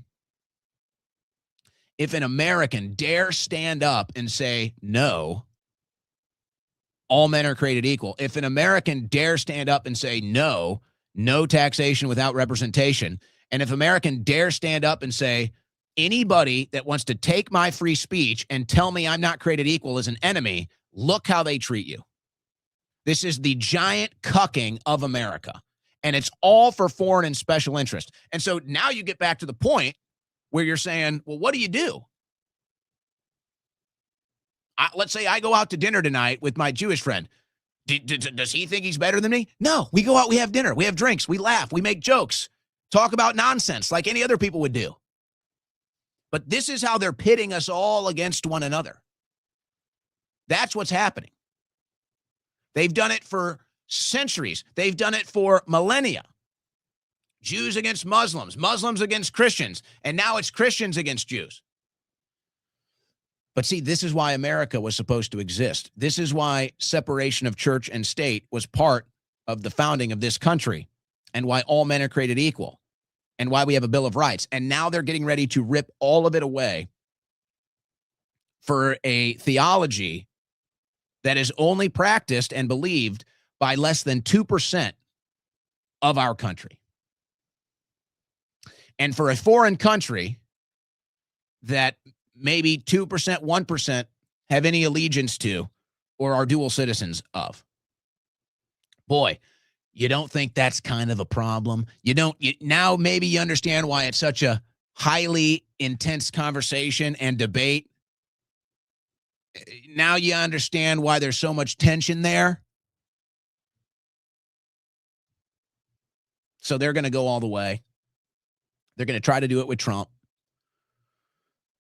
dare stand up and say, no, all men are created equal. If an American dare stand up and say, no taxation without representation. And if American dare stand up and say, anybody that wants to take my free speech and tell me I'm not created equal is an enemy, look how they treat you. This is the giant cucking of America. And it's all for foreign and special interest. And so now you get back to the point where you're saying, well, what do you do? Let's say I go out to dinner tonight with my Jewish friend. Does he think he's better than me? No, we go out, we have dinner, we have drinks, we laugh, we make jokes, talk about nonsense like any other people would do. But this is how they're pitting us all against one another. That's what's happening. They've done it for centuries. They've done it for millennia. Jews against Muslims, Muslims against Christians, and now it's Christians against Jews. But see, this is why America was supposed to exist. This is why separation of church and state was part of the founding of this country, and why all men are created equal, and why we have a Bill of Rights. And now they're getting ready to rip all of it away for a theology that is only practiced and believed by less than 2% of our country. And for a foreign country that maybe 2%, 1% have any allegiance to or are dual citizens of. Boy, you don't think that's kind of a problem? Now maybe you understand why it's such a highly intense conversation and debate. Now you understand why there's so much tension there. So they're going to go all the way. They're going to try to do it with Trump.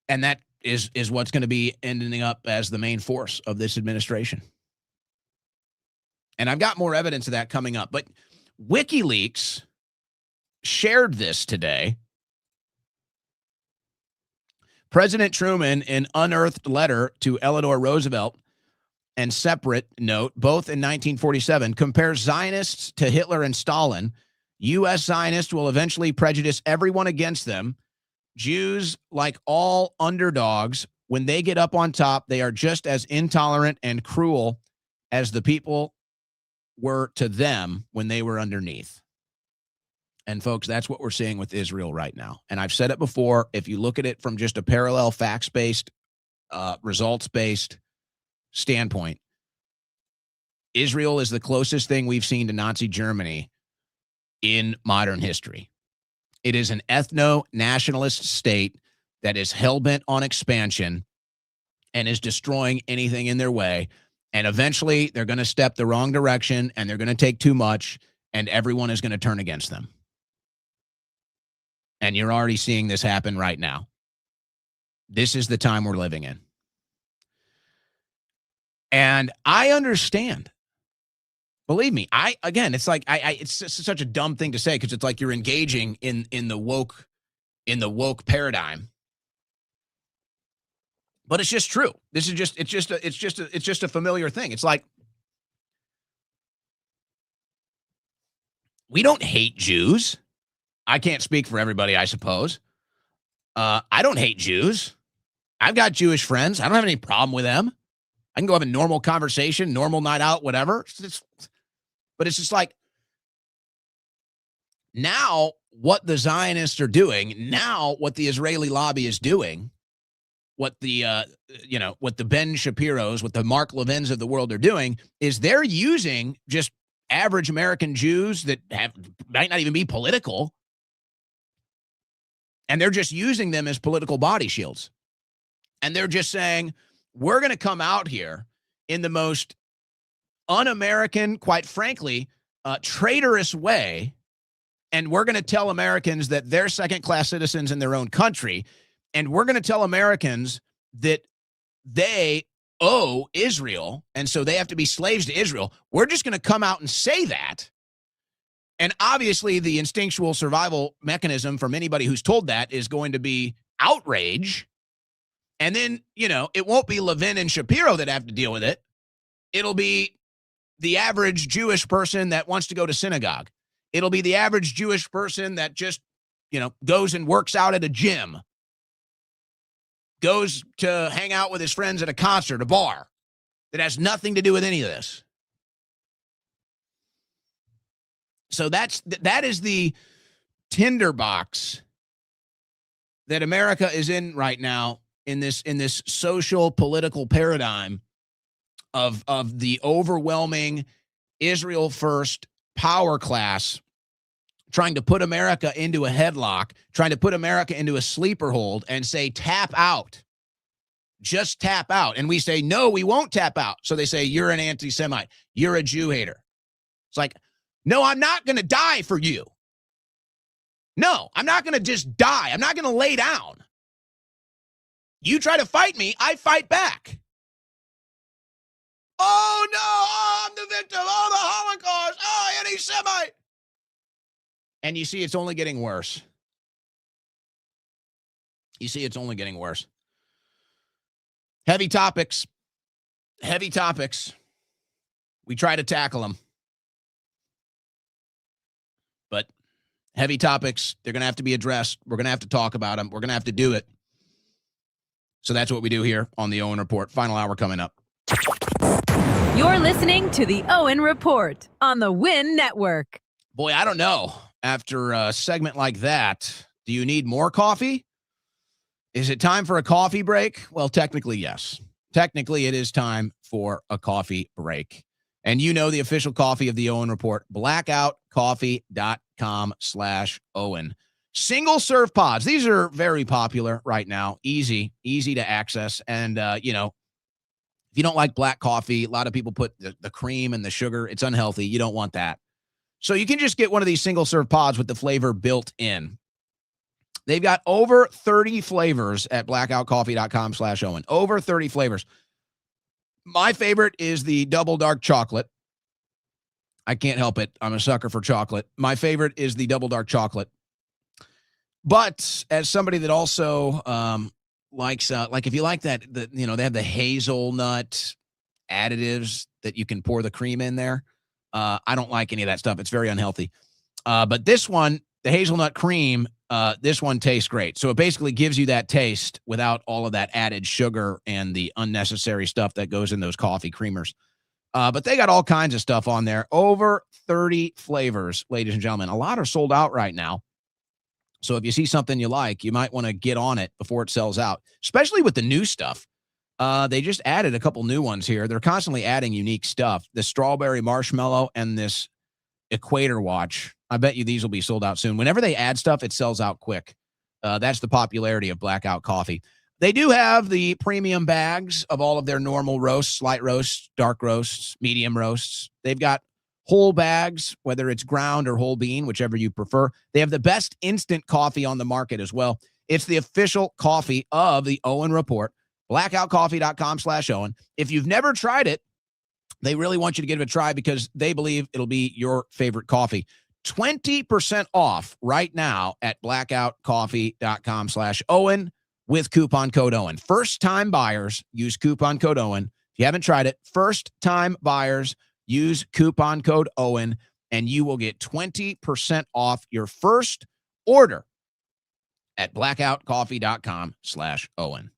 And that is what's going to be ending up as the main force of this administration. And I've got more evidence of that coming up. But WikiLeaks shared this today. President Truman, in unearthed letter to Eleanor Roosevelt and separate note, both in 1947, compares Zionists to Hitler and Stalin. U.S. Zionists will eventually prejudice everyone against them. Jews, like all underdogs, when they get up on top, they are just as intolerant and cruel as the people were to them when they were underneath. And folks, that's what we're seeing with Israel right now. And I've said it before, if you look at it from just a parallel facts-based, results-based standpoint, Israel is the closest thing we've seen to Nazi Germany in modern history. It is an ethno-nationalist state that is hell-bent on expansion and is destroying anything in their way. And eventually they're going to step the wrong direction and they're going to take too much and everyone is going to turn against them. And you're already seeing this happen right now. This is the time we're living in. And I understand. Believe me, it's like it's just such a dumb thing to say because it's like you're engaging in the woke paradigm. But it's just true. This is just it's just a familiar thing. It's like we don't hate Jews. I can't speak for everybody, I suppose. I don't hate Jews. I've got Jewish friends. I don't have any problem with them. I can go have a normal conversation, normal night out, whatever. But it's just like now what the Zionists are doing, now what the Israeli lobby is doing, what the Ben Shapiros, what the Mark Levins of the world are doing is they're using just average American Jews that might not even be political. And they're just using them as political body shields. And they're just saying, we're going to come out here in the most un-American, quite frankly, traitorous way. And we're going to tell Americans that they're second-class citizens in their own country. And we're going to tell Americans that they owe Israel, and so they have to be slaves to Israel. We're just going to come out and say that. And obviously, the instinctual survival mechanism from anybody who's told that is going to be outrage. And then, it won't be Levin and Shapiro that have to deal with it. It'll be the average Jewish person that wants to go to synagogue. It'll be the average Jewish person that just, goes and works out at a gym, goes to hang out with his friends at a concert, a bar, that has nothing to do with any of this. So that is the tinderbox that America is in right now in this social political paradigm of the overwhelming Israel first power class trying to put America into a headlock, trying to put America into a sleeper hold and say, tap out. Just tap out. And we say, no, we won't tap out. So they say, you're an anti-Semite. You're a Jew hater. It's like, no, I'm not going to die for you. No, I'm not going to just die. I'm not going to lay down. You try to fight me, I fight back. Oh, no, I'm the victim. Oh, the Holocaust. Oh, anti-Semite. And you see, it's only getting worse. It's only getting worse. Heavy topics. We try to tackle them. But heavy topics, they're going to have to be addressed. We're going to have to talk about them. We're going to have to do it. So that's what we do here on the Owen Report. Final hour coming up.
You're listening to the Owen Report on the Win Network.
Boy, I don't know. After a segment like that, do you need more coffee? Is it time for a coffee break? Well, technically, yes. Technically, it is time for a coffee break. And the official coffee of the Owen Report, blackoutcoffee.com/Owen. Single serve pods. These are very popular right now. Easy to access. And, if you don't like black coffee, a lot of people put the cream and the sugar. It's unhealthy. You don't want that. So you can just get one of these single serve pods with the flavor built in. They've got over 30 flavors at blackoutcoffee.com/Owen. Over 30 flavors. My favorite is the double dark chocolate. I can't help it. I'm a sucker for chocolate. My favorite is the double dark chocolate. But as somebody that also likes, if you like that, they have the hazelnut additives that you can pour the cream in there. I don't like any of that stuff. It's very unhealthy. But this one, the hazelnut cream, this one tastes great. So it basically gives you that taste without all of that added sugar and the unnecessary stuff that goes in those coffee creamers. But they got all kinds of stuff on there. Over 30 flavors, ladies and gentlemen. A lot are sold out right now. So if you see something you like, you might want to get on it before it sells out, especially with the new stuff. They just added a couple new ones here. They're constantly adding unique stuff. The strawberry marshmallow and this equator watch. I bet you these will be sold out soon. Whenever they add stuff, it sells out quick. That's the popularity of Blackout Coffee. They do have the premium bags of all of their normal roasts, light roasts, dark roasts, medium roasts. They've got whole bags, whether it's ground or whole bean, whichever you prefer. They have the best instant coffee on the market as well. It's the official coffee of the Owen Report. blackoutcoffee.com/Owen. If you've never tried it, they really want you to give it a try because they believe it'll be your favorite coffee. 20% off right now at blackoutcoffee.com/Owen with coupon code Owen. First-time buyers use coupon code Owen. If you haven't tried it, first-time buyers use coupon code Owen, and you will get 20% off your first order at blackoutcoffee.com/Owen.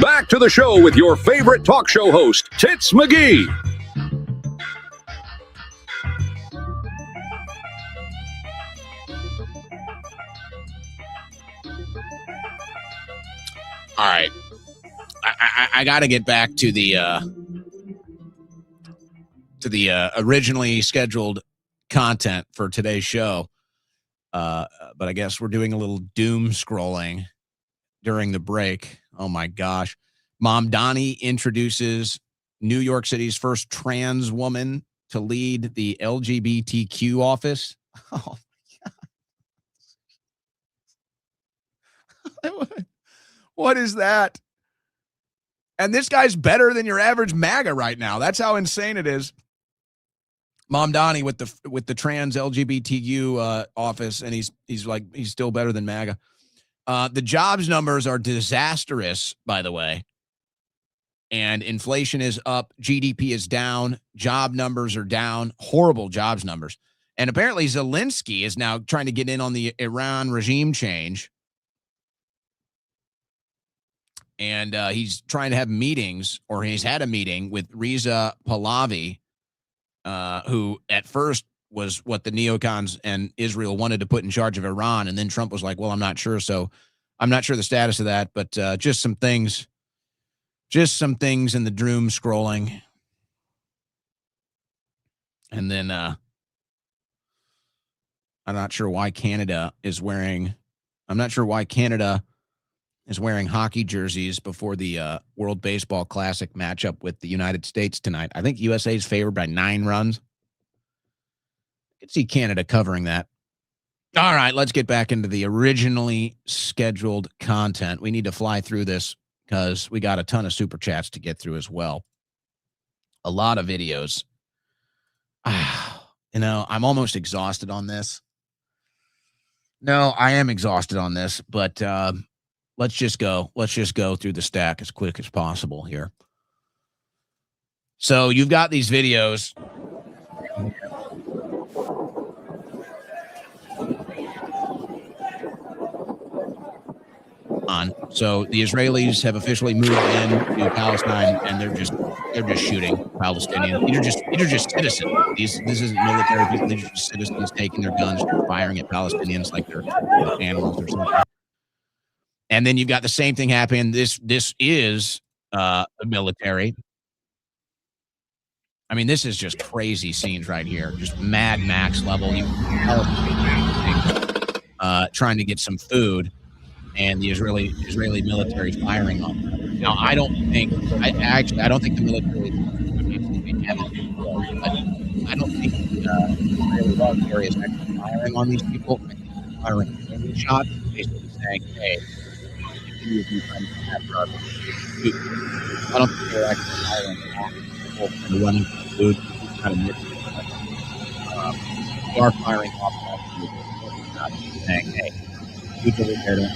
Back to the show with your favorite talk show host, Tits McGee.
All right. I got to get back to the originally scheduled content for today's show. But I guess we're doing a little doom scrolling during the break. Oh my gosh. Mom Donnie introduces New York City's first trans woman to lead the LGBTQ office. Oh my God. What is that? And this guy's better than your average MAGA right now. That's how insane it is. Mom Donnie with the trans LGBTQ office, and he's still better than MAGA. The jobs numbers are disastrous, by the way. And inflation is up, GDP is down, job numbers are down, horrible jobs numbers. And apparently Zelensky is now trying to get in on the Iran regime change. And he's trying to have meetings, or he's had a meeting with Reza Pahlavi, who at first was what the neocons and Israel wanted to put in charge of Iran. And then Trump was like, well, I'm not sure. So I'm not sure the status of that, but just some things in the doom scrolling. And then I'm not sure why Canada is wearing hockey jerseys before the World Baseball Classic matchup with the United States tonight. I think USA is favored by 9 runs. I could see Canada covering that. All right, let's get back into the originally scheduled content. We need to fly through this because we got a ton of super chats to get through as well. A lot of videos. I'm almost exhausted on this. No, I am exhausted on this, but let's just go through the stack as quick as possible here. So you've got these videos. So the Israelis have officially moved into Palestine, and they're just shooting Palestinians. These are just citizens. This isn't military people. These are just citizens taking their guns and firing at Palestinians like they're animals or something. And then you've got the same thing happening. This is the military. I mean, this is just crazy scenes right here. Just Mad Max level. You trying to get some food, and the Israeli military firing on them. Now, I don't think the military I don't think the Israeli military is actually firing on these people. I think they're firing shots, basically saying, hey, continue to do something after our food. I don't think they're actually firing on people and running for food. It's kind of mixed. They are firing off that food, saying, hey, food's over there, don't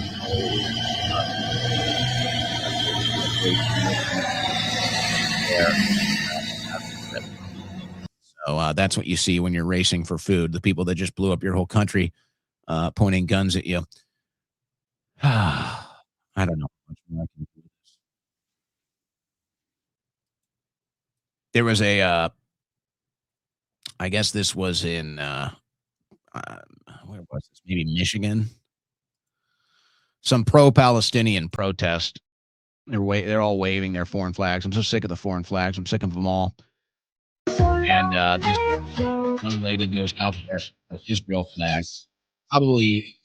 So that's what you see when you're racing for food. The people that just blew up your whole country, pointing guns at you. I don't know how much more I can do this. There was a, I guess this was in, where was this? Maybe Michigan. Some pro-Palestinian protest. They're all waving their foreign flags. I'm so sick of the foreign flags. I'm sick of them all. And this young lady goes out there with Israel flag, probably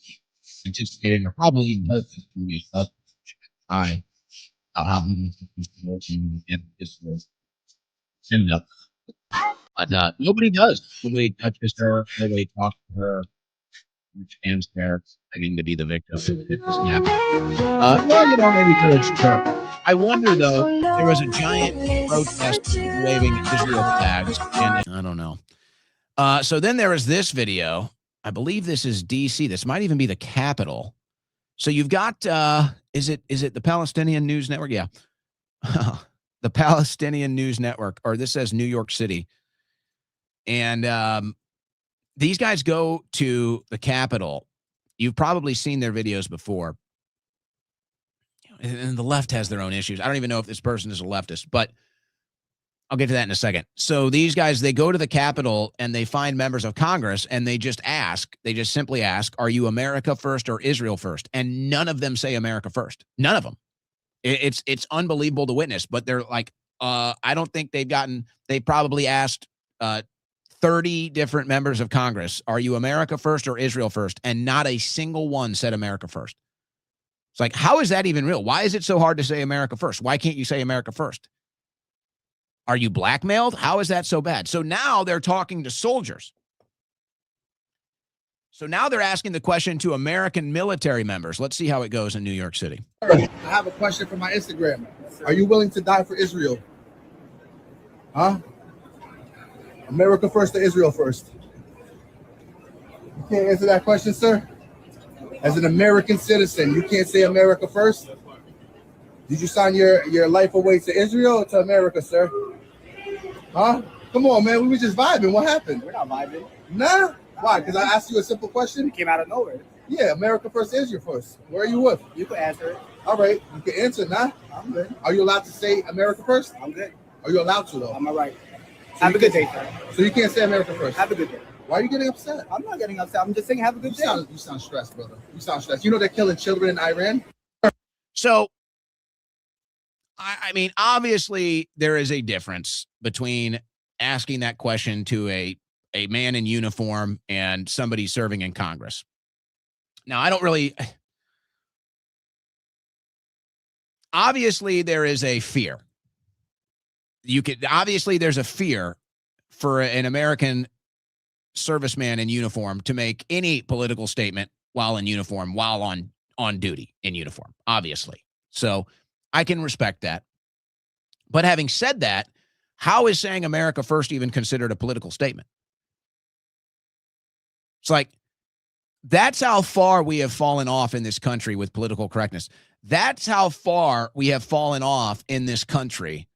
anticipating, or probably does this to be up high. How end up. But nobody does. Nobody touches her. Nobody talks to her. Stands there begging to be the victim. Well, maybe courage her. I wonder, though, there was a giant protest waving Israel flags, and I don't know. So then there was this video. I believe this is D.C. This might even be the Capitol. So you've got, is it the Palestinian News Network? Yeah. The Palestinian News Network, or this says New York City. And these guys go to the Capitol. You've probably seen their videos before. And the left has their own issues. I don't even know if this person is a leftist, but I'll get to that in a second. So these guys, they go to the Capitol and they find members of Congress and they just simply ask, are you America first or Israel first? And none of them say America first. None of them. It's unbelievable to witness, but they're like, I don't think they probably asked 30 different members of Congress, are you America first or Israel first? And not a single one said America first. It's like, how is that even real? Why is it so hard to say America first? Why can't you say America first? Are you blackmailed? How is that so bad? So now they're talking to soldiers. So now they're asking the question to American military members. Let's see how it goes in New York City.
I have a question for my Instagram. Are you willing to die for Israel? Huh? America first or Israel first? You can't answer that question, sir? As an American citizen, you can't say America first? Did you sign your life away to Israel or to America, sir? Huh? Come on, man. We were just vibing. What happened?
We're not vibing.
Nah? Why? Because I asked you a simple question?
It came out of nowhere.
Yeah, America first, Israel first. Where are you with?
You can answer it.
All right. You can answer, nah?
I'm good.
Are you allowed to say America first?
I'm good.
Are you allowed to, though?
I'm all right.
So
Have a good day, sir.
So you can't say America first?
Have a good day.
Why are you getting upset?
I'm not getting upset. I'm just saying have a good day.
You sound stressed, brother. You sound stressed. You know they're killing children in Iran?
So, I mean, obviously there is a difference between asking that question to a man in uniform and somebody serving in Congress. Now, I don't really... Obviously, there is a fear. Obviously, there's a fear for an American serviceman in uniform to make any political statement while in uniform, while on duty in uniform, obviously. So I can respect that. But having said that, how is saying America first even considered a political statement? It's like, that's how far we have fallen off in this country with political correctness. That's how far we have fallen off in this country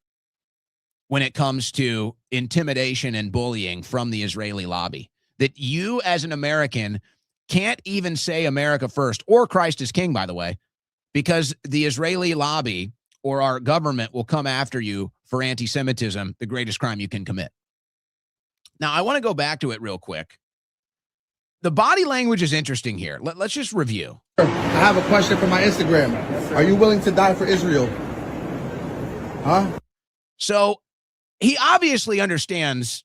when it comes to intimidation and bullying from the Israeli lobby. That you as an American can't even say America first, or Christ is king, by the way, because the Israeli lobby or our government will come after you for anti-Semitism, the greatest crime you can commit. Now, I want to go back to it real quick. The body language is interesting here. Let's just review.
I have a question for my Instagram. Are you willing to die for Israel? Huh?
So he obviously understands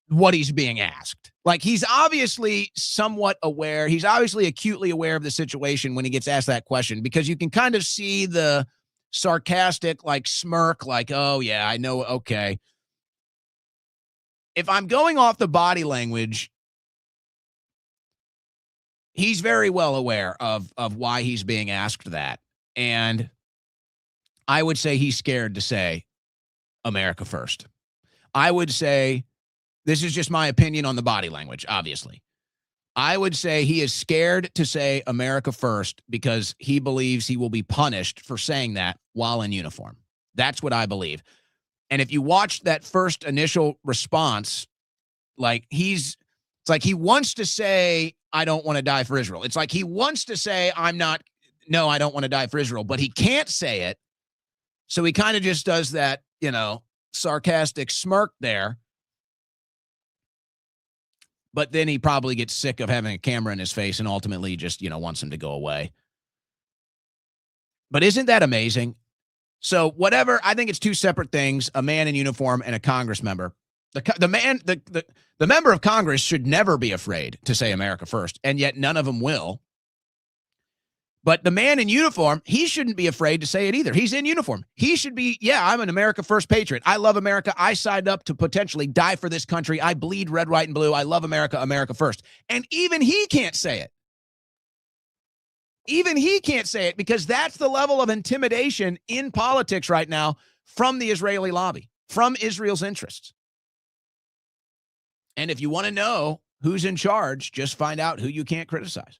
what he's being asked. Like, he's obviously somewhat aware. He's obviously acutely aware of the situation when he gets asked that question, because you can kind of see the sarcastic, like, smirk, like, oh, yeah, I know. Okay. If I'm going off the body language, he's very well aware of why he's being asked that. And I would say he's scared to say America first. I would say, this is just my opinion on the body language, obviously. I would say he is scared to say America first because he believes he will be punished for saying that while in uniform. That's what I believe. And if you watch that first initial response Like it's like he wants to say, I don't want to die for Israel. It's like he wants to say, I don't want to die for Israel, but he can't say it. So he kind of just does that, sarcastic smirk there. But then he probably gets sick of having a camera in his face and ultimately just, wants him to go away. But isn't that amazing? So whatever, I think it's two separate things, a man in uniform and a Congress member. The member of Congress should never be afraid to say America first, and yet none of them will. But the man in uniform, he shouldn't be afraid to say it either. He's in uniform. He should be, I'm an America first patriot. I love America. I signed up to potentially die for this country. I bleed red, white, and blue. I love America, America first. And even he can't say it. Even he can't say it because that's the level of intimidation in politics right now from the Israeli lobby, from Israel's interests. And if you want to know who's in charge, just find out who you can't criticize.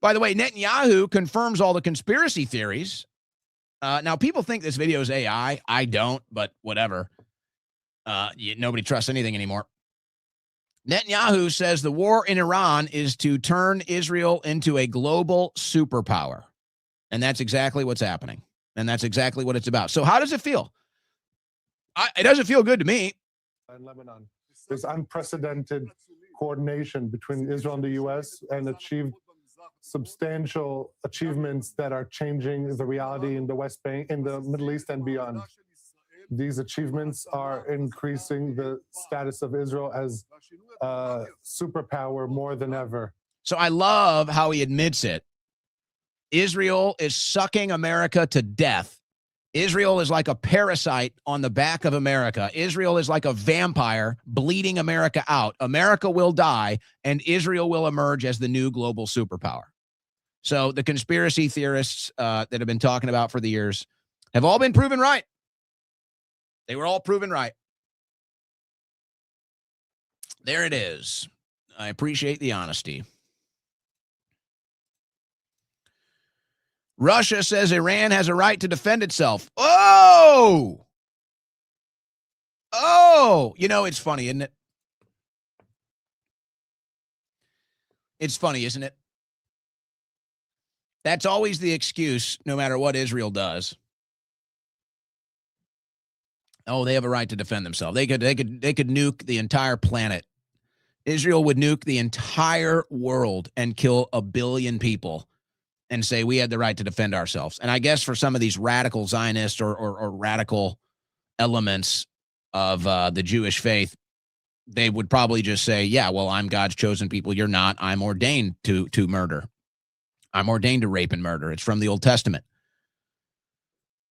By the way, Netanyahu confirms all the conspiracy theories. Now, people think this video is AI. I don't, but whatever. Nobody trusts anything anymore. Netanyahu says the war in Iran is to turn Israel into a global superpower. And that's exactly what's happening. And that's exactly what it's about. So how does it feel? It doesn't feel good to me.
In Lebanon, there's unprecedented coordination between Israel and the U.S. and achieved substantial achievements that are changing the reality in the West Bank, in the Middle East and beyond. These achievements are increasing the status of Israel as a superpower more than ever.
So I love how he admits it. Israel is sucking America to death. Israel is like a parasite on the back of America. Israel is like a vampire bleeding America out. America will die, and Israel will emerge as the new global superpower. So the conspiracy theorists that have been talking about for the years have all been proven right. They were all proven right. There it is. I appreciate the honesty. Russia says Iran has a right to defend itself. Oh! It's funny, isn't it? It's funny, isn't it? That's always the excuse, no matter what Israel does. Oh, they have a right to defend themselves. They could nuke the entire planet. Israel would nuke the entire world and kill 1 billion people and say we had the right to defend ourselves. And I guess for some of these radical Zionists or radical elements of the Jewish faith, they would probably just say, yeah, well, I'm God's chosen people. You're not. I'm ordained to murder. I'm ordained to rape and murder. It's from the Old Testament.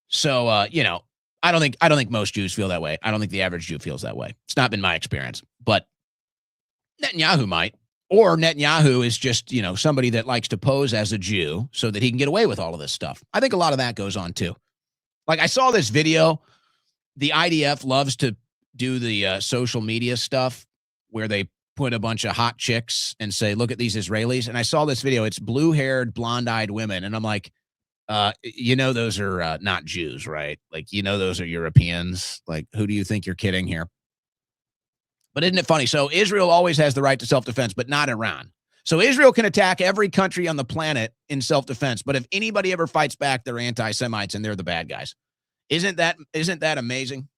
So, I don't think most Jews feel that way. I don't think the average Jew feels that way. It's not been my experience, but Netanyahu might. Or Netanyahu is just, somebody that likes to pose as a Jew so that he can get away with all of this stuff. I think a lot of that goes on too. Like I saw this video. The IDF loves to do the social media stuff where they put a bunch of hot chicks and say, look at these Israelis. And I saw this video. It's blue-haired, blonde-eyed women. And I'm like, those are not Jews, right? Like, those are Europeans. Like, who do you think you're kidding here? But isn't it funny? So Israel always has the right to self-defense, but not Iran. So Israel can attack every country on the planet in self-defense. But if anybody ever fights back, they're anti-Semites and they're the bad guys. Isn't that amazing?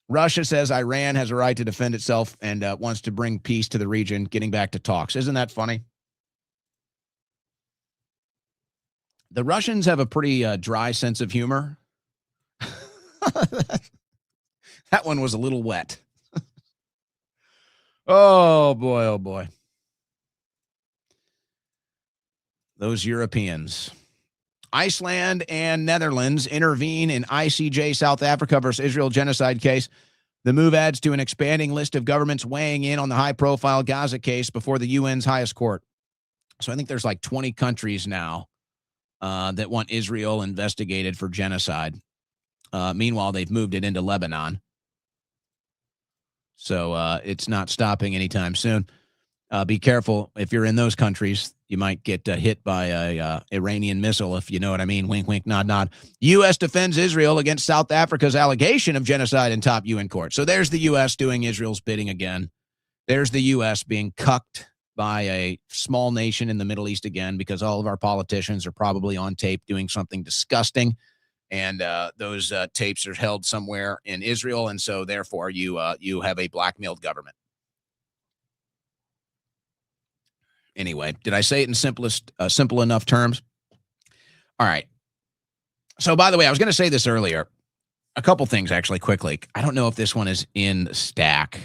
Russia says Iran has a right to defend itself and wants to bring peace to the region, getting back to talks. Isn't that funny? The Russians have a pretty dry sense of humor. That one was a little wet. Oh, boy, oh, boy. Those Europeans. Iceland and Netherlands intervene in ICJ South Africa versus Israel genocide case. The move adds to an expanding list of governments weighing in on the high-profile Gaza case before the UN's highest court. So I think there's like 20 countries now that want Israel investigated for genocide. Meanwhile, they've moved it into Lebanon. So it's not stopping anytime soon. Be careful if you're in those countries. You might get hit by a Iranian missile, if you know what I mean. Wink, wink, nod, nod. U.S. defends Israel against South Africa's allegation of genocide in top UN court. So there's the U.S. doing Israel's bidding again. There's the U.S. being cucked by a small nation in the Middle East again, because all of our politicians are probably on tape doing something disgusting. And those tapes are held somewhere in Israel. And so therefore you have a blackmailed government. Anyway, did I say it in simple enough terms? All right. So, by the way, I was going to say this earlier. A couple things, actually, quickly. I don't know if this one is in the stack.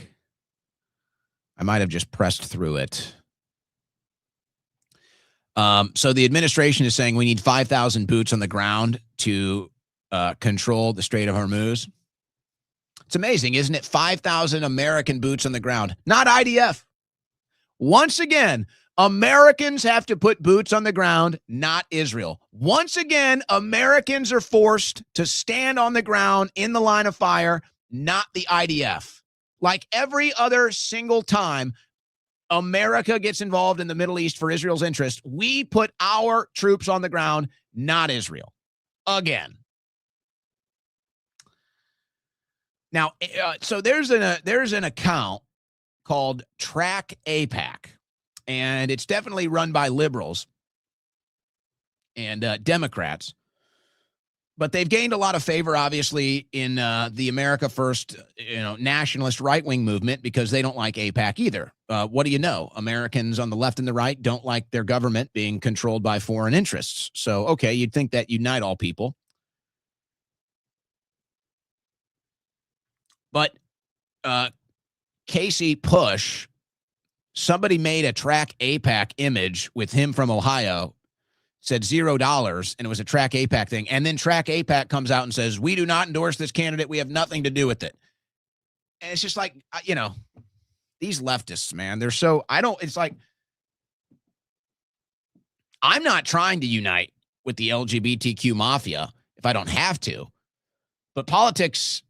I might have just pressed through it. So the administration is saying we need 5,000 boots on the ground to control the Strait of Hormuz. It's amazing, isn't it? 5,000 American boots on the ground, not IDF. Once again, Americans have to put boots on the ground, not Israel. Once again, Americans are forced to stand on the ground in the line of fire, not the IDF. Like every other single time America gets involved in the Middle East for Israel's interest, we put our troops on the ground, not Israel. Again. Now, so there's an account called Track AIPAC. And it's definitely run by liberals and Democrats. But they've gained a lot of favor, obviously, in the America First, nationalist right-wing movement, because they don't like AIPAC either. What do you know? Americans on the left and the right don't like their government being controlled by foreign interests. So, okay, you'd think that unite all people. But Casey Push, somebody made a Track AIPAC image with him from Ohio, said $0, and it was a Track AIPAC thing. And then Track AIPAC comes out and says, we do not endorse this candidate. We have nothing to do with it. And it's just like, these leftists, man, it's like, I'm not trying to unite with the LGBTQ mafia if I don't have to. But politics,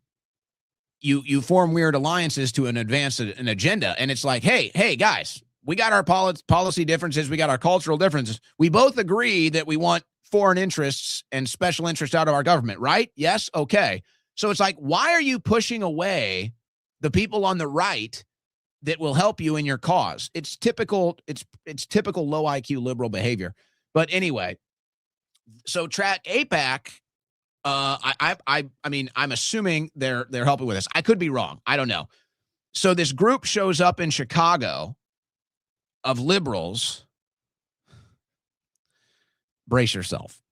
you form weird alliances to advance an agenda. And it's like, hey, guys, we got our policy differences. We got our cultural differences. We both agree that we want foreign interests and special interests out of our government, right? Yes. Okay. So it's like, why are you pushing away the people on the right that will help you in your cause? It's typical low IQ liberal behavior. But anyway, so Track AIPAC, I mean, I'm assuming they're helping with this. I could be wrong. I don't know. So this group shows up in Chicago of liberals. Brace yourself.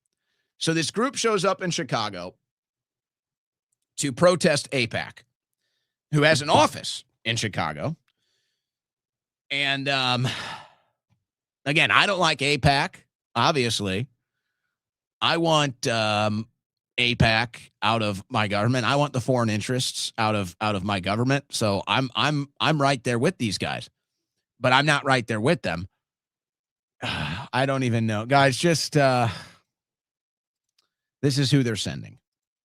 So this group shows up in Chicago to protest AIPAC, who has an office in Chicago. And again, I don't like AIPAC, obviously. I want AIPAC out of my government. I want the foreign interests out of my government. So I'm right there with these guys, but I'm not right there with them. I don't even know, guys. Just this is who they're sending.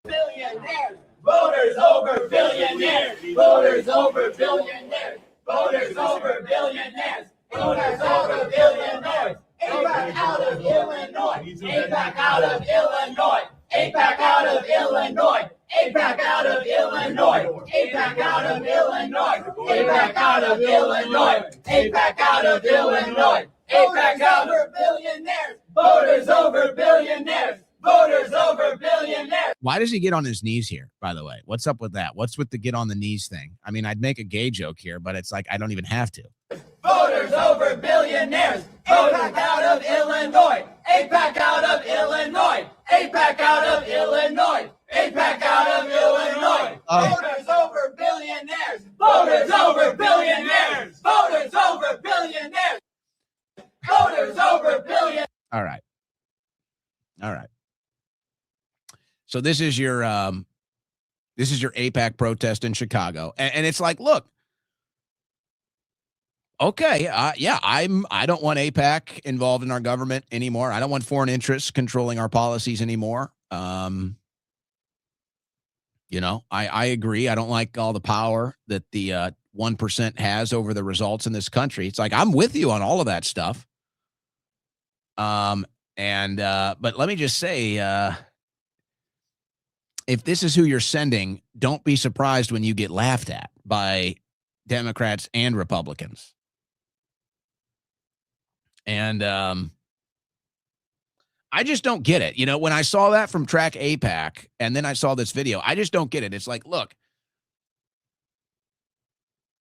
Billionaires, voters over billionaires, voters over billionaires, voters over billionaires, voters over billionaires. AIPAC out of Illinois, AIPAC out of Illinois. AIPAC out of Illinois. AIPAC out of Illinois. AIPAC out of Illinois. AIPAC out of Illinois. AIPAC out of Illinois. AIPAC out of billionaires. Voters over billionaires. Voters over billionaires.
Why does he get on his knees here, by the way? What's up with that? What's with the get on the knees thing? I mean, I'd make a gay joke here, but it's like I don't even have to.
Voters over billionaires. AIPAC out of Illinois. AIPAC out of Illinois. AIPAC out of Illinois. AIPAC out of Illinois. Voters over billionaires. Voters over billionaires. Voters over billionaires. Voters over billionaires.
All right. So this is your AIPAC protest in Chicago, and it's like, look, okay, yeah, I don't want AIPAC involved in our government anymore. I don't want foreign interests controlling our policies anymore. I agree. I don't like all the power that the 1% has over the results in this country. It's like, I'm with you on all of that stuff. But let me just say, if this is who you're sending, don't be surprised when you get laughed at by Democrats and Republicans. And I just don't get it. You know, when I saw that from Track APAC and then I saw this video, I just don't get it. It's like, look,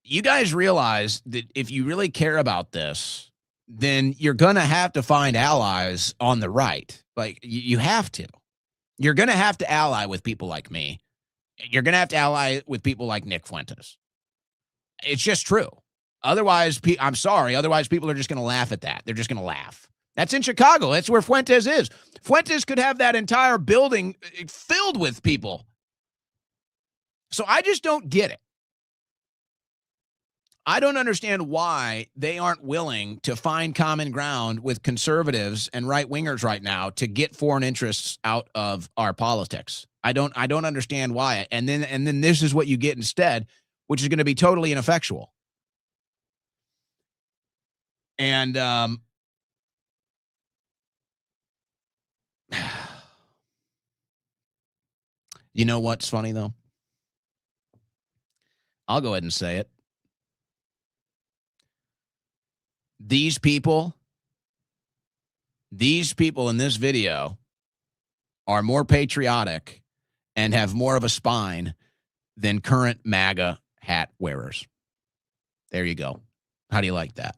you guys realize that if you really care about this, then you're going to have to find allies on the right. Like, you have to. You're going to have to ally with people like me. You're going to have to ally with people like Nick Fuentes. It's just true. Otherwise, I'm sorry. Otherwise, people are just going to laugh at that. They're just going to laugh. That's in Chicago. That's where Fuentes is. Fuentes could have that entire building filled with people. So I just don't get it. I don't understand why they aren't willing to find common ground with conservatives and right-wingers right now to get foreign interests out of our politics. I don't understand why. And then this is what you get instead, which is going to be totally ineffectual. And you know what's funny, though? I'll go ahead and say it. These people in this video are more patriotic and have more of a spine than current MAGA hat wearers. There you go. How do you like that?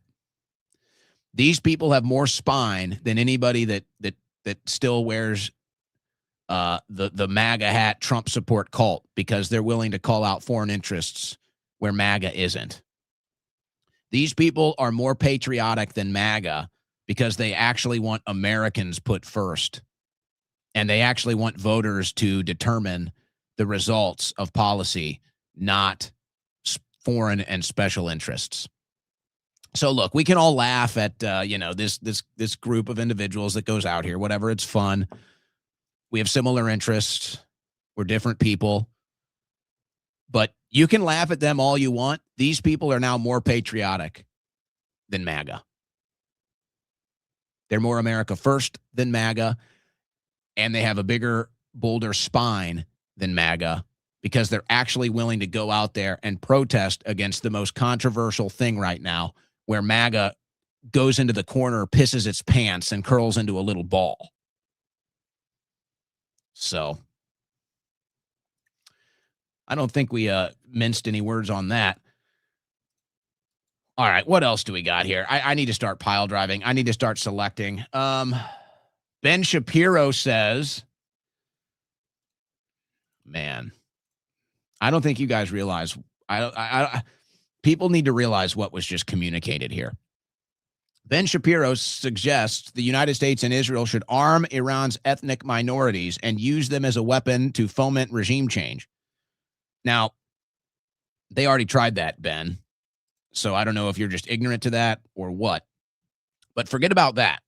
These people have more spine than anybody that still wears the MAGA hat Trump support cult, because they're willing to call out foreign interests where MAGA isn't. These people are more patriotic than MAGA because they actually want Americans put first. And they actually want voters to determine the results of policy, not foreign and special interests. So look, we can all laugh at this group of individuals that goes out here, whatever, it's fun. We have similar interests. We're different people. But you can laugh at them all you want. These people are now more patriotic than MAGA. They're more America first than MAGA, and they have a bigger, bolder spine than MAGA because they're actually willing to go out there and protest against the most controversial thing right now, where MAGA goes into the corner, pisses its pants, and curls into a little ball. So I don't think we minced any words on that. All right, what else do we got here? I need to start pile driving. I need to start selecting. Ben Shapiro says, man, I don't think you guys realize. People need to realize what was just communicated here. Ben Shapiro suggests the United States and Israel should arm Iran's ethnic minorities and use them as a weapon to foment regime change. Now, they already tried that, Ben. So I don't know if you're just ignorant to that or what. But forget about that.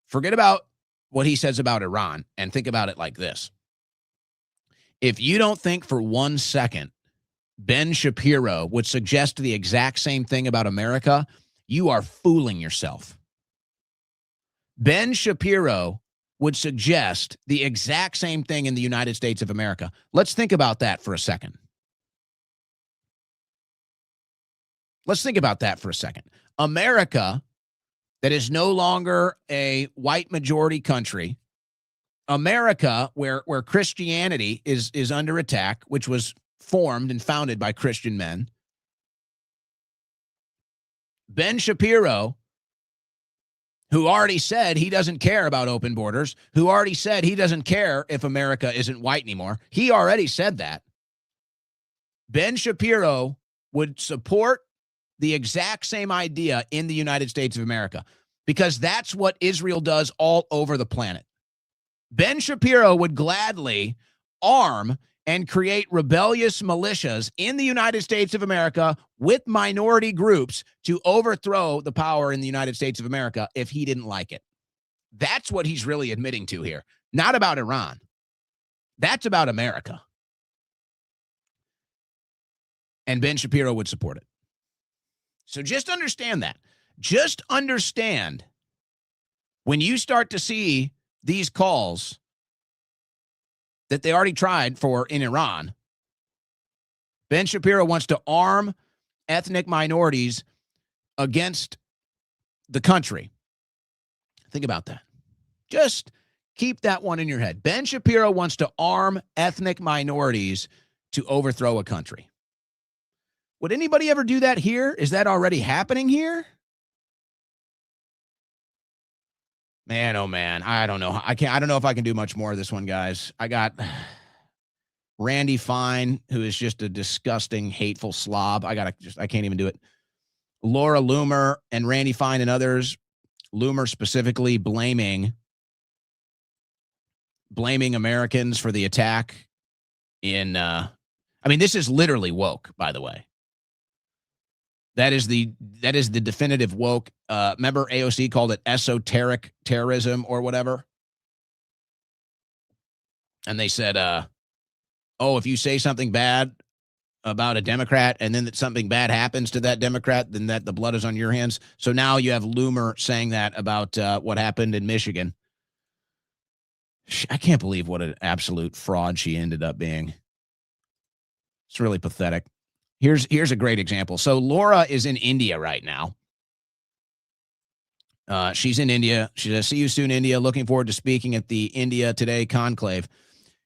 Forget about what he says about Iran and think about it like this. If you don't think for 1 second Ben Shapiro would suggest the exact same thing about America, you are fooling yourself. Ben Shapiro would suggest the exact same thing in the United States of America. Let's think about that for a second. Let's think about that for a second. America, that is no longer a white majority country. America, where Christianity is under attack, which was formed and founded by Christian men. Ben Shapiro, who already said he doesn't care about open borders, who already said he doesn't care if America isn't white anymore. He already said that. Ben Shapiro would support the exact same idea in the United States of America, because that's what Israel does all over the planet. Ben Shapiro would gladly arm and create rebellious militias in the United States of America with minority groups to overthrow the power in the United States of America if he didn't like it. That's what he's really admitting to here. Not about Iran. That's about America. and Ben Shapiro would support it. So just understand that. Just understand when you start to see these calls that they already tried for in Iran, Ben Shapiro wants to arm ethnic minorities against the country. Think about that. Just keep that one in your head. Ben Shapiro wants to arm ethnic minorities to overthrow a country. Would anybody ever do that here? Is that already happening here? Man, oh man, I don't know. I don't know if I can do much more of this one, guys. I got Randy Fine, who is just a disgusting, hateful slob. I can't even do it. Laura Loomer and Randy Fine and others, Loomer specifically blaming Americans for the attack in, this is literally woke, by the way. That is the definitive woke. Remember AOC called it esoteric terrorism or whatever? And they said, if you say something bad about a Democrat and then that something bad happens to that Democrat, then that the blood is on your hands. So now you have Loomer saying that about what happened in Michigan. I can't believe what an absolute fraud she ended up being. It's really pathetic. Here's a great example. So Laura is in India right now. She's in India. She says, see you soon, India. Looking forward to speaking at the India Today conclave.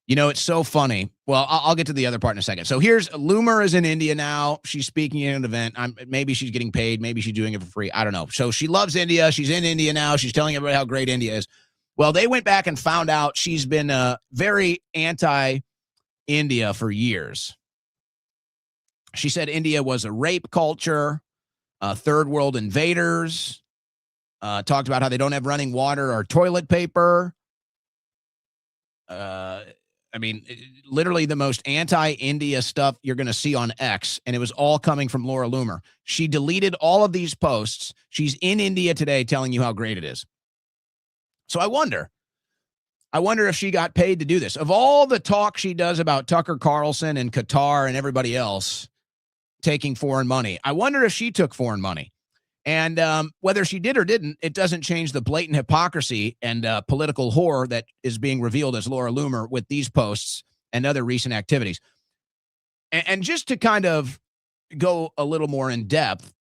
You know, it's so funny. Well, I'll get to the other part in a second. So here's Loomer is in India now. She's speaking at an event. Maybe she's getting paid. Maybe she's doing it for free. I don't know. So she loves India. She's in India now. She's telling everybody how great India is. Well, they went back and found out she's been very anti-India for years. She said India was a rape culture, third world invaders, talked about how they don't have running water or toilet paper. Literally the most anti-India stuff you're going to see on X, and it was all coming from Laura Loomer. She deleted all of these posts. She's in India today telling you how great it is. So I wonder if she got paid to do this. Of all the talk she does about Tucker Carlson and Qatar and everybody else taking foreign money, I wonder if she took foreign money. And whether she did or didn't, it doesn't change the blatant hypocrisy and political horror that is being revealed as Laura Loomer with these posts and other recent activities. And just to kind of go a little more in depth,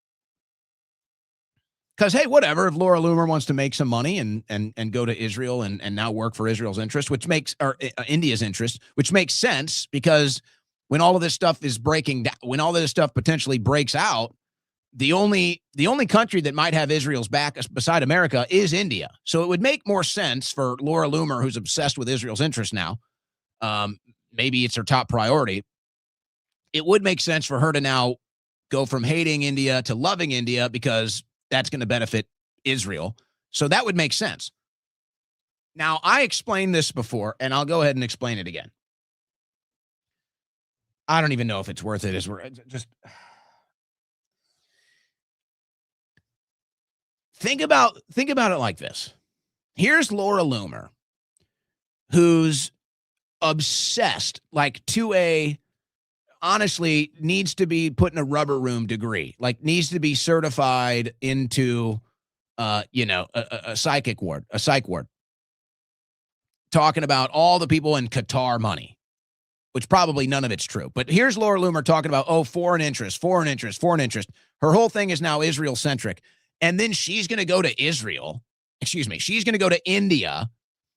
because, hey, whatever, if Laura Loomer wants to make some money and go to Israel and now work for Israel's interest, or India's interest, which makes sense, because when all of this stuff is breaking down, when all of this stuff potentially breaks out, the only country that might have Israel's back beside America is India. So it would make more sense for Laura Loomer, who's obsessed with Israel's interest now, maybe it's her top priority, it would make sense for her to now go from hating India to loving India, because that's going to benefit Israel. So that would make sense. Now, I explained this before, and I'll go ahead and explain it again. I don't even know if it's worth it. Think about it like this. Here's Laura Loomer, who's obsessed, like to a, honestly, needs to be put in a rubber room degree, like needs to be certified into, a psych ward, talking about all the people in Qatar money, which probably none of it's true. But here's Laura Loomer talking about, foreign interest. Her whole thing is now Israel-centric. And then she's going to go to Israel. She's going to go to India.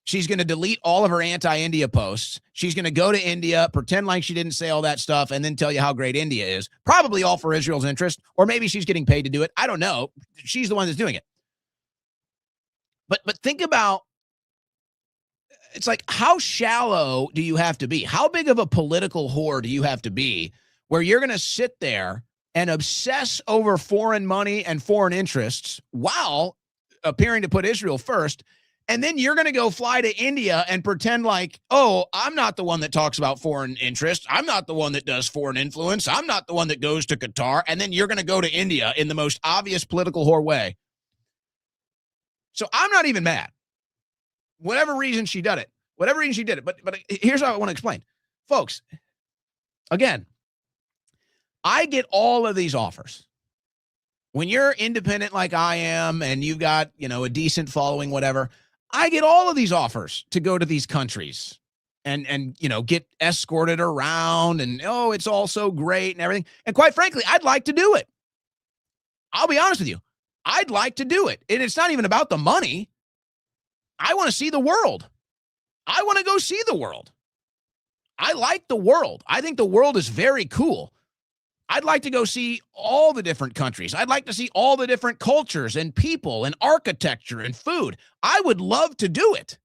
She's going to delete all of her anti-India posts. She's going to go to India, pretend like she didn't say all that stuff, and then tell you how great India is. Probably all for Israel's interest, or maybe she's getting paid to do it. I don't know. She's the one that's doing it. But think about, it's like, how shallow do you have to be? How big of a political whore do you have to be where you're going to sit there and obsess over foreign money and foreign interests while appearing to put Israel first, and then you're going to go fly to India and pretend like, I'm not the one that talks about foreign interests. I'm not the one that does foreign influence. I'm not the one that goes to Qatar. And then you're going to go to India in the most obvious political whore way. So I'm not even mad. Whatever reason she did it. But here's how I want to explain. Folks, again, I get all of these offers. When you're independent like I am and you've got, a decent following, whatever, I get all of these offers to go to these countries and get escorted around and, it's all so great and everything. And quite frankly, I'd like to do it. I'll be honest with you. I'd like to do it. And it's not even about the money. I want to see the world. I want to go see the world. I like the world. I think the world is very cool. I'd like to go see all the different countries. I'd like to see all the different cultures and people and architecture and food. I would love to do it.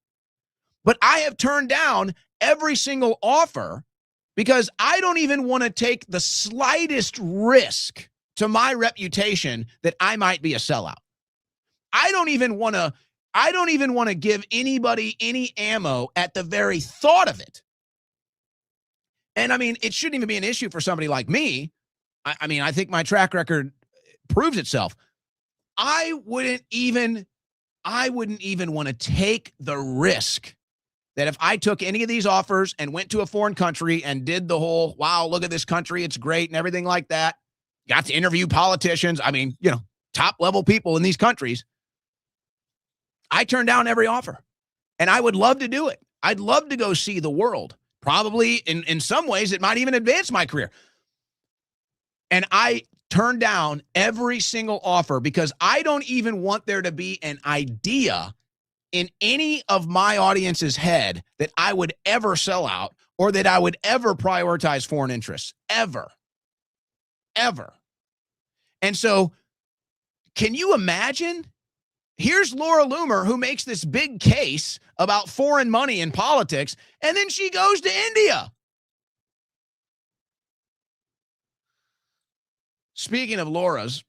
But I have turned down every single offer because I don't even want to take the slightest risk to my reputation that I might be a sellout. I don't even want to give anybody any ammo at the very thought of it. And it shouldn't even be an issue for somebody like me. I think my track record proves itself. I wouldn't even want to take the risk that if I took any of these offers and went to a foreign country and did the whole, wow, look at this country, it's great and everything like that, got to interview politicians, top level people in these countries, I turned down every offer. And I would love to do it. I'd love to go see the world. Probably in some ways, it might even advance my career. And I turned down every single offer because I don't even want there to be an idea in any of my audience's head that I would ever sell out or that I would ever prioritize foreign interests. Ever. And so, can you imagine? Here's Laura Loomer, who makes this big case about foreign money in politics, and then she goes to India. Speaking of Laura's,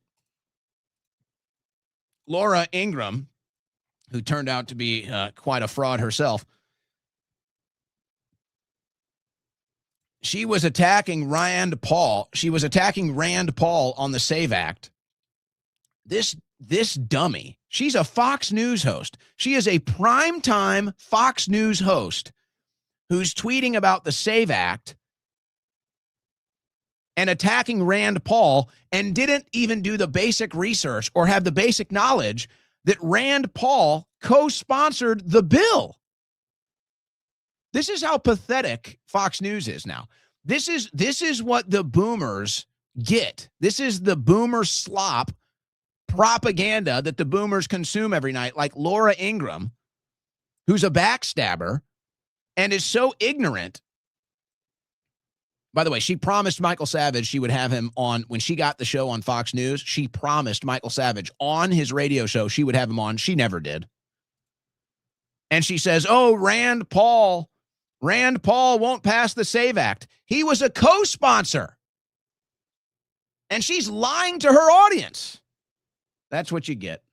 Laura Ingraham, who turned out to be quite a fraud herself, she was attacking Rand Paul. She was attacking Rand Paul on the SAVE Act. This dummy, she's a Fox News host. She is a primetime Fox News host who's tweeting about the SAVE Act and attacking Rand Paul and didn't even do the basic research or have the basic knowledge that Rand Paul co-sponsored the bill. This is how pathetic Fox News is now. This is what the boomers get. This is the boomer slop propaganda that the boomers consume every night, like Laura Ingraham, who's a backstabber and is so ignorant. By the way, she promised Michael Savage she would have him on when she got the show on Fox News. She promised Michael Savage on his radio show she would have him on. She never did. And she says, Rand Paul won't pass the SAVE Act. He was a co-sponsor. And she's lying to her audience. That's what you get.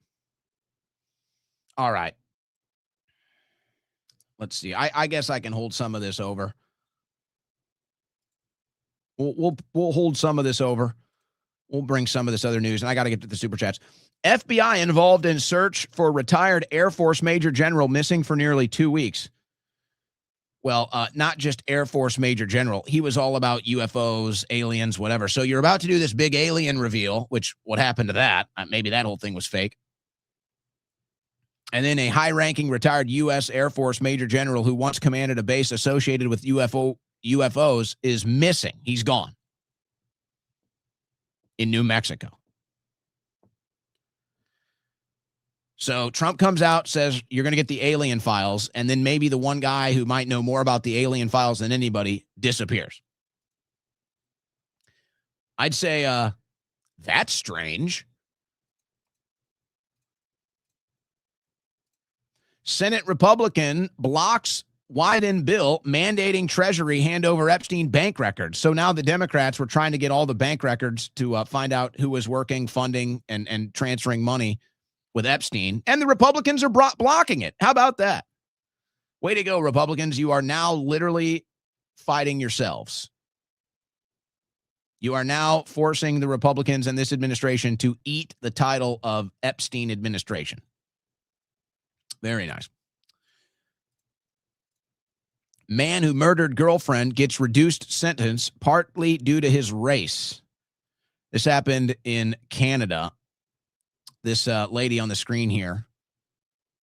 All right. Let's see. I guess I can hold some of this over. We'll hold some of this over. We'll bring some of this other news, and I got to get to the super chats. FBI involved in search for retired Air Force Major General missing for nearly 2 weeks. Well, not just Air Force Major General. He was all about UFOs, aliens, whatever. So you're about to do this big alien reveal, which what happened to that? Maybe that whole thing was fake. And then a high-ranking retired U.S. Air Force Major General who once commanded a base associated with UFOs is missing. He's gone in New Mexico. So Trump comes out, says you're going to get the alien files, and then maybe the one guy who might know more about the alien files than anybody disappears. I'd say that's strange. Senate Republican blocks Wyden bill mandating Treasury hand over Epstein bank records. So now the Democrats were trying to get all the bank records to find out who was working, funding, and transferring money with Epstein. And the Republicans are blocking it. How about that? Way to go, Republicans. You are now literally fighting yourselves. You are now forcing the Republicans and this administration to eat the title of Epstein administration. Very nice. Man who murdered girlfriend gets reduced sentence partly due to his race. This happened in Canada. This lady on the screen here,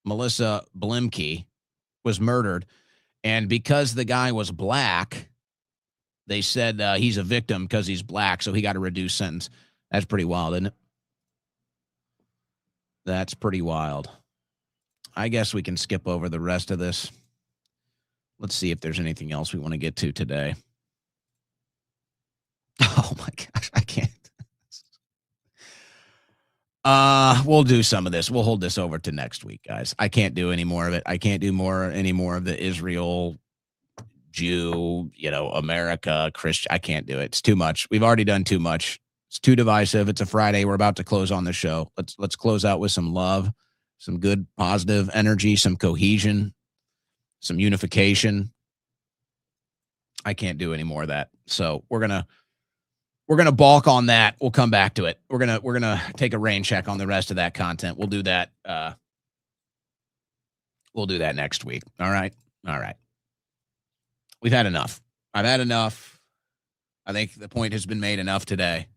Melissa Blimke, was murdered. And because the guy was black, they said he's a victim because he's black, so he got a reduced sentence. That's pretty wild, isn't it? That's pretty wild. I guess we can skip over the rest of this. Let's see if there's anything else we want to get to today. Oh, my gosh, I can't. We'll do some of this. We'll hold this over to next week, guys. I can't do any more of it. I can't do any more of the Israel, Jew, America, Christian. I can't do it. It's too much. We've already done too much. It's too divisive. It's a Friday. We're about to close on the show. Let's close out with some love, some good positive energy, some cohesion, some unification. I can't do any more of that. So we're gonna balk on that. We'll come back to it. We're gonna take a rain check on the rest of that content. We'll do that. We'll do that next week. All right. We've had enough. I've had enough. I think the point has been made enough today.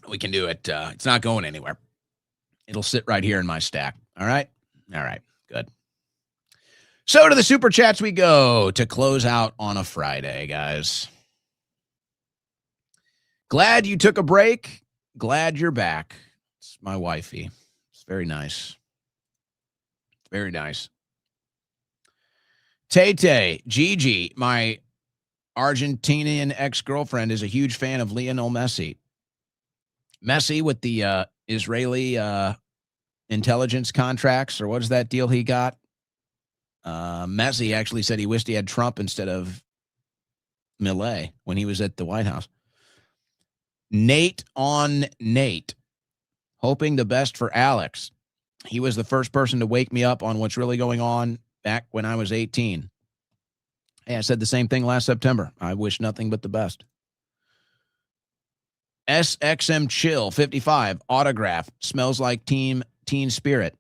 We can do it. It's not going anywhere. It'll sit right here in my stack. All right. Good. So to the super chats we go to close out on a Friday, guys. Glad you took a break. Glad you're back. It's my wifey. It's very nice. Very nice. Tay, Gigi, my Argentinian ex-girlfriend, is a huge fan of Lionel Messi. Messi with the Israeli intelligence contracts, or what is that deal he got? Messi actually said he wished he had Trump instead of Millet when he was at the White House. Nate, hoping the best for Alex. He was the first person to wake me up on what's really going on back when I was 18. Hey, I said the same thing last September. I wish nothing but the best. SXM Chill 55 autograph smells like teen spirit.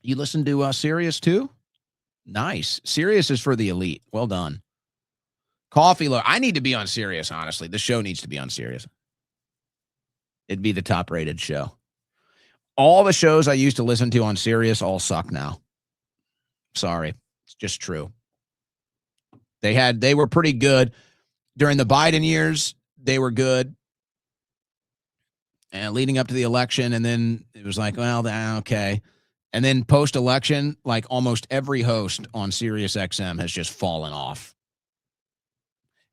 You listen to Sirius too? Nice. Sirius is for the elite. Well done. Coffee look. I need to be on Sirius, honestly. The show needs to be on Sirius. It'd be the top rated show. All the shows I used to listen to on Sirius all suck now. Sorry. It's just true. They were pretty good during the Biden years. They were good. And leading up to the election, and then it was like, well, okay. And then post-election, like almost every host on Sirius XM has just fallen off.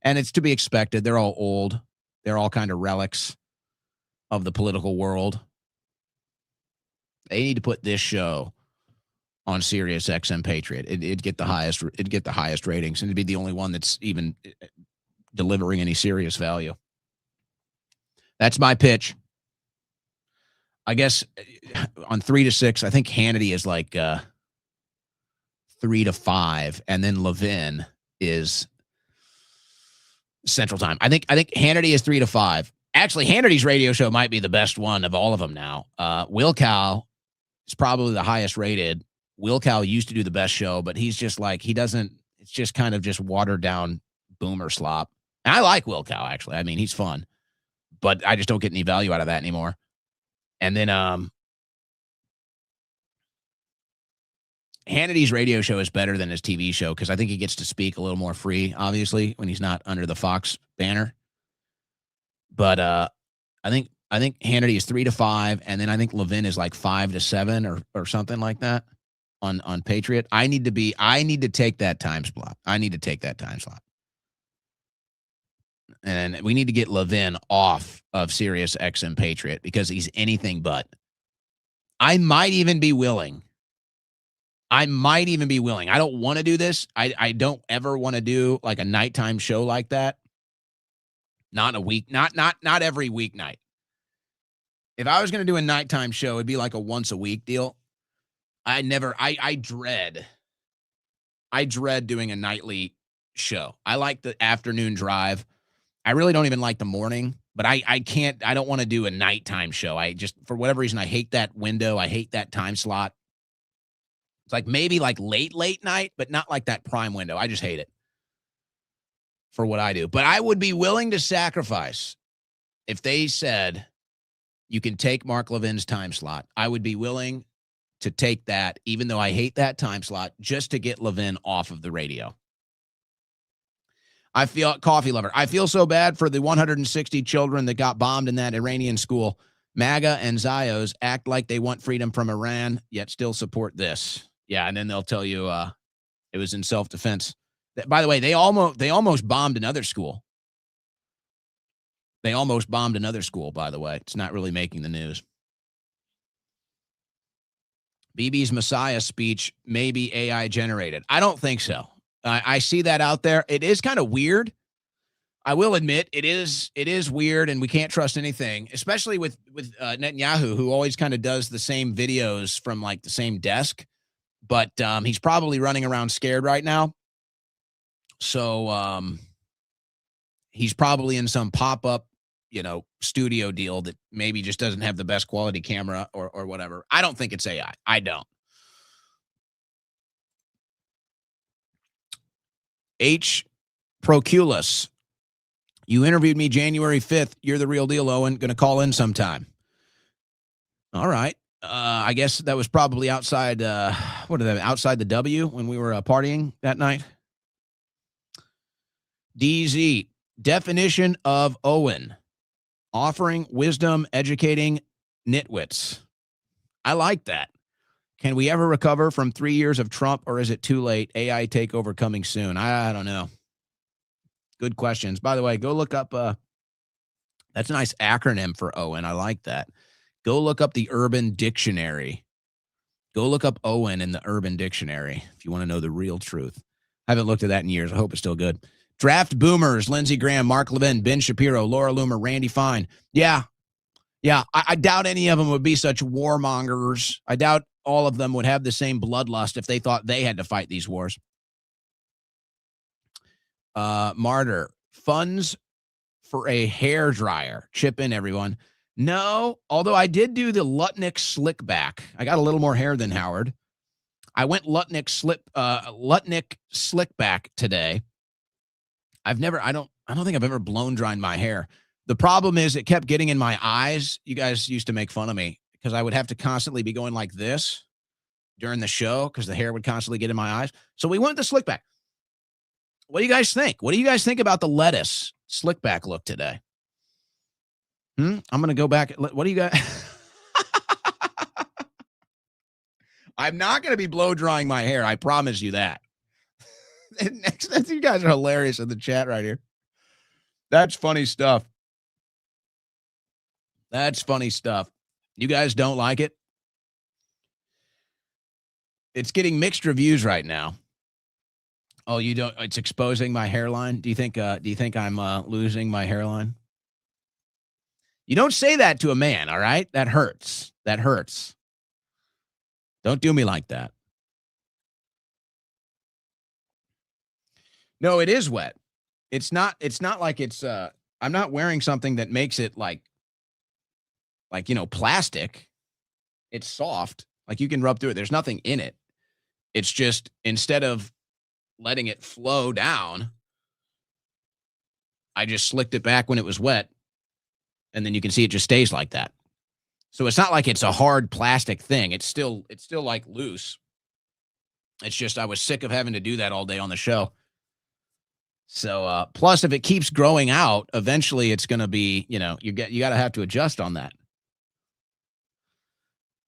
And it's to be expected. They're all old. They're all kind of relics of the political world. They need to put this show on Sirius XM Patriot. It'd get the highest ratings, and it'd be the only one that's even delivering any serious value. That's my pitch. I guess on 3 to 6, I think Hannity is like 3 to 5, and then Levin is Central Time. I think Hannity is 3 to 5. Actually, Hannity's radio show might be the best one of all of them now. Wilkow is probably the highest rated. Wilkow used to do the best show, but he's just like, it's just kind of just watered down boomer slop. And I like Wilkow, actually. I mean, he's fun, but I just don't get any value out of that anymore. And then Hannity's radio show is better than his TV show because I think he gets to speak a little more free, obviously, when he's not under the Fox banner. But I think Hannity is 3 to 5, and then I think Levin is like 5 to 7 or something like that on Patriot. I need to take that time slot. And we need to get Levin off of Sirius XM Patriot because he's anything but. I might even be willing. I don't want to do this. I don't ever want to do like a nighttime show like that. Not a week, not every weeknight. If I was going to do a nighttime show, it'd be like a once a week deal. I dread doing a nightly show. I like the afternoon drive. I really don't even like the morning, but I don't want to do a nighttime show. I just, for whatever reason, I hate that window. I hate that time slot. It's like maybe like late night, but not like that prime window. I just hate it. for what I do. But I would be willing to sacrifice if they said you can take Mark Levin's time slot. I would be willing to take that, even though I hate that time slot, just to get Levin off of the radio. I feel, coffee lover, I feel so bad for the 160 children that got bombed in that Iranian school. MAGA and Zios act like they want freedom from Iran, yet still support this. Yeah, and then they'll tell you it was in self-defense. By the way, they almost bombed another school. They almost bombed another school, by the way. It's not really making the news. Bibi's Messiah speech may be AI generated. I don't think so. I see that out there. It is kind of weird. I will admit it is weird, and we can't trust anything, especially with Netanyahu, who always kind of does the same videos from like the same desk. But he's probably running around scared right now. So he's probably in some pop-up, studio deal that maybe just doesn't have the best quality camera or whatever. I don't think it's AI. I don't. H. Proculus. You interviewed me January 5th. You're the real deal, Owen. Going to call in sometime. All right. I guess that was probably outside, outside the W when we were partying that night. DZ. Definition of Owen. Offering wisdom, educating nitwits. I like that. Can we ever recover from 3 years of Trump, or is it too late? AI takeover coming soon. I don't know. Good questions. By the way, go look up, that's a nice acronym for Owen. I like that. Go look up the Urban Dictionary. Go look up Owen in the Urban Dictionary if you want to know the real truth. I haven't looked at that in years. I hope it's still good. Draft Boomers, Lindsey Graham, Mark Levin, Ben Shapiro, Laura Loomer, Randy Fine. Yeah. I doubt any of them would be such warmongers. I doubt all of them would have the same bloodlust if they thought they had to fight these wars. Martyr, funds for a hair dryer. Chip in, everyone. No, although I did do the Lutnick slick back. I got a little more hair than Howard. I went Lutnick slick back today. I don't think I've ever blown dried my hair. The problem is it kept getting in my eyes. You guys used to make fun of me because I would have to constantly be going like this during the show because the hair would constantly get in my eyes. So we went the slick back. What do you guys think? What do you guys think about the lettuce slick back look today? I'm going to go back. What do you guys? I'm not going to be blow drying my hair. I promise you that. Next, you guys are hilarious in the chat right here. That's funny stuff. That's funny stuff. You guys don't like it? It's getting mixed reviews right now. Oh, you don't? It's exposing my hairline. Do you think I'm losing my hairline? You don't say that to a man, all right? That hurts. That hurts. Don't do me like that. No, it is wet. It's not like it's I'm not wearing something that makes it like plastic. It's soft. Like you can rub through it. There's nothing in it. It's just instead of letting it flow down, I just slicked it back when it was wet. And then you can see it just stays like that. So it's not like it's a hard plastic thing. It's still like loose. It's just I was sick of having to do that all day on the show. So plus if it keeps growing out, eventually it's going to be, you got to have to adjust on that.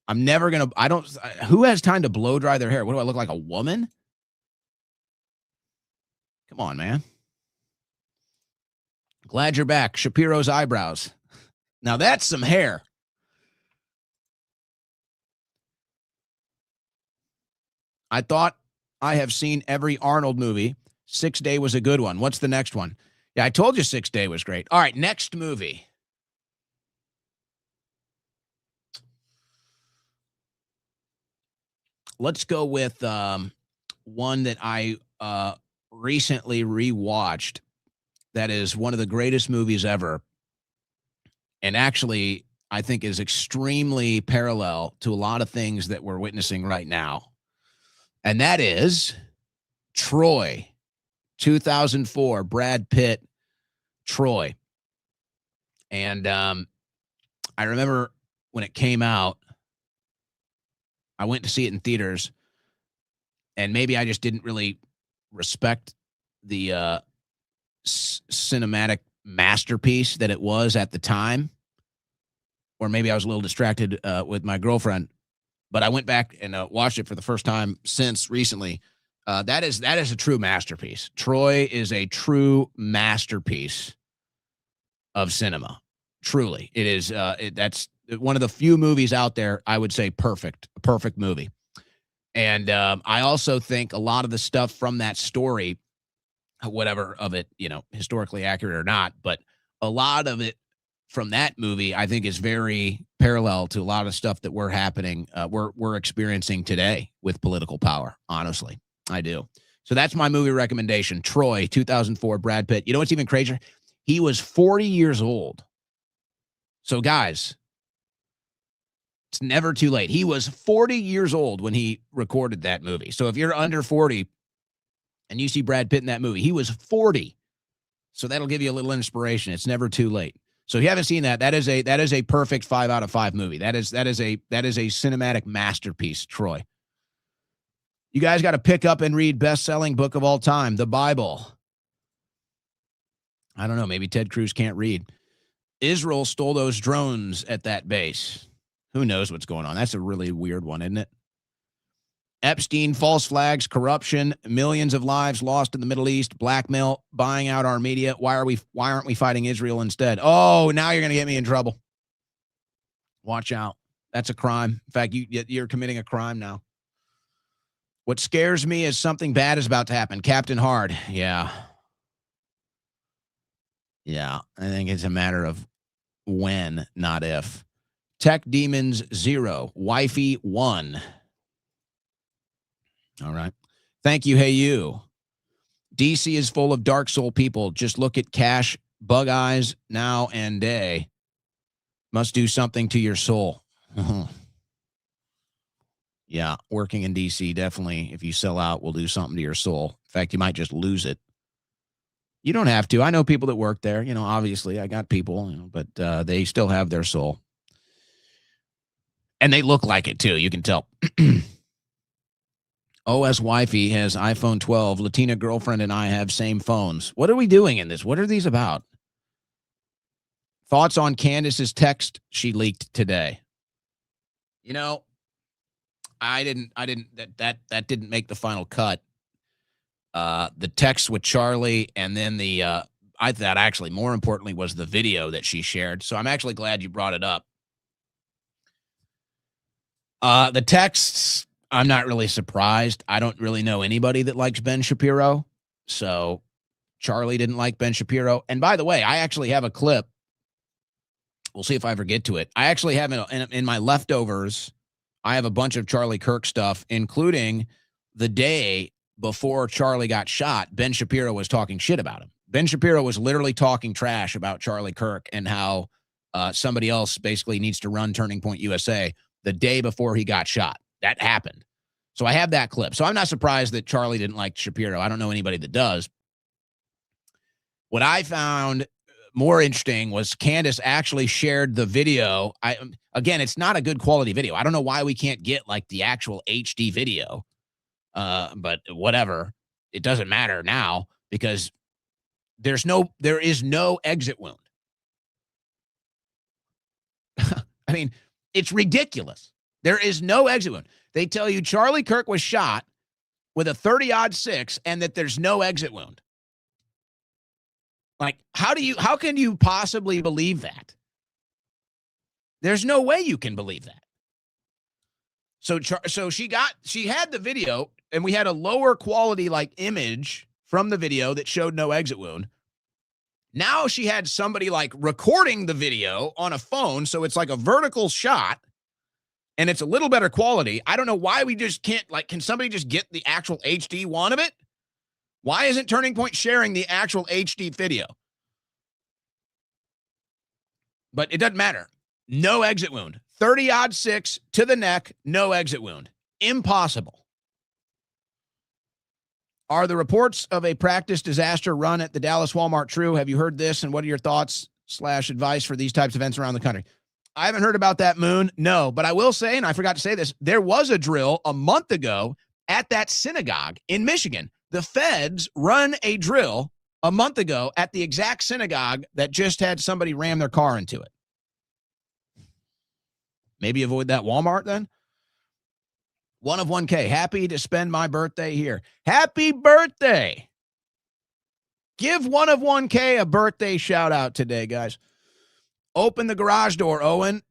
I'm never going to, who has time to blow dry their hair? What do I look like, a woman? Come on, man. Glad you're back. Shapiro's eyebrows. Now that's some hair. I thought I have seen every Arnold movie. 6 Day was a good one. What's the next one? Yeah, I told you 6 Day was great. All right, next movie. Let's go with one that I recently rewatched. That is one of the greatest movies ever. And actually, I think is extremely parallel to a lot of things that we're witnessing right now. And that is Troy. 2004, Brad Pitt, Troy. And I remember when it came out, I went to see it in theaters, and maybe I just didn't really respect the cinematic masterpiece that it was at the time, or maybe I was a little distracted with my girlfriend. But I went back and watched it for the first time since recently. That is a true masterpiece. Troy is a true masterpiece of cinema. Truly, it is. That's one of the few movies out there I would say a perfect movie. And I also think a lot of the stuff from that story, whatever of it, historically accurate or not, but a lot of it from that movie, I think, is very parallel to a lot of stuff that we're experiencing today with political power. Honestly, I do. So that's my movie recommendation. Troy, 2004, Brad Pitt. You know what's even crazier? He was 40 years old. So guys, it's never too late. He was 40 years old when he recorded that movie. So if you're under 40 and you see Brad Pitt in that movie, he was 40. So that'll give you a little inspiration. It's never too late. So if you haven't seen that, that is a perfect 5 out of 5 movie. That is a cinematic masterpiece, Troy. You guys got to pick up and read best-selling book of all time, the Bible. I don't know, maybe Ted Cruz can't read. Israel stole those drones at that base. Who knows what's going on? That's a really weird one, isn't it? Epstein, false flags, corruption, millions of lives lost in the Middle East, blackmail, buying out our media. Why aren't we fighting Israel instead? Oh, now you're going to get me in trouble. Watch out. That's a crime. In fact, you're committing a crime now. What scares me is something bad is about to happen. Captain Hard. Yeah. I think it's a matter of when, not if. Tech Demons 0, Wifey 1. All right. Thank you. Hey, you. DC is full of dark soul people. Just look at Cash, Bug Eyes, Now and Day. Must do something to your soul. Yeah, working in DC, definitely, if you sell out, will do something to your soul. In fact, you might just lose it. You don't have to. I know people that work there. Obviously, I got people, but they still have their soul. And they look like it, too. You can tell. OS Wifey has iPhone 12. Latina girlfriend and I have same phones. What are we doing in this? What are these about? Thoughts on Candace's text she leaked today? I didn't that didn't make the final cut. The text with Charlie, and then I thought actually more importantly was the video that she shared. So I'm actually glad you brought it up. The texts, I'm not really surprised. I don't really know anybody that likes Ben Shapiro. So Charlie didn't like Ben Shapiro. And by the way, I actually have a clip. We'll see if I ever get to it. I actually have in my leftovers, I have a bunch of Charlie Kirk stuff, including the day before Charlie got shot. Ben Shapiro was talking shit about him. Ben Shapiro was literally talking trash about Charlie Kirk and how somebody else basically needs to run Turning Point USA the day before he got shot. That happened. So I have that clip. So I'm not surprised that Charlie didn't like Shapiro. I don't know anybody that does. What I found more interesting was Candace actually shared the video. Again, it's not a good quality video. I don't know why we can't get like the actual HD video. But whatever. It doesn't matter now because there is no exit wound. I mean, it's ridiculous. There is no exit wound. They tell you Charlie Kirk was shot with a 30-06 and that there's no exit wound. Like, how can you possibly believe that? There's no way you can believe that. So she had the video, and we had a lower quality like image from the video that showed no exit wound. Now she had somebody like recording the video on a phone, so it's like a vertical shot, and it's a little better quality. I don't know why we just can't, like, can somebody just get the actual HD one of it? Why isn't Turning Point sharing the actual HD video? But it doesn't matter. No exit wound. 30-06 to the neck, no exit wound. Impossible. Are the reports of a practice disaster run at the Dallas Walmart true? Have you heard this? And what are your thoughts / advice for these types of events around the country? I haven't heard about that, Moon. No, but I will say, and I forgot to say this, there was a drill a month ago at that synagogue in Michigan. The feds run a drill a month ago at the exact synagogue that just had somebody ram their car into it. Maybe avoid that Walmart then? 1 of 1K. Happy to spend my birthday here. Happy birthday. Give 1 of 1K a birthday shout out today, guys. Open the garage door, Owen.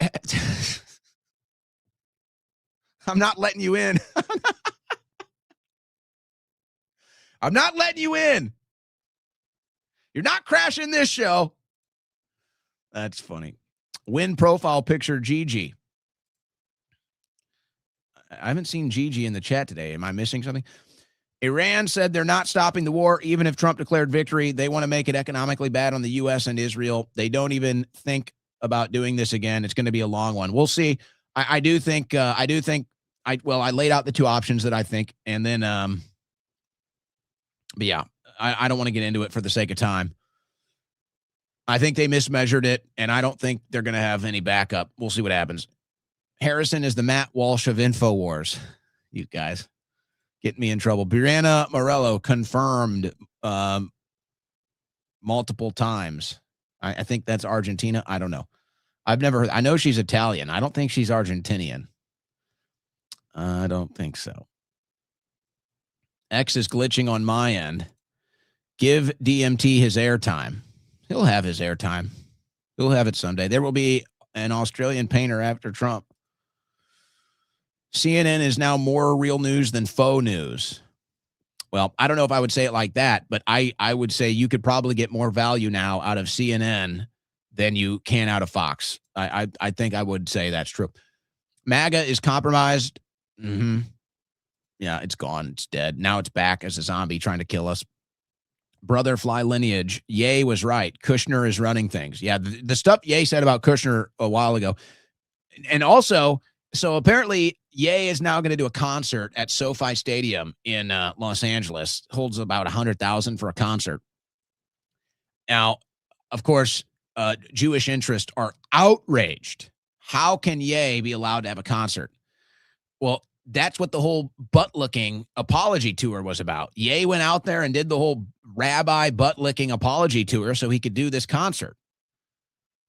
I'm not letting you in. I'm not letting you in. You're not crashing this show. That's funny. Win profile picture, Gigi. I haven't seen Gigi in the chat today. Am I missing something? Iran said they're not stopping the war, even if Trump declared victory. They want to make it economically bad on the U.S. and Israel. They don't even think about doing this again. It's going to be a long one. We'll see. I laid out the 2 options that I think, and then, but yeah, I don't want to get into it for the sake of time. I think they mismeasured it, and I don't think they're going to have any backup. We'll see what happens. Harrison is the Matt Walsh of InfoWars. You guys get me in trouble. Brianna Morello confirmed multiple times. I think that's Argentina. I don't know. I've never heard. I know she's Italian. I don't think she's Argentinian. I don't think so. X is glitching on my end. Give DMT his airtime. He'll have his airtime. He'll have it someday. There will be an Australian painter after Trump. CNN is now more real news than faux news. Well, I don't know if I would say it like that, but I would say you could probably get more value now out of CNN than you can out of Fox. I think I would say that's true. MAGA is compromised. Mm-hmm. Yeah, it's gone. It's dead. Now it's back as a zombie trying to kill us. Brother fly lineage. Ye was right. Kushner is running things. Yeah, the stuff Ye said about Kushner a while ago. And also, so apparently Ye is now going to do a concert at SoFi Stadium in Los Angeles. Holds about 100,000 for a concert. Now, of course, Jewish interests are outraged. How can Ye be allowed to have a concert? Well, that's what the whole butt-licking apology tour was about. Ye went out there and did the whole rabbi butt-licking apology tour so he could do this concert.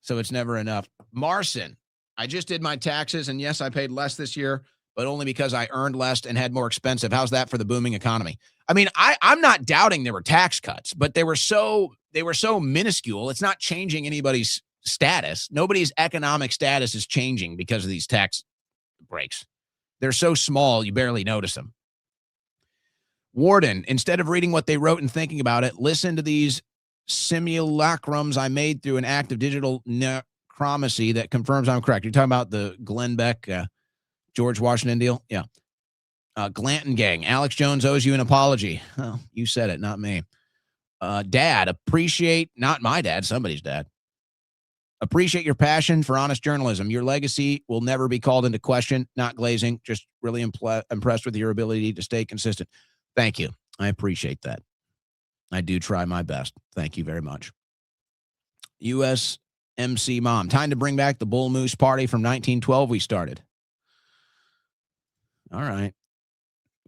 So it's never enough. Marcin, I just did my taxes, and yes, I paid less this year, but only because I earned less and had more expensive. How's that for the booming economy? I mean, I'm not doubting there were tax cuts, but they were so minuscule. It's not changing anybody's status. Nobody's economic status is changing because of these tax breaks. They're so small, you barely notice them. Warden, instead of reading what they wrote and thinking about it, listen to these simulacrums I made through an act of digital necromancy that confirms I'm correct. You're talking about the Glenn Beck, George Washington deal? Yeah. Glanton gang. Alex Jones owes you an apology. Oh, you said it, not me. Dad, appreciate, not my dad, somebody's dad. Appreciate your passion for honest journalism. Your legacy will never be called into question. Not glazing, just really impressed with your ability to stay consistent. Thank you. I appreciate that. I do try my best. Thank you very much. USMC Mom. Time to bring back the Bull Moose party from 1912 we started. All right.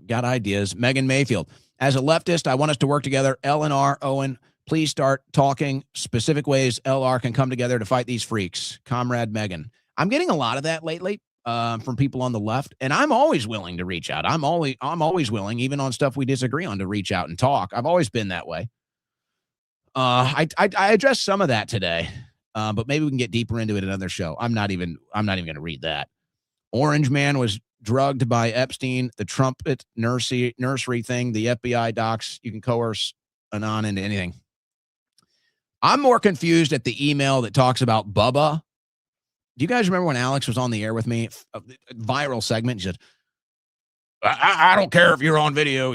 Got ideas. Megan Mayfield. As a leftist, I want us to work together. LNR, Owen, please start talking specific ways LR can come together to fight these freaks. Comrade Megan. I'm getting a lot of that lately from people on the left, and I'm always willing to reach out. I'm always willing, even on stuff we disagree on, to reach out and talk. I've always been that way. I addressed some of that today, but maybe we can get deeper into it in another show. I'm not even going to read that. Orange Man was drugged by Epstein, the trumpet nursery thing, the FBI docs. You can coerce Anon into anything. I'm more confused at the email that talks about Bubba. Do you guys remember when Alex was on the air with me? A viral segment. He said, I don't care if you're on video,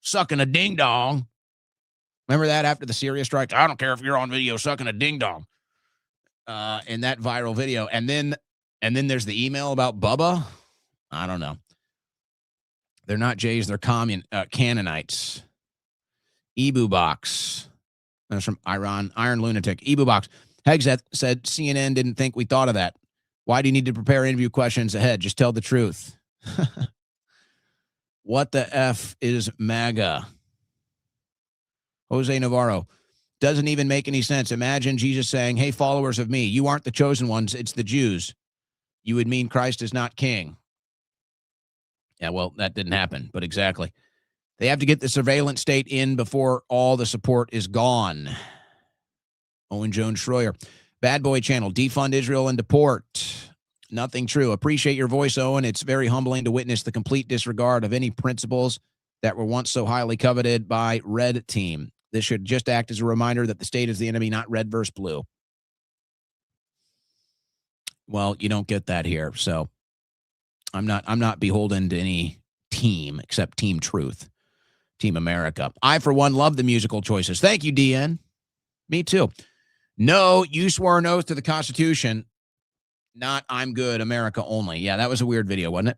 sucking a ding dong. Remember that after the Syria strikes? I don't care if you're on video sucking a ding dong. In that viral video. And then there's the email about Bubba. I don't know. They're not Jays, they're Canaanites. Ebu Box. That's from Iron Lunatic. Ebu Box. Hegseth said CNN didn't think we thought of that. Why do you need to prepare interview questions ahead? Just tell the truth. What the F is MAGA? Jose Navarro. Doesn't even make any sense. Imagine Jesus saying, hey, followers of me, you aren't the chosen ones. It's the Jews. You would mean Christ is not king. Yeah, well, that didn't happen, but exactly. They have to get the surveillance state in before all the support is gone. Owen Jones Schroyer. Bad Boy Channel. Defund Israel and deport. Nothing true. Appreciate your voice, Owen. It's very humbling to witness the complete disregard of any principles that were once so highly coveted by Red Team. This should just act as a reminder that the state is the enemy, not red versus blue. Well, you don't get that here, so I'm not beholden to any team except Team Truth, Team America. I, for one, love the musical choices. Thank you, DN. Me too. No, you swore an oath to the Constitution, not I'm good, America only. Yeah, that was a weird video, wasn't it?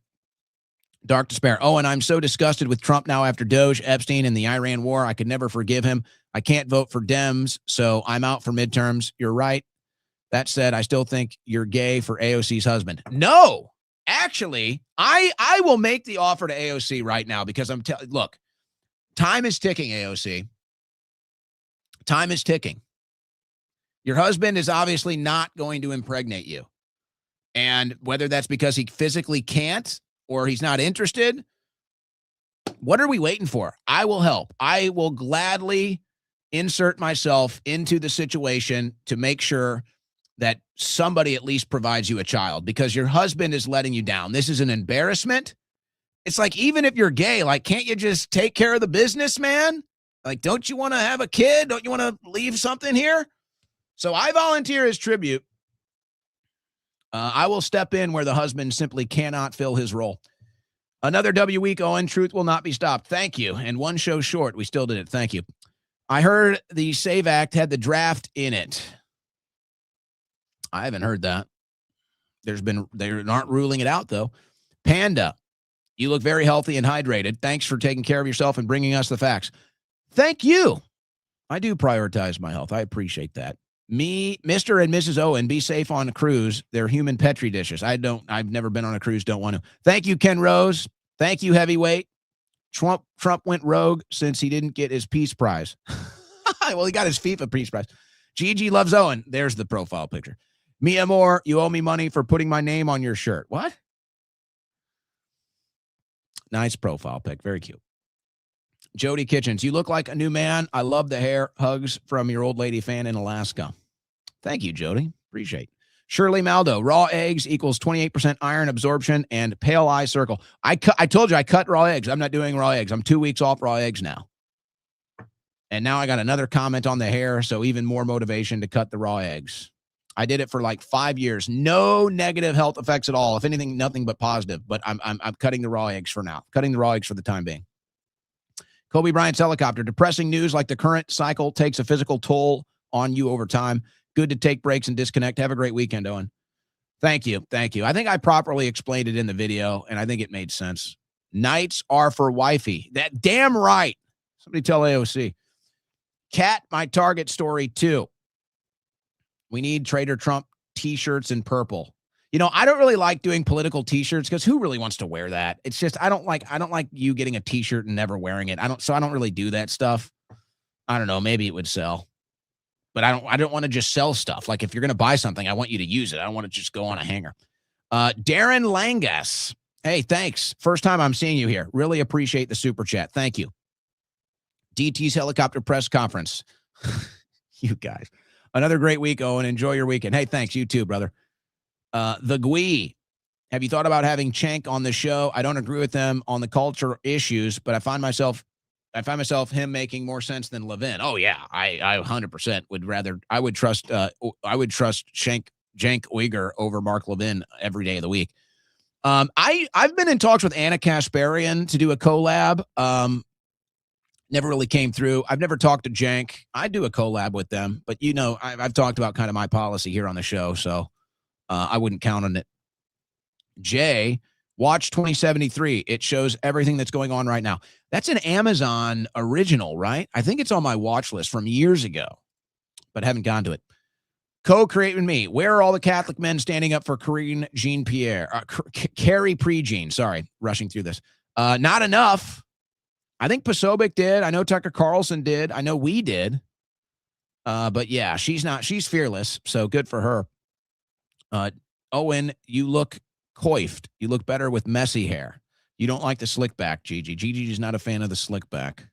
Dark Despair. Oh, and I'm so disgusted with Trump now after Doge, Epstein, and the Iran war. I could never forgive him. I can't vote for Dems, so I'm out for midterms. You're right. That said, I still think you're gay for AOC's husband. No, actually, I will make the offer to AOC right now because look, time is ticking, AOC. Time is ticking. Your husband is obviously not going to impregnate you. And whether that's because he physically can't or he's not interested, what are we waiting for? I will help. I will gladly insert myself into the situation to make sure that somebody at least provides you a child because your husband is letting you down. This is an embarrassment. It's like, even if you're gay, like, can't you just take care of the business, man? Like, don't you want to have a kid? Don't you want to leave something here? So I volunteer as tribute. I will step in where the husband simply cannot fill his role. Another W week, Owen. Truth will not be stopped. Thank you. And one show short. We still did it. Thank you. I heard the SAVE Act had the draft in it. I haven't heard that. They aren't ruling it out, though. Panda, you look very healthy and hydrated. Thanks for taking care of yourself and bringing us the facts. Thank you. I do prioritize my health. I appreciate that. Me, Mr. and Mrs. Owen, be safe on a cruise. They're human Petri dishes. I've never been on a cruise. Don't want to. Thank you, Ken Rose. Thank you, Heavyweight. Trump went rogue since he didn't get his Peace Prize. Well, he got his FIFA Peace Prize. Gigi loves Owen. There's the profile picture. Mia Moore, you owe me money for putting my name on your shirt. What? Nice profile pic. Very cute. Jody Kitchens, you look like a new man. I love the hair. Hugs from your old lady fan in Alaska. Thank you, Jody. Appreciate. Shirley Maldo, raw eggs equals 28% iron absorption and pale eye circle. I told you I cut raw eggs. I'm not doing raw eggs. I'm 2 weeks off raw eggs now. And now I got another comment on the hair, so even more motivation to cut the raw eggs. I did it for like 5 years. No negative health effects at all. If anything, nothing but positive. But I'm cutting the raw eggs for now. Cutting the raw eggs for the time being. Kobe Bryant's helicopter. Depressing news like the current cycle takes a physical toll on you over time. Good to take breaks and disconnect. Have a great weekend, Owen. Thank you. Thank you. I think I properly explained it in the video, and I think it made sense. Nights are for wifey. That damn right. Somebody tell AOC. Cat, my Target story, too. We need Trader Trump T-shirts in purple. You know, I don't really like doing political T-shirts because who really wants to wear that? It's just I don't like you getting a T-shirt and never wearing it. I don't really do that stuff. I don't know. Maybe it would sell, but I don't want to just sell stuff. Like if you're going to buy something, I want you to use it. I don't want to just go on a hanger. Darren Langas. Hey, thanks. First time I'm seeing you here. Really appreciate the super chat. Thank you. DT's helicopter press conference. You guys. Another great week, Owen. Enjoy your weekend. Hey, thanks. You too, brother. The Gui. Have you thought about having Cenk on the show? I don't agree with them on the culture issues, but I find myself him making more sense than Levin. Oh yeah, I 100% would rather. I would trust Cenk Uyghur over Mark Levin every day of the week. I've been in talks with Anna Kasparian to do a collab. Never really came through. I've never talked to Cenk. I do a collab with them, but you know, I've talked about kind of my policy here on the show, so I wouldn't count on it. Jay, Watch 2073. It shows everything that's going on right now. That's an Amazon original, right? I think it's on my watch list from years ago, but haven't gone to it. Co-create with me. Where are all the Catholic men standing up for Karine Jean-Pierre? Carrie Prejean. Sorry, rushing through this. Not enough. I think Posobiec did. I know Tucker Carlson did. I know we did. But yeah, she's fearless. So good for her. Owen, you look coiffed. You look better with messy hair. You don't like the slick back, Gigi. Gigi is not a fan of the slick back.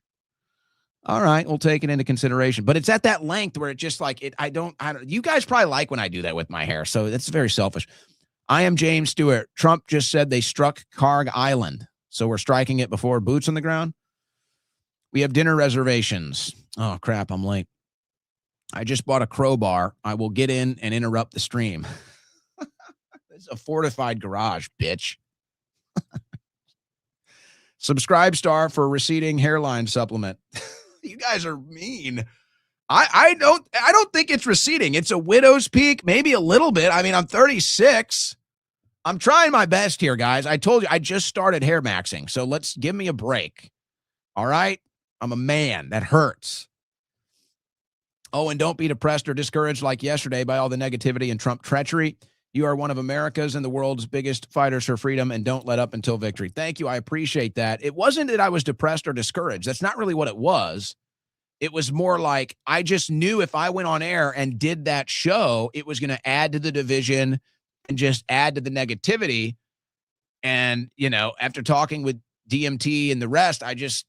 All right, we'll take it into consideration. But it's at that length where it just like it. I don't. You guys probably like when I do that with my hair, so that's very selfish. I am James Stewart. Trump just said they struck Karg Island, so we're striking it before boots on the ground. We have dinner reservations. Oh crap, I'm late. I just bought a crowbar. I will get in and interrupt the stream. It's a fortified garage, bitch. Subscribe star for receding hairline supplement. You guys are mean. I don't think it's receding. It's a widow's peak, maybe a little bit. I mean, I'm 36. I'm trying my best here, guys. I told you I just started hair maxing, so let's give me a break. All right? I'm a man. That hurts. Oh, and don't be depressed or discouraged like yesterday by all the negativity and Trump treachery. You are one of America's and the world's biggest fighters for freedom, and don't let up until victory. Thank you. I appreciate that. It wasn't that I was depressed or discouraged. That's not really what it was. It was more like I just knew if I went on air and did that show, it was going to add to the division and just add to the negativity. And, you know, after talking with DMT and the rest, I just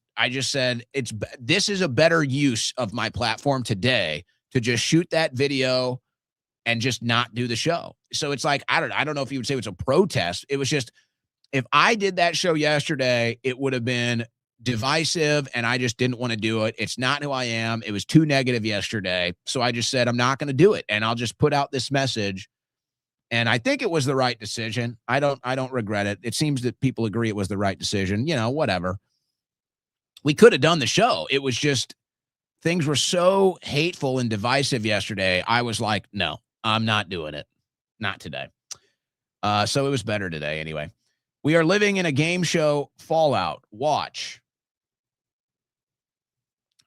said this is a better use of my platform today to just shoot that video and just not do the show. So it's like, I don't know if you would say it was a protest. It was just, if I did that show yesterday, it would have been divisive and I just didn't want to do it. It's not who I am. It was too negative yesterday. So I just said, I'm not going to do it. And I'll just put out this message. And I think it was the right decision. I don't regret it. It seems that people agree it was the right decision, you know, whatever. We could have done the show. It was just, things were so hateful and divisive yesterday. I was like, no, I'm not doing it. Not today. So it was better today anyway. We are living in a game show fallout. Watch.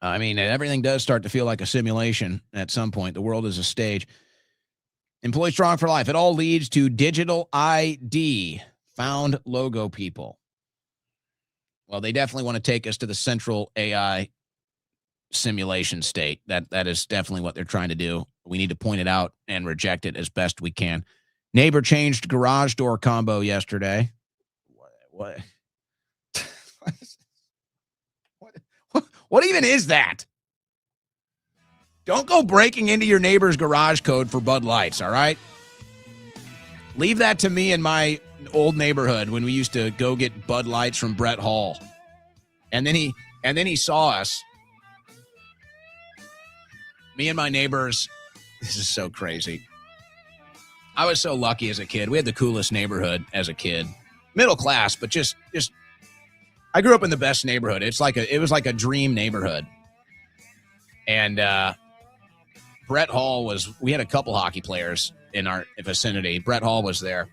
I mean, everything does start to feel like a simulation at some point. The world is a stage. Employee Strong for Life. It all leads to digital ID. Found logo people. Well, they definitely want to take us to the central AI simulation state. That is definitely what they're trying to do. We need to point it out and reject it as best we can. Neighbor changed garage door combo yesterday. What even is that? Don't go breaking into your neighbor's garage code for Bud Lights, all right? Leave that to me in my old neighborhood when we used to go get Bud Lights from Brett Hall. And then he saw us. Me and my neighbors, this is so crazy. I was so lucky as a kid. We had the coolest neighborhood as a kid. Middle class, but just I grew up in the best neighborhood. It was like a dream neighborhood. And Brett Hall we had a couple hockey players in our vicinity. Brett Hall was there.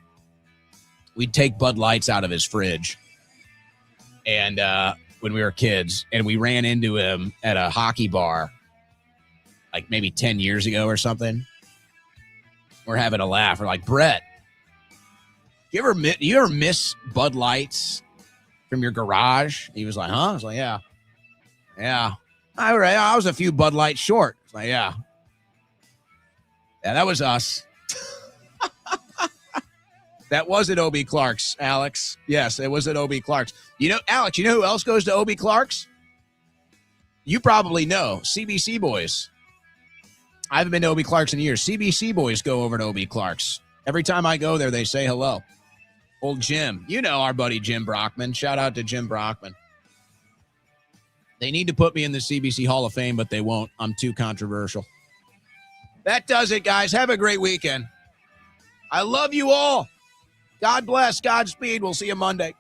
We'd take Bud Lights out of his fridge. And when we were kids, and we ran into him at a hockey bar like maybe 10 years ago or something. We're having a laugh. We're like, Brett, you ever miss Bud Lights from your garage? He was like, huh? I was like, yeah. Yeah. I was a few Bud Lights short. It's like, yeah. Yeah, that was us. That was at O.B. Clark's, Alex. Yes, it was at O.B. Clark's. You know, Alex, you know who else goes to O.B. Clark's? You probably know. CBC boys. I haven't been to O.B. Clark's in years. CBC boys go over to O.B. Clark's. Every time I go there, they say hello. Old Jim. You know our buddy Jim Brockman. Shout out to Jim Brockman. They need to put me in the CBC Hall of Fame, but they won't. I'm too controversial. That does it, guys. Have a great weekend. I love you all. God bless. Godspeed. We'll see you Monday.